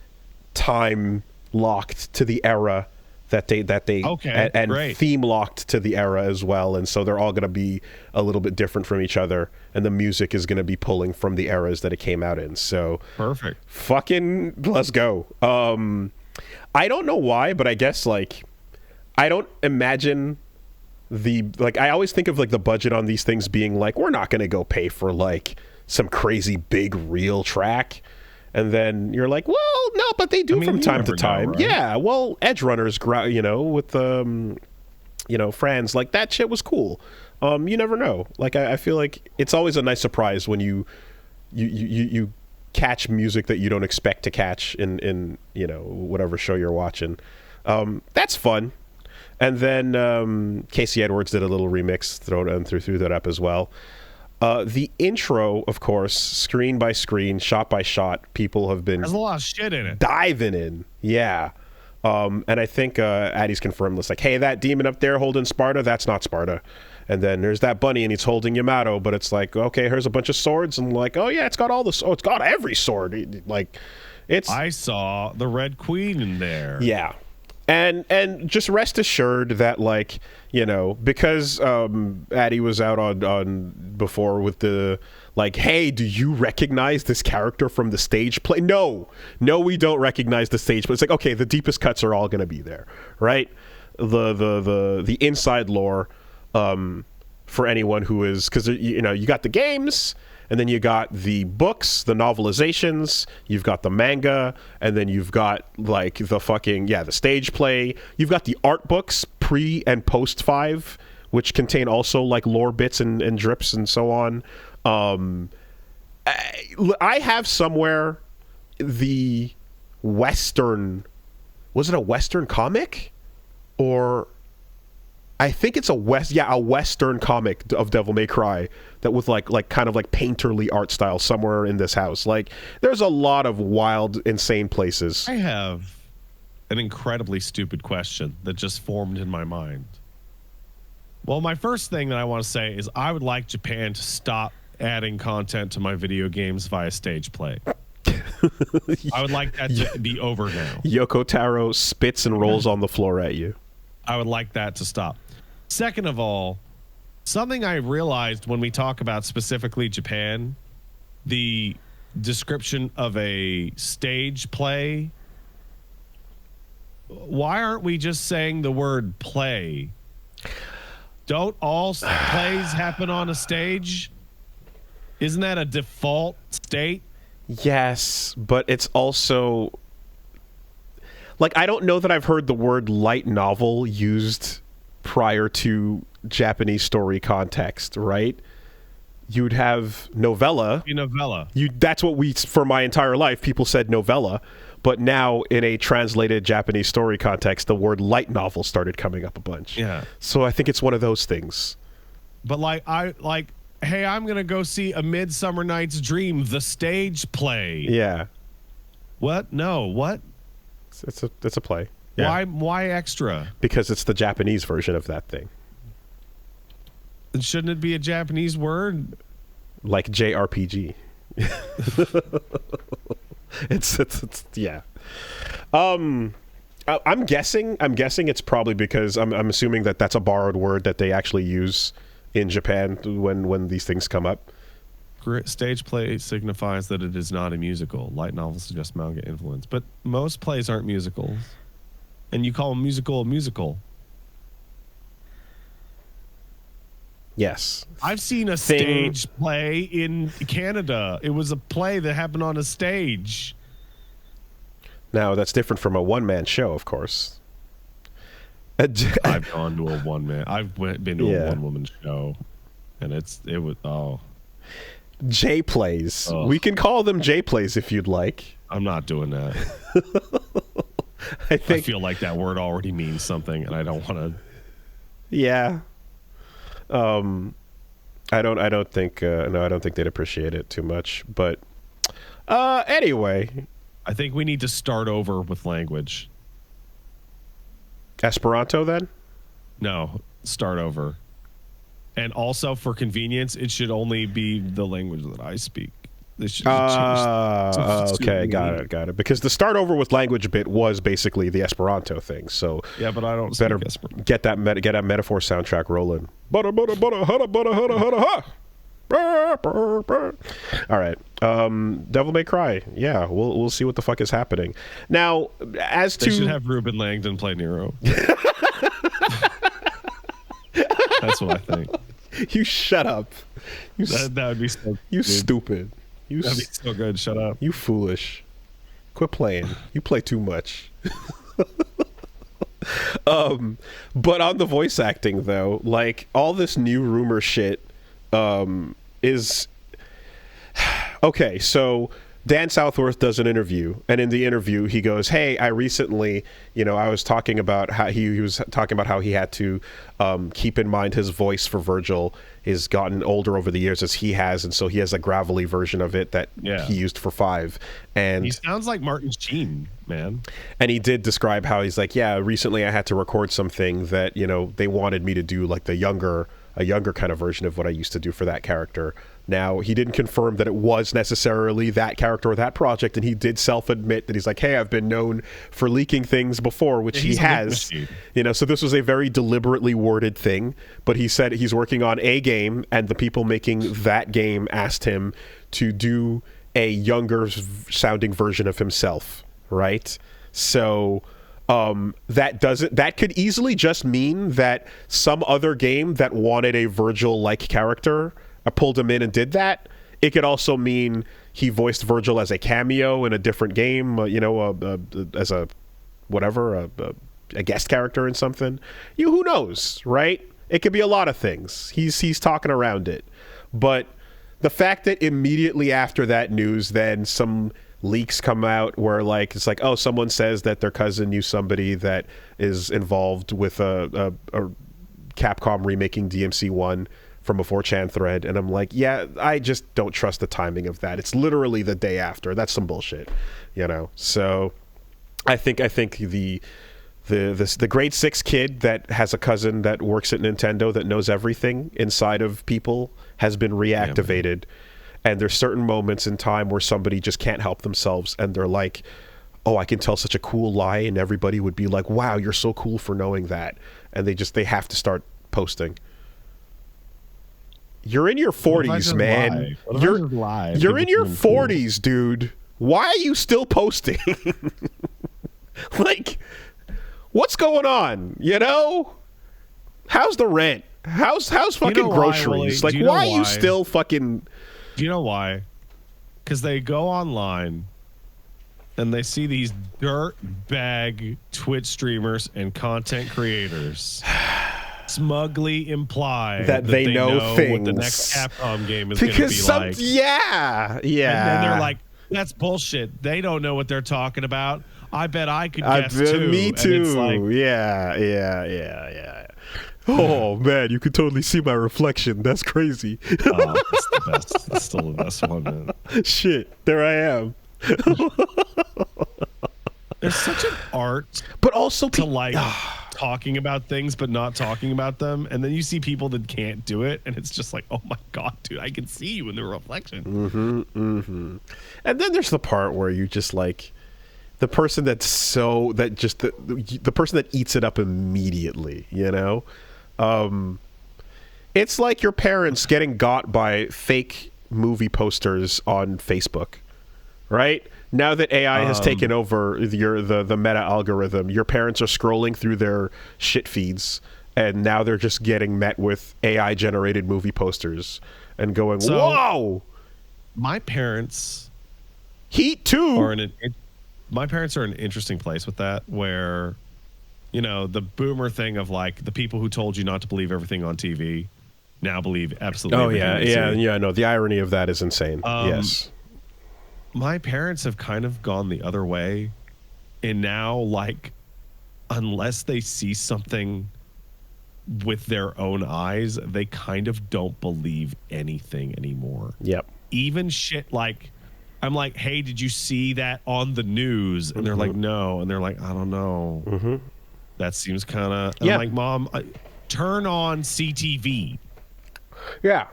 time locked to the era that they okay, and great. Theme locked to the era as well, and so they're all going to be a little bit different from each other, and the music is going to be pulling from the eras that it came out in. So perfect. Fucking let's go. I don't know why, but I guess like I don't imagine I always think of like the budget on these things being like, we're not going to go pay for like some crazy big real track. And then you're like, well, no, but they do from time to time. Right? Yeah, well, Edge Runners, with Franz, like that shit was cool. You never know. Like I feel like it's always a nice surprise when you catch music that you don't expect to catch in whatever show you're watching. That's fun. And then Casey Edwards did a little remix, threw that up as well. The intro, of course, screen by screen, shot by shot, people have been... There's a lot of shit in it. Diving in, yeah. And I think Addy's confirmed this, like, hey, that demon up there holding Sparta, that's not Sparta. And then there's that bunny and he's holding Yamato, but it's like, okay, here's a bunch of swords, and like, oh yeah, it's got it's got every sword. Like, it's... I saw the Red Queen in there. Yeah. And just rest assured that, like, because Addy was out on before with the, like, hey, do you recognize this character from the stage play? No, we don't recognize the stage play. It's like, okay, the deepest cuts are all going to be there, right? The inside lore for anyone who is, because, you got the games, and then you got the books, the novelizations, you've got the manga, and then you've got, like, the stage play. You've got the art books, pre and post 5, which contain also, like, lore bits and drips and so on. I have somewhere the Western... Was it a Western comic? Or... I think it's a Western comic of Devil May Cry that with like kind of like painterly art style somewhere in this house. Like, there's a lot of wild, insane places. I have an incredibly stupid question that just formed in my mind. Well, my first thing that I want to say is I would like Japan to stop adding content to my video games via stage play. I would like that to be over now. Yoko Taro spits and rolls on the floor at you. I would like that to stop. Second of all, something I realized when we talk about specifically Japan, the description of a stage play, why aren't we just saying the word play? Don't all plays happen on a stage? Isn't that a default state? Yes, but it's also... Like, I don't know that I've heard the word light novel used prior to Japanese story context, right? You'd have novella. Novella. That's what for my entire life, people said novella. But now, in a translated Japanese story context, the word light novel started coming up a bunch. Yeah. So I think it's one of those things. But, hey, I'm going to go see A Midsummer Night's Dream, the stage play. Yeah. What? No, what? It's a play. Yeah. Why extra? Because it's the Japanese version of that thing. Shouldn't it be a Japanese word? Like JRPG. it's yeah. I'm guessing it's probably because I'm assuming that's a borrowed word that they actually use in Japan when these things come up. Stage play signifies that it is not a musical. Light novels suggest manga influence, but most plays aren't musicals, and you call a musical a musical. Yes, I've seen a stage play in Canada. It was a play that happened on a stage. Now that's different from a one-man show, of course. I've gone to a one-man. I've been to a one-woman show, and it was J plays. We can call them J plays if you'd like. I'm not doing that. I feel like that word already means something, and I don't want to. Yeah. I don't think they'd appreciate it too much. But anyway, I think we need to start over with language. Esperanto, then? No, start over. And also, for convenience, it should only be the language that I speak. They should okay, got it. Because the start over with language bit was basically the Esperanto thing. So yeah, but I don't better get that metaphor soundtrack rolling. All right, Devil May Cry. Yeah, we'll see what the fuck is happening now. They should have Ruben Langdon play Nero. That's what I think. You shut up. That would be so You good. Stupid. That'd be so good. Shut up. You foolish. Quit playing. You play too much. But on the voice acting though, like all this new rumor shit is okay. So Dan Southworth does an interview, and in the interview he goes, hey, I recently, I was talking about how he was talking about how he had to keep in mind his voice for Virgil has gotten older over the years as he has, and so he has a gravelly version of it that he used for 5. And he sounds like Martin Sheen, man. And he did describe how he's like, yeah, recently I had to record something that, they wanted me to do like a younger kind of version of what I used to do for that character. Now, he didn't confirm that it was necessarily that character or that project, and he did self-admit that he's like, hey, I've been known for leaking things before, which he has. So this was a very deliberately worded thing, but he said he's working on a game, and the people making that game asked him to do a younger sounding version of himself, right? So that could easily just mean that some other game that wanted a Virgil-like character pulled him in and did that. It could also mean he voiced Virgil as a cameo in a different game, as a guest character in something. Who knows, right? It could be a lot of things. He's talking around it. But the fact that immediately after that news, then some leaks come out where it's like, oh, someone says that their cousin knew somebody that is involved with a Capcom remaking DMC1 from a 4chan thread, and I'm like, yeah, I just don't trust the timing of that. It's literally the day after. That's some bullshit, So I think the grade 6 kid that has a cousin that works at Nintendo that knows everything inside of people has been reactivated. And there's certain moments in time where somebody just can't help themselves, and they're like, oh, I can tell such a cool lie, and everybody would be like, wow, you're so cool for knowing that. And they have to start posting. You're in your 40s, man. You're in your 40s, dude. Why are you still posting? What's going on? How's the rent? How's fucking groceries? Why are you still fucking... Do you know why? Because they go online and they see these dirt bag Twitch streamers and content creators smugly imply that they know things. What the next Capcom game is going to be like. Yeah. And then they're like, that's bullshit. They don't know what they're talking about. I bet I could guess too. Me too. And it's like, yeah. Oh man, you could totally see my reflection. That's crazy. That's the best. That's still the best one, man. Shit, there I am. There's such an art, but also to talking about things but not talking about them, and then you see people that can't do it, and it's just like, oh my god, dude, I can see you in the reflection. And then there's the part where you just like the person the person that eats it up immediately, it's like your parents getting got by fake movie posters on Facebook, right? Now that AI has taken over the meta algorithm, your parents are scrolling through their shit feeds, and now they're just getting met with AI generated movie posters and going, whoa! My parents Heat 2 my parents are in an interesting place with that, where the boomer thing of like the people who told you not to believe everything on TV now believe absolutely everything. No, the irony of that is insane. Yes. My parents have kind of gone the other way, and now unless they see something with their own eyes, they kind of don't believe anything anymore. Yep. Even shit like, I'm like, hey, did you see that on the news? And they're like, no. And they're like, I don't know. That seems kind of... I'm like, Mom, turn on CTV. Yeah.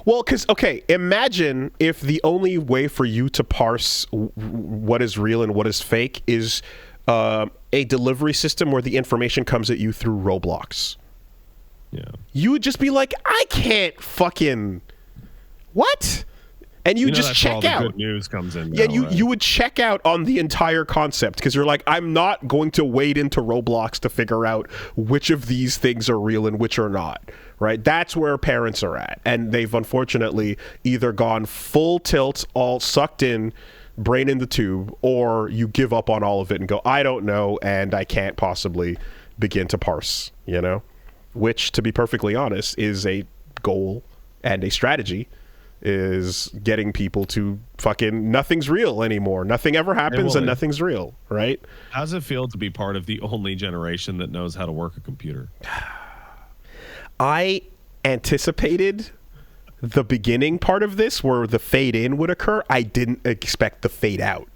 Well, because, okay, imagine if the only way for you to parse what is real and what is fake is a delivery system where the information comes at you through Roblox. Yeah. You would just be like, I can't fucking... What? and you just that's where all check the out. good news comes in. Yeah, now, you right? you would check out on the entire concept because you're like, I'm not going to wade into Roblox to figure out which of these things are real and which are not. Right? That's where parents are at, and they've unfortunately either gone full tilt, all sucked in, brain in the tube, or you give up on all of it and go, I don't know, and I can't possibly begin to parse. You know, which, to be perfectly honest, is a goal and a strategy. Is getting people to fucking nothing's real anymore. Nothing ever happens and nothing's real, right? How does it feel to be part of the only generation that knows how to work a computer? I anticipated the beginning part of this where the fade in would occur. I didn't expect the fade out.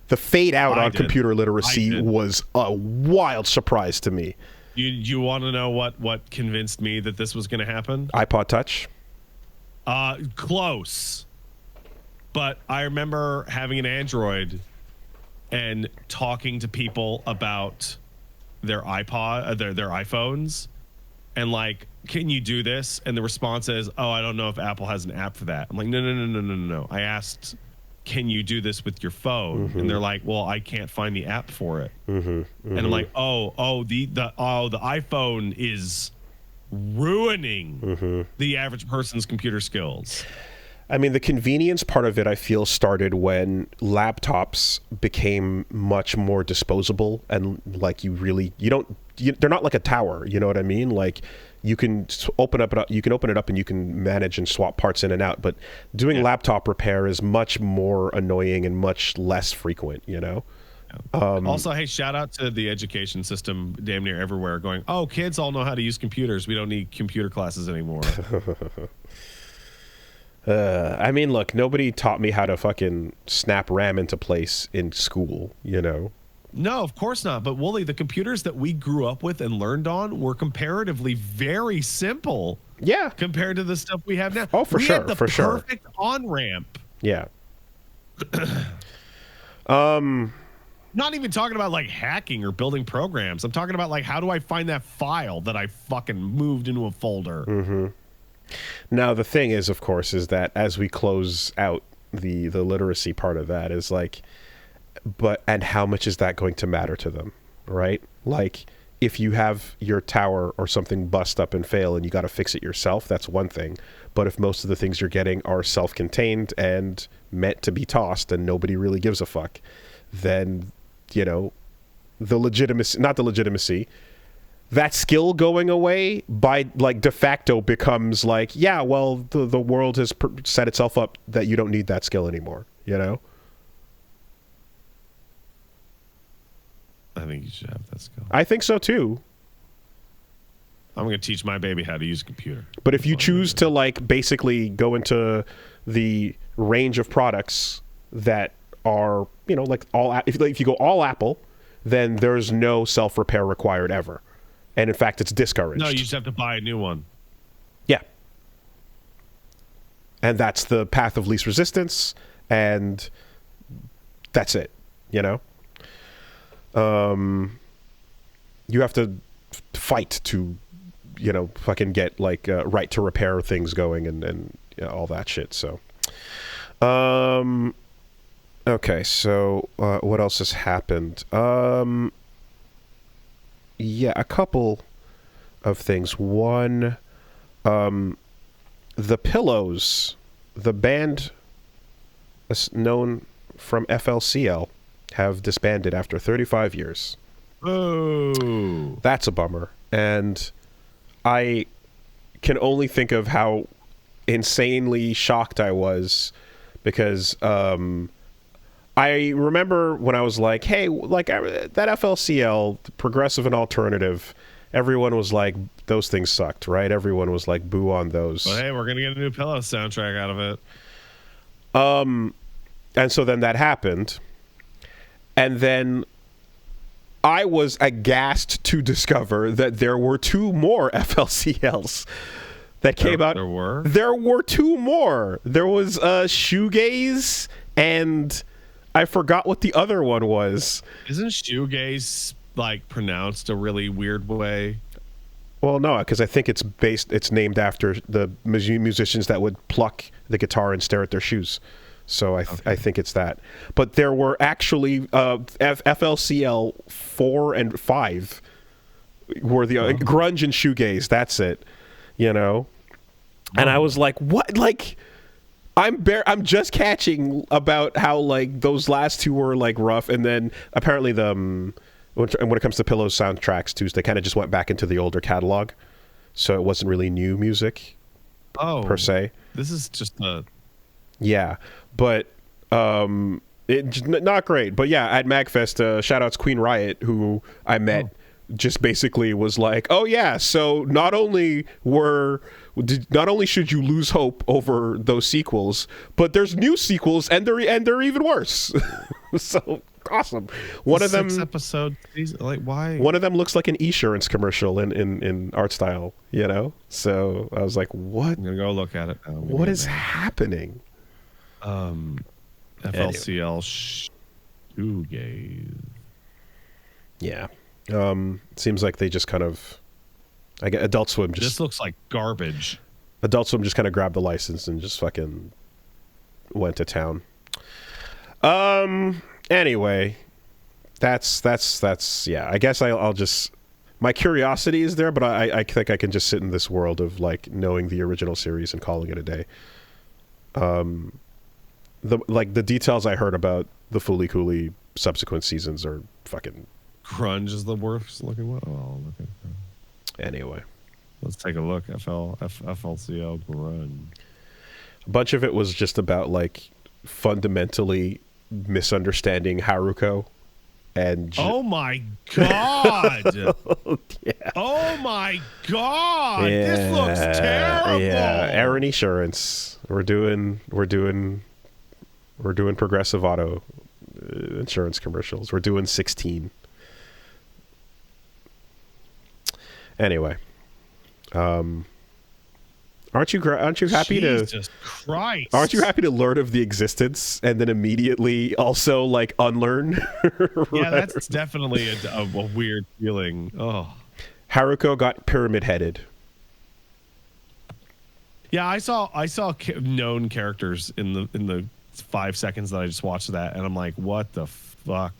The fade out on computer literacy was a wild surprise to me. You want to know what convinced me that this was going to happen? iPod Touch? Close. But I remember having an Android and talking to people about their iPod, their iPhones, and like, can you do this? And the response is, oh, I don't know if Apple has an app for that. I'm like, no. I asked, can you do this with your phone? And they're like, well, I can't find the app for it. And I'm like, the iPhone is ruining the average person's computer skills. I mean, the convenience part of it, I feel, started when laptops became much more disposable, and like they're not like a tower. You know what I mean? Like you can open it up and you can manage and swap parts in and out. But doing laptop repair is much more annoying and much less frequent. You know. Also, hey, shout out to the education system damn near everywhere going, oh, kids all know how to use computers. We don't need computer classes anymore. I mean, look, nobody taught me how to fucking snap RAM into place in school, you know? No, of course not. But Wooly, the computers that we grew up with and learned on were comparatively very simple. Yeah. Compared to the stuff we have now. Oh, for sure. We had the perfect on-ramp. Yeah. Not even talking about like hacking or building programs. I'm talking about like, how do I find that file that I fucking moved into a folder? Now, the thing is, of course, is that as we close out the literacy part of that is like, and how much is that going to matter to them, right? Like, if you have your tower or something bust up and fail and you got to fix it yourself, that's one thing. But if most of the things you're getting are self-contained and meant to be tossed and nobody really gives a fuck, then, you know, that skill going away by like de facto becomes like, yeah, well, the world has set itself up that you don't need that skill anymore, you know? I think you should have that skill. I think so too. I'm going to teach my baby how to use a computer. But if you choose to like basically go into the range of products that are, you know, like if you go all Apple, then there's no self-repair required ever. And in fact, it's discouraged. No, you just have to buy a new one. Yeah. And that's the path of least resistance, and that's it, you know? You have to fight to, you know, fucking get like right to repair things going and you know, all that shit. So, okay. So, what else has happened? Yeah, a couple of things. One, the Pillows, the band known from FLCL, have disbanded after 35 years. Oh, that's a bummer. And I can only think of how insanely shocked I was because I remember when I was like, hey, like that FLCL, progressive and alternative, everyone was like, those things sucked, right? Everyone was like, boo on those. Well, hey, we're going to get a new Pillow soundtrack out of it. And so then that happened. And then I was aghast to discover that there were two more FLCLs that came out. There were? There were two more. There was Shoegaze, and I forgot what the other one was. Isn't shoegaze like pronounced a really weird way? Well, no, because I think it's named after the musicians that would pluck the guitar and stare at their shoes. So I think it's that. But there were actually FLCL 4 and 5 were the grunge and shoegaze. That's it, you know. And I was like, what? Like, I'm just catching about how like those last two were like rough, and then apparently when it comes to Pillow soundtracks too, they kind of just went back into the older catalog, so it wasn't really new music. Per se. This is just yeah, but not great. But yeah, at MagFest, shout outs Queen Riot, who I met, just basically was like, oh yeah, so not only should you lose hope over those sequels, but there's new sequels and they're even worse. So awesome. One of them 6-episode like why? One of them looks like an Esurance commercial in art style, you know? So I was like, what? I'm gonna go look at it. What is happening? FLCL shoegaze. Yeah. Seems like they just kind of, I get Adult Swim just. This looks like garbage. Adult Swim just kind of grabbed the license and just fucking went to town. Anyway, that's yeah. I guess I'll just, my curiosity is there, but I think I can just sit in this world of like knowing the original series and calling it a day. The details I heard about the Fooly Cooly subsequent seasons are fucking. Grunge is the worst looking one. Oh, look at that. Anyway, let's take a look. FLCL grunge. A bunch of it was just about like fundamentally misunderstanding Haruko, and oh my god! Yeah. Oh my god! Yeah. This looks terrible. Yeah, Aaron Insurance. We're doing Progressive Auto insurance commercials. We're doing 16. Anyway, aren't you happy Jesus Christ. Aren't you happy to learn of the existence and then immediately also like unlearn? Yeah, that's definitely a weird feeling. Oh, Haruko got pyramid headed. Yeah, I saw known characters in the 5 seconds that I just watched that, and I'm like, what the fuck?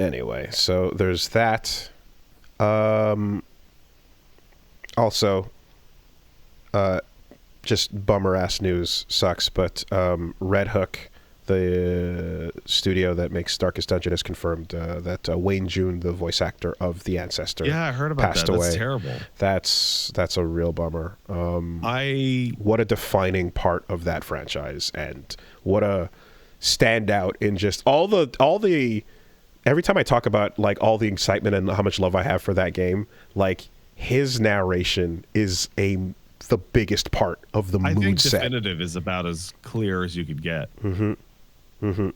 Anyway, so there's that. Also, just bummer ass news, sucks, but Red Hook, the studio that makes Darkest Dungeon, has confirmed that Wayne June, the voice actor of the Ancestor, I heard about passed that. away. That's terrible. That's a real bummer. What a defining part of that franchise, and what a standout in just all the. Every time I talk about like all the excitement and how much love I have for that game, like his narration is the biggest part of the mood set. Definitive is about as clear as you could get. Mm-hmm. Mm-hmm.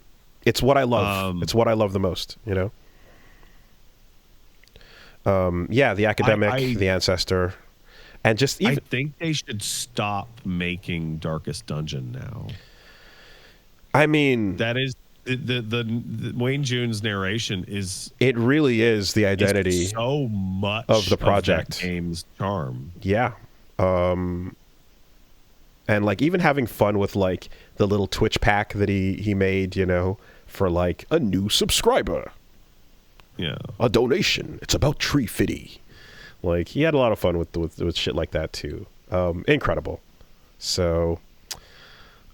It's what I love. It's what I love the most, you know? Yeah, the Academic, the Ancestor, and just even... I think they should stop making Darkest Dungeon now. I mean... That is... The Wayne June's narration is... It really is the identity so much of the project. Of that game's charm. Yeah. And like even having fun with like the little Twitch pack that he made, you know, for like a new subscriber. Yeah. A donation. It's about Tree Fitty. Like he had a lot of fun with shit like that too. Incredible. So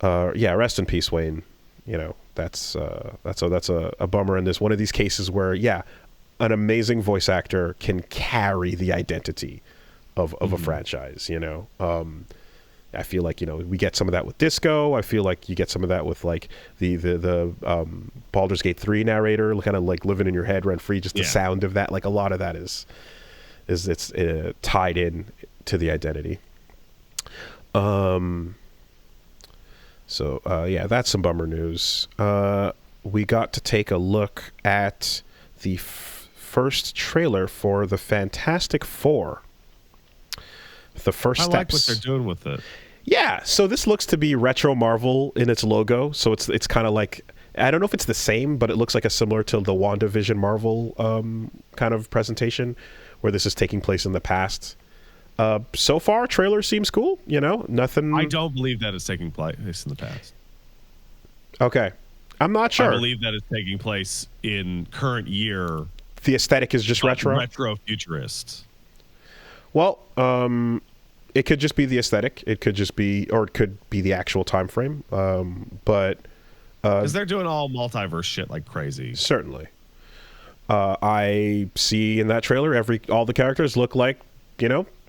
yeah, rest in peace, Wayne. You know, that's a bummer in this one of these cases where, yeah, an amazing voice actor can carry the identity of a franchise, you know. I feel like, you know, we get some of that with Disco. I feel like you get some of that with like the Baldur's Gate 3 narrator kind of like living in your head rent free, just the sound of that. Like a lot of that is it's tied in to the identity. So, yeah, that's some bummer news. We got to take a look at the first trailer for the Fantastic Four. The first steps. I like what they're doing with it. Yeah, so this looks to be retro Marvel in its logo. So it's kind of like I don't know if it's the same, but it looks like a similar to the WandaVision Marvel kind of presentation, where this is taking place in the past. So far, trailer seems cool. Nothing. I don't believe that it's taking place in the past. Okay, I'm not sure. I believe that it's taking place in current year. The aesthetic is just retro futurist. Well, it could just be the aesthetic. It could just be, or it could be the actual time frame. But because they're doing all multiverse shit like crazy. Certainly, I see in that trailer all the characters look like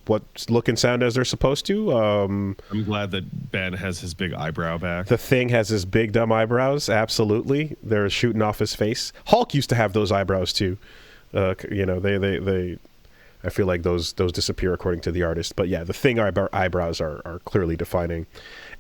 what look and sound as they're supposed to. I'm glad that Ben has his big eyebrow back. The Thing has his big dumb eyebrows. Absolutely, they're shooting off his face. Hulk used to have those eyebrows too. They I feel like those disappear according to the artist. But yeah, the Thing eyebrows are clearly defining.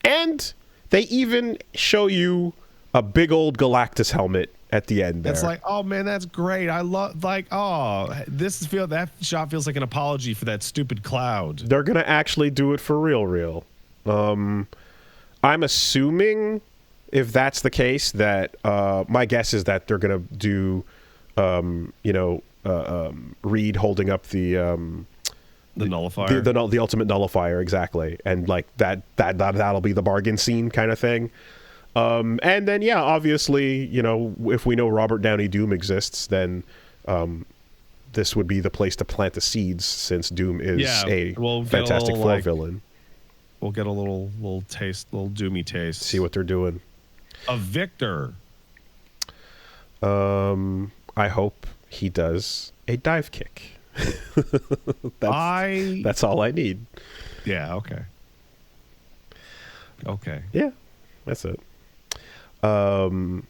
And they even show you a big old Galactus helmet at the end there. It's like, oh man, that's great. I love, like, that shot feels like an apology for that stupid cloud. They're going to actually do it for real. I'm assuming, if that's the case, that my guess is that they're going to do Reed holding up the nullifier, the ultimate nullifier, exactly, and like that'll be the bargain scene kind of thing. And then obviously, if we know Robert Downey Doom exists, then this would be the place to plant the seeds, since Doom is a Fantastic Four villain. We'll get a little taste, little Doomy taste. See what they're doing. A Victor. I hope he does a dive kick. That's all I need. Yeah. Okay. Yeah, that's it. Oh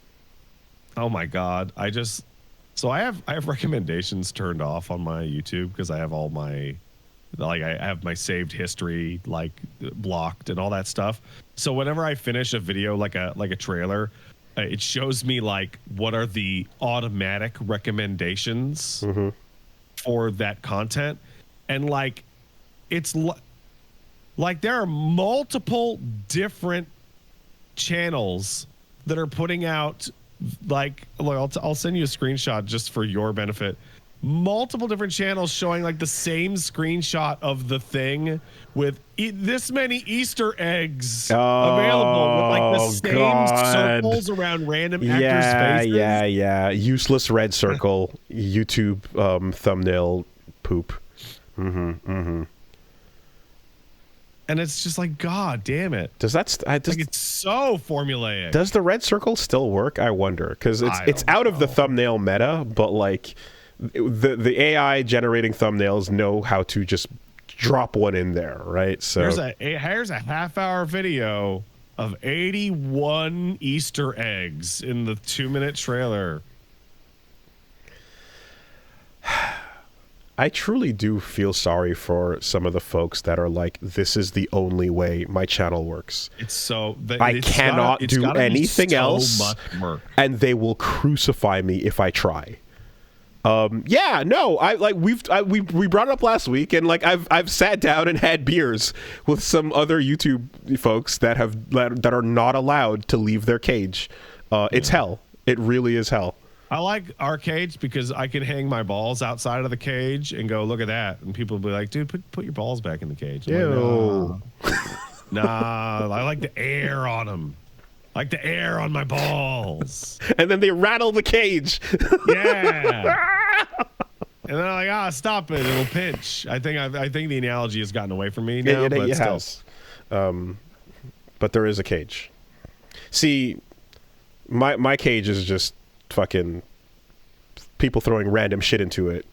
my God! I have recommendations turned off on my YouTube because I have all my I have my saved history blocked and all that stuff. So whenever I finish a video like a trailer, it shows me what are the automatic recommendations for that content, and it's there are multiple different channels that are putting out I'll send you a screenshot just for your benefit. Multiple different channels showing the same screenshot of the Thing with this many Easter eggs available with the same circles around random actors' faces. Yeah. Useless red circle. YouTube thumbnail poop. And it's just God damn it. Does that it's so formulaic. Does the red circle still work? I wonder, because it's out of the thumbnail meta, but the AI generating thumbnails know how to just drop one in there, right? So here's a half-hour video of 81 Easter eggs in the 2-minute trailer. I truly do feel sorry for some of the folks that are this is the only way my channel works. I cannot do anything else, and they will crucify me if I try. We brought it up last week, and I've sat down and had beers with some other YouTube folks that are not allowed to leave their cage. It's hell. It really is hell. I like our cage because I can hang my balls outside of the cage and go, look at that. And people will be like, dude, put your balls back in the cage. Ew. Nah, I like the air on them. I like the air on my balls. And then they rattle the cage. Yeah. And they're like, stop it. It'll pinch. I think the analogy has gotten away from me now. It has. But there is a cage. See, my cage is just fucking people throwing random shit into it,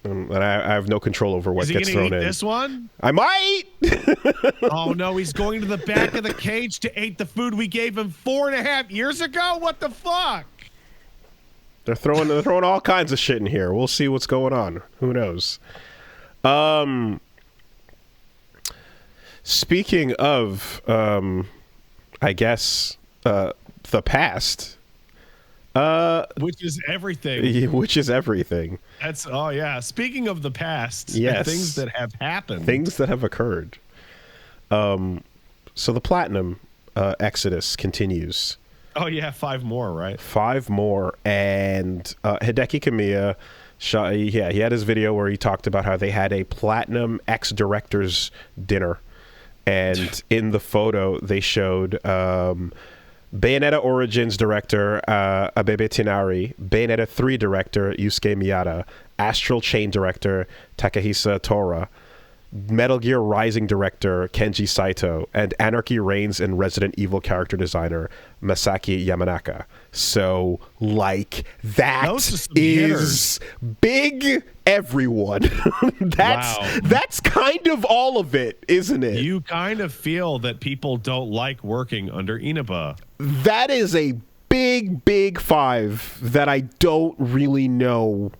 and I have no control over what gets thrown in. This one, I might. Oh no, he's going to the back of the cage to eat the food we gave him 4.5 years ago. What the fuck? They're throwing all kinds of shit in here. We'll see what's going on. Who knows? Speaking of, I guess the past. Which is everything. Which is everything. Speaking of the past, yes. Things that have happened. Things that have occurred. So the Platinum exodus continues. Oh yeah, 5 more, right? 5 more, and Hideki Kamiya, he had his video where he talked about how they had a platinum ex-directors dinner, and in the photo they showed Bayonetta Origins director Abebe Tinari, Bayonetta 3 director Yusuke Miyata, Astral Chain director Takahisa Tora, Metal Gear Rising director Kenji Saito, and Anarchy Reigns and Resident Evil character designer Masaki Yamanaka. So, like, that is big, everyone. That's kind of all of it, isn't it? You kind of feel that people don't like working under Inaba. That is a big, big 5 that I don't really know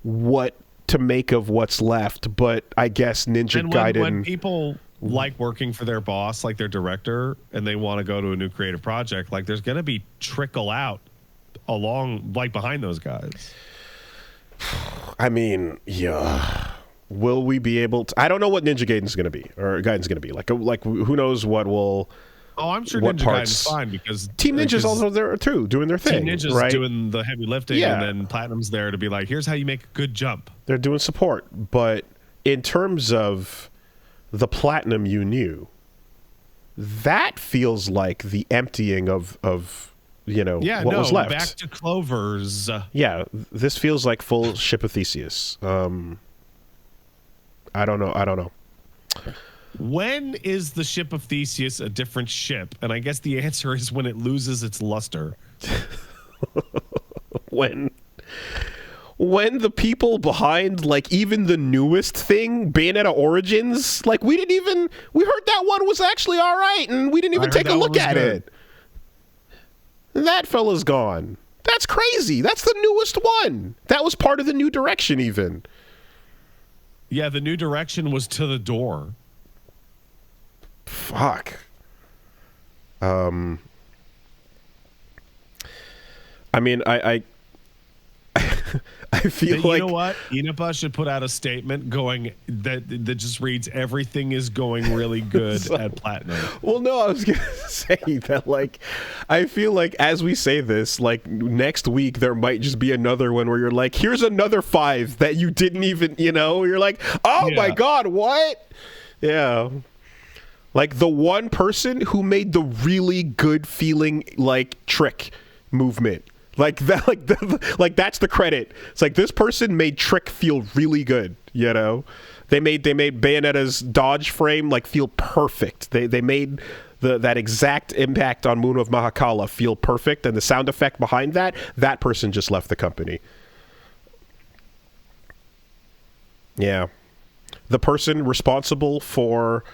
what to make of what's left, but I guess Ninja Gaiden. When people like working for their boss, like their director, and they want to go to a new creative project, like there's going to be trickle out along, like behind those guys. I mean, yeah. Will we be able to? I don't know what Ninja Gaiden's going to be, or Gaiden's going to be. Like who knows what will. Oh, I'm sure Ninja Gaiden's fine because Team Ninja's also there too, doing their thing. Team Ninja's right? doing the heavy lifting, and then Platinum's there to be like, here's how you make a good jump. They're doing support, but in terms of the Platinum you knew, that feels like the emptying of what was left. Back to Clover's. Yeah, this feels like full Ship of Theseus. I don't know. When is the Ship of Theseus a different ship? And I guess the answer is when it loses its luster. When the people behind, like, even the newest thing, Bayonetta Origins, like, we heard that one was actually all right, and we didn't even take a look at it. That fella's gone. That's crazy. That's the newest one. That was part of the new direction, even. Yeah, the new direction was to the door. Fuck. I mean, I feel like, you know what, Inaba should put out a statement going that just reads everything is going really good at Platinum. Well, no, I was gonna say that, like, I feel like as we say this, like, next week there might just be another one where you're like, here's another 5 that you didn't even, you're like, oh my god, what? Yeah. Like, the one person who made the really good feeling, like, trick movement. Like that, like that's the credit. It's like, this person made Trick feel really good. They made Bayonetta's dodge frame like feel perfect. They made that exact impact on Moon of Mahakala feel perfect, and the sound effect behind that person just left the company. Yeah, the person responsible for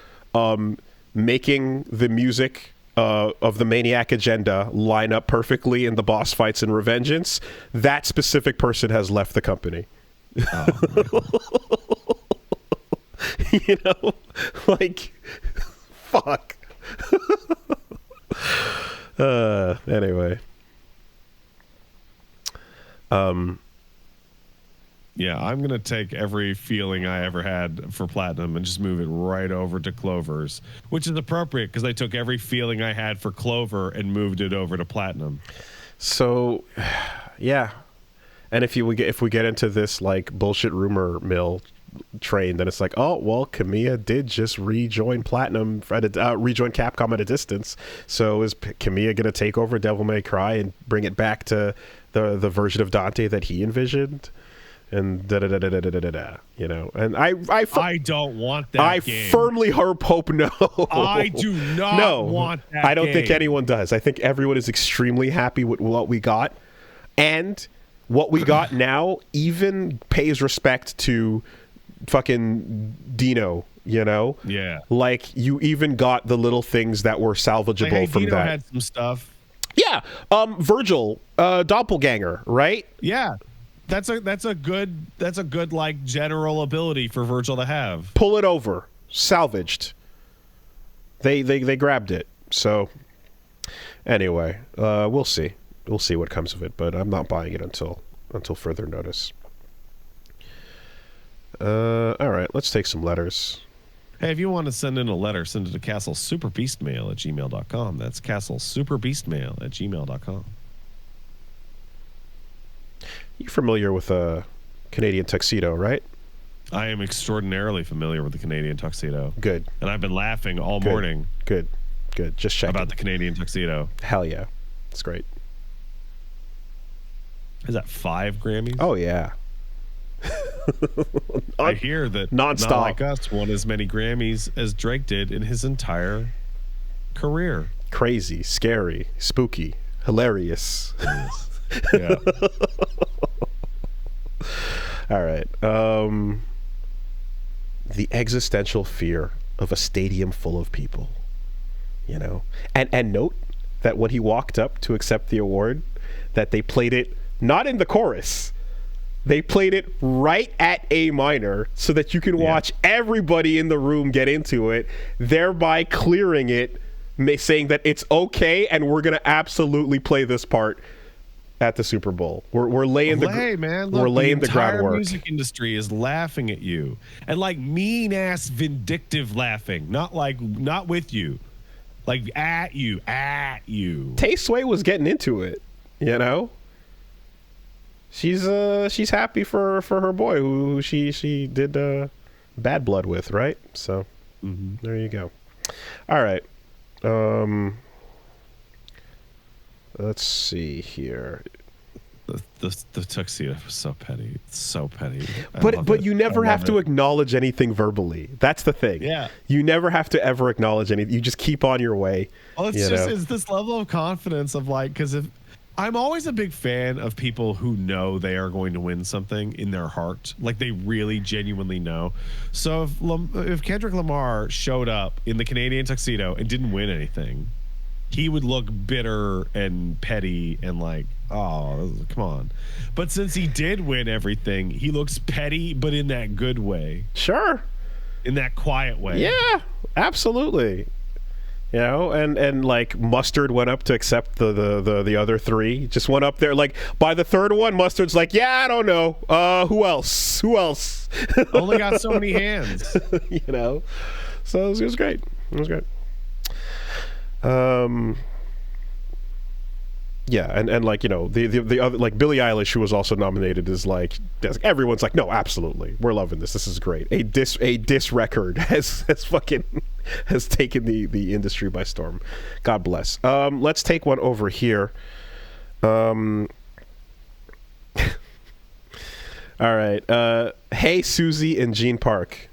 making the music of the Maniac Agenda line up perfectly in the boss fights in Revengeance, that specific person has left the company. Like, fuck. Anyway. Yeah, I'm going to take every feeling I ever had for Platinum and just move it right over to Clover's, which is appropriate because I took every feeling I had for Clover and moved it over to Platinum. So, yeah. And if we get into this, like, bullshit rumor mill train, then it's like, oh, well, Kamiya did just rejoin Platinum, rejoin Capcom at a distance. So is Kamiya going to take over Devil May Cry and bring it back to the version of Dante that he envisioned? And and I don't want that game. I firmly hope no. I do not want that I don't game. think anyone does. I think everyone is extremely happy with what we got, and what we got now even pays respect to fucking Dino. Yeah. Like, you even got the little things that were salvageable, like, hey, from Dino that. had some stuff. Yeah, Virgil, doppelganger, right? Yeah. That's a good like general ability for Virgil to have. Pull it over, salvaged. They grabbed it. So anyway, we'll see what comes of it, but I'm not buying it until further notice. All right, let's take some letters. Hey, if you want to send in a letter, send it to castlesuperbeastmail@gmail.com. That's castlesuperbeastmail@gmail.com. You're familiar with a Canadian tuxedo, right? I am extraordinarily familiar with the Canadian tuxedo. Good. And I've been laughing all morning. Good. Just checking. About the Canadian tuxedo. Hell yeah. It's great. Is that 5 Grammys? Oh, yeah. I hear that nonstop. Not Like Us won as many Grammys as Drake did in his entire career. Crazy, scary, spooky, hilarious. Yeah. All right. The existential fear of a stadium full of people. You know? And note that when he walked up to accept the award, that they played it not in the chorus. They played it right at A minor so that you can watch everybody in the room get into it, thereby clearing it, saying that it's okay and we're going to absolutely play this part at the Super Bowl. We're laying we're laying the groundwork. The music industry is laughing at you, and like mean ass vindictive laughing, not with you, like at you. Tay Sway was getting into it, you know. She's happy for her boy who she did Bad Blood with, right? So there you go. All right. Let's see here. The tuxedo was so petty. It's so petty. But you never have to acknowledge anything verbally. That's the thing. Yeah. You never have to ever acknowledge anything. You just keep on your way. Well, it's this level of confidence of like, because if I'm always a big fan of people who know they are going to win something in their heart, like they really genuinely know. So if Kendrick Lamar showed up in the Canadian tuxedo and didn't win anything, he would look bitter and petty and like, oh, come on. But since he did win everything, he looks petty, but in that good way. Sure. In that quiet way. Yeah, absolutely. You know, and like Mustard went up to accept the other 3. Just went up there. Like by the 3rd one, Mustard's like, yeah, I don't know. Who else? Only got so many hands. You know, so it was great. It was great. Yeah, and like, you know, the other, like Billie Eilish, who was also nominated, is like everyone's like, no, absolutely, we're loving this. This is great. A diss record has taken the industry by storm. God bless. Let's take one over here. All right. Hey, Susie and Gene Park.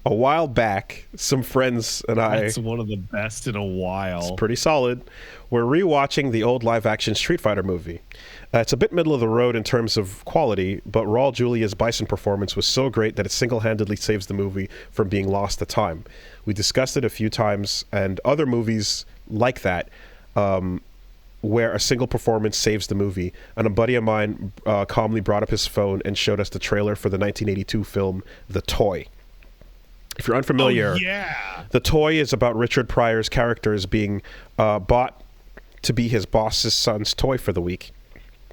A while back, some friends and I... That's one of the best in a while. It's pretty solid. We're rewatching the old live-action Street Fighter movie. It's a bit middle of the road in terms of quality, but Raul Julia's Bison performance was so great that it single-handedly saves the movie from being lost to time. We discussed it a few times, and other movies like that, where a single performance saves the movie. And a buddy of mine calmly brought up his phone and showed us the trailer for the 1982 film The Toy. If you're unfamiliar, The Toy is about Richard Pryor's characters being bought to be his boss's son's toy for the week.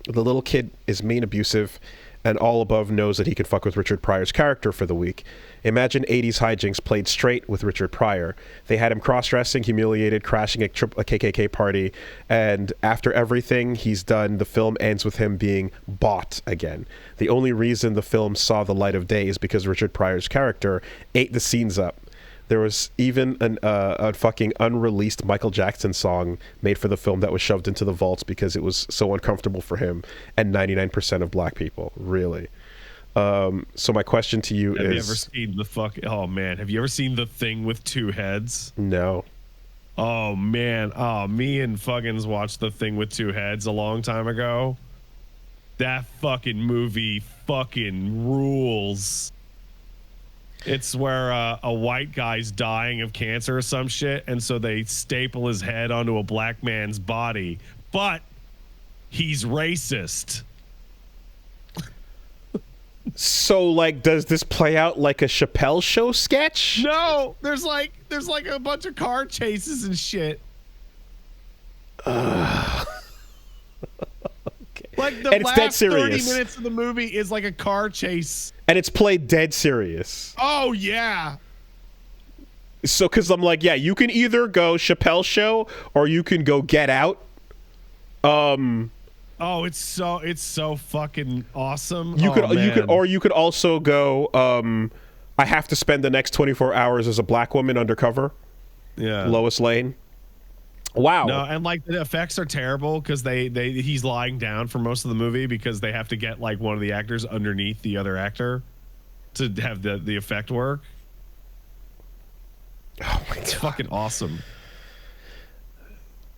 The little kid is mean, abusive, and all above knows that he can fuck with Richard Pryor's character for the week. Imagine 80s hijinks played straight with Richard Pryor. They had him cross-dressing, humiliated, crashing a KKK party, and after everything he's done, the film ends with him being bought again. The only reason the film saw the light of day is because Richard Pryor's character ate the scenes up. There was even a fucking unreleased Michael Jackson song made for the film that was shoved into the vaults because it was so uncomfortable for him and 99% of black people. Really. So my question to you is... Have you ever seen Oh, man. Have you ever seen The Thing with Two Heads? No. Oh, man. Oh, me and fuckins watched The Thing with Two Heads a long time ago. That fucking movie fucking rules. It's where a white guy's dying of cancer or some shit, and so they staple his head onto a black man's body. But he's racist. So, like, does this play out like a Chappelle Show sketch? No, there's like a bunch of car chases and shit. Like the last 30 minutes of the movie is like a car chase. And it's played dead serious. Oh, yeah. So, because I'm like, yeah, you can either go Chappelle Show or you can go Get Out. Oh, it's so fucking awesome. You Man. you could also go. I have to spend the next 24 hours as a black woman undercover. Yeah, Lois Lane. Wow. No, and like the effects are terrible because he's lying down for most of the movie because they have to get like one of the actors underneath the other actor to have the effect work. Oh my God. It's fucking awesome.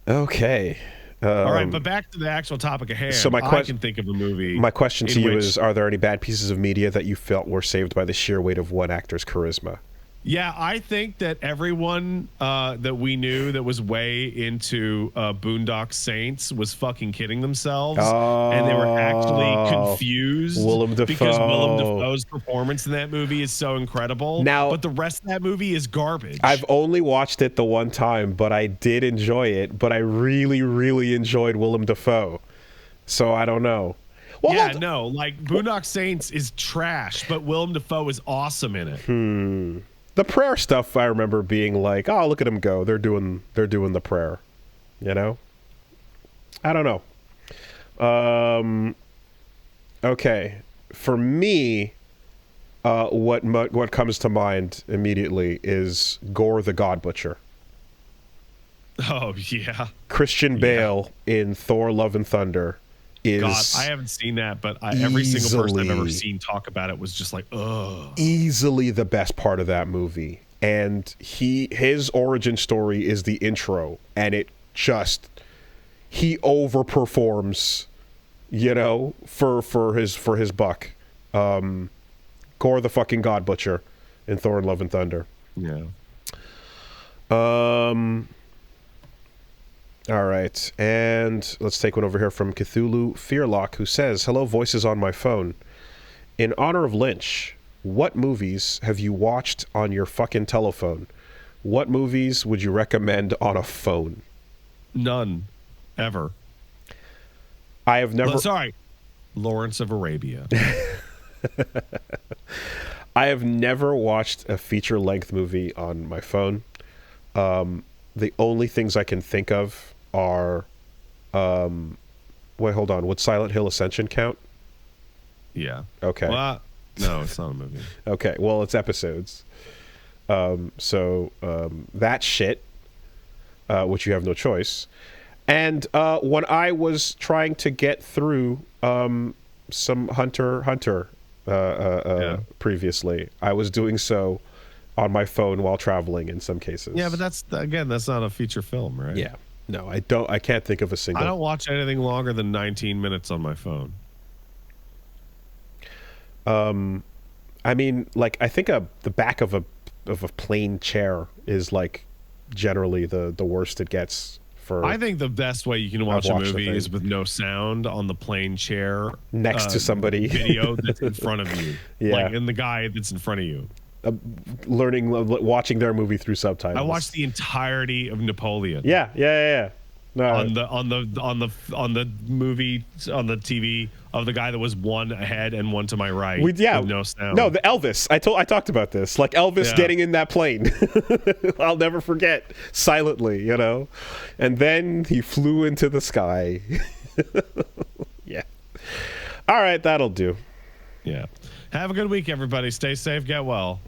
Okay. All right, but back to the actual topic at hand. So I can think of a movie. My question to you is: are there any bad pieces of media that you felt were saved by the sheer weight of one actor's charisma? Yeah, I think that everyone that we knew that was way into Boondock Saints was fucking kidding themselves, and they were actually confused because Willem Dafoe's performance in that movie is so incredible. Now, but the rest of that movie is garbage. I've only watched it the one time, but I did enjoy it. But I really, really enjoyed Willem Dafoe, so I don't know. Well, yeah, no, like Boondock Saints is trash, but Willem Dafoe is awesome in it. The prayer stuff, I remember being like, "Oh, look at them go! They're doing the prayer," you know. I don't know. Okay, for me, what comes to mind immediately is Gore the God Butcher. Oh yeah, Christian Bale in Thor: Love and Thunder. God, I haven't seen that, but every single person I've ever seen talk about it was just like, ugh. Easily the best part of that movie. And his origin story is the intro, and he overperforms, you know, for his buck. Gore the fucking God Butcher in Thor: Love and Thunder. Yeah. All right, and let's take one over here from Cthulhu Fearlock, who says, "Hello, voices on my phone. In honor of Lynch, what movies have you watched on your fucking telephone? What movies would you recommend on a phone?" None, ever. I have never. Sorry, Lawrence of Arabia. I have never watched a feature-length movie on my phone. The only things I can think of are, wait, hold on. Would Silent Hill Ascension count? Yeah. Okay. Well, no, it's not a movie. Okay. Well, it's episodes. So that shit, which you have no choice. And when I was trying to get through some Hunter previously, I was doing so on my phone while traveling in some cases. Yeah, but that's not a feature film, right? Yeah. No, I can't think of a single. I don't watch anything longer than 19 minutes on my phone. I mean, like, I think the back of a plain chair is like generally the worst it gets. I think the best way you can watch a movie is with no sound on the plain chair next to somebody. Video that's in front of you. Yeah. Like, and the guy that's in front of you. Watching their movie through subtitles. I watched the entirety of Napoleon. Yeah. No. On the movie on the TV of the guy that was one ahead and one to my right. With no sound. No, the Elvis. I talked about this. Like Elvis getting in that plane. I'll never forget. Silently, you know. And then he flew into the sky. Yeah. All right, that'll do. Yeah. Have a good week, everybody. Stay safe. Get well.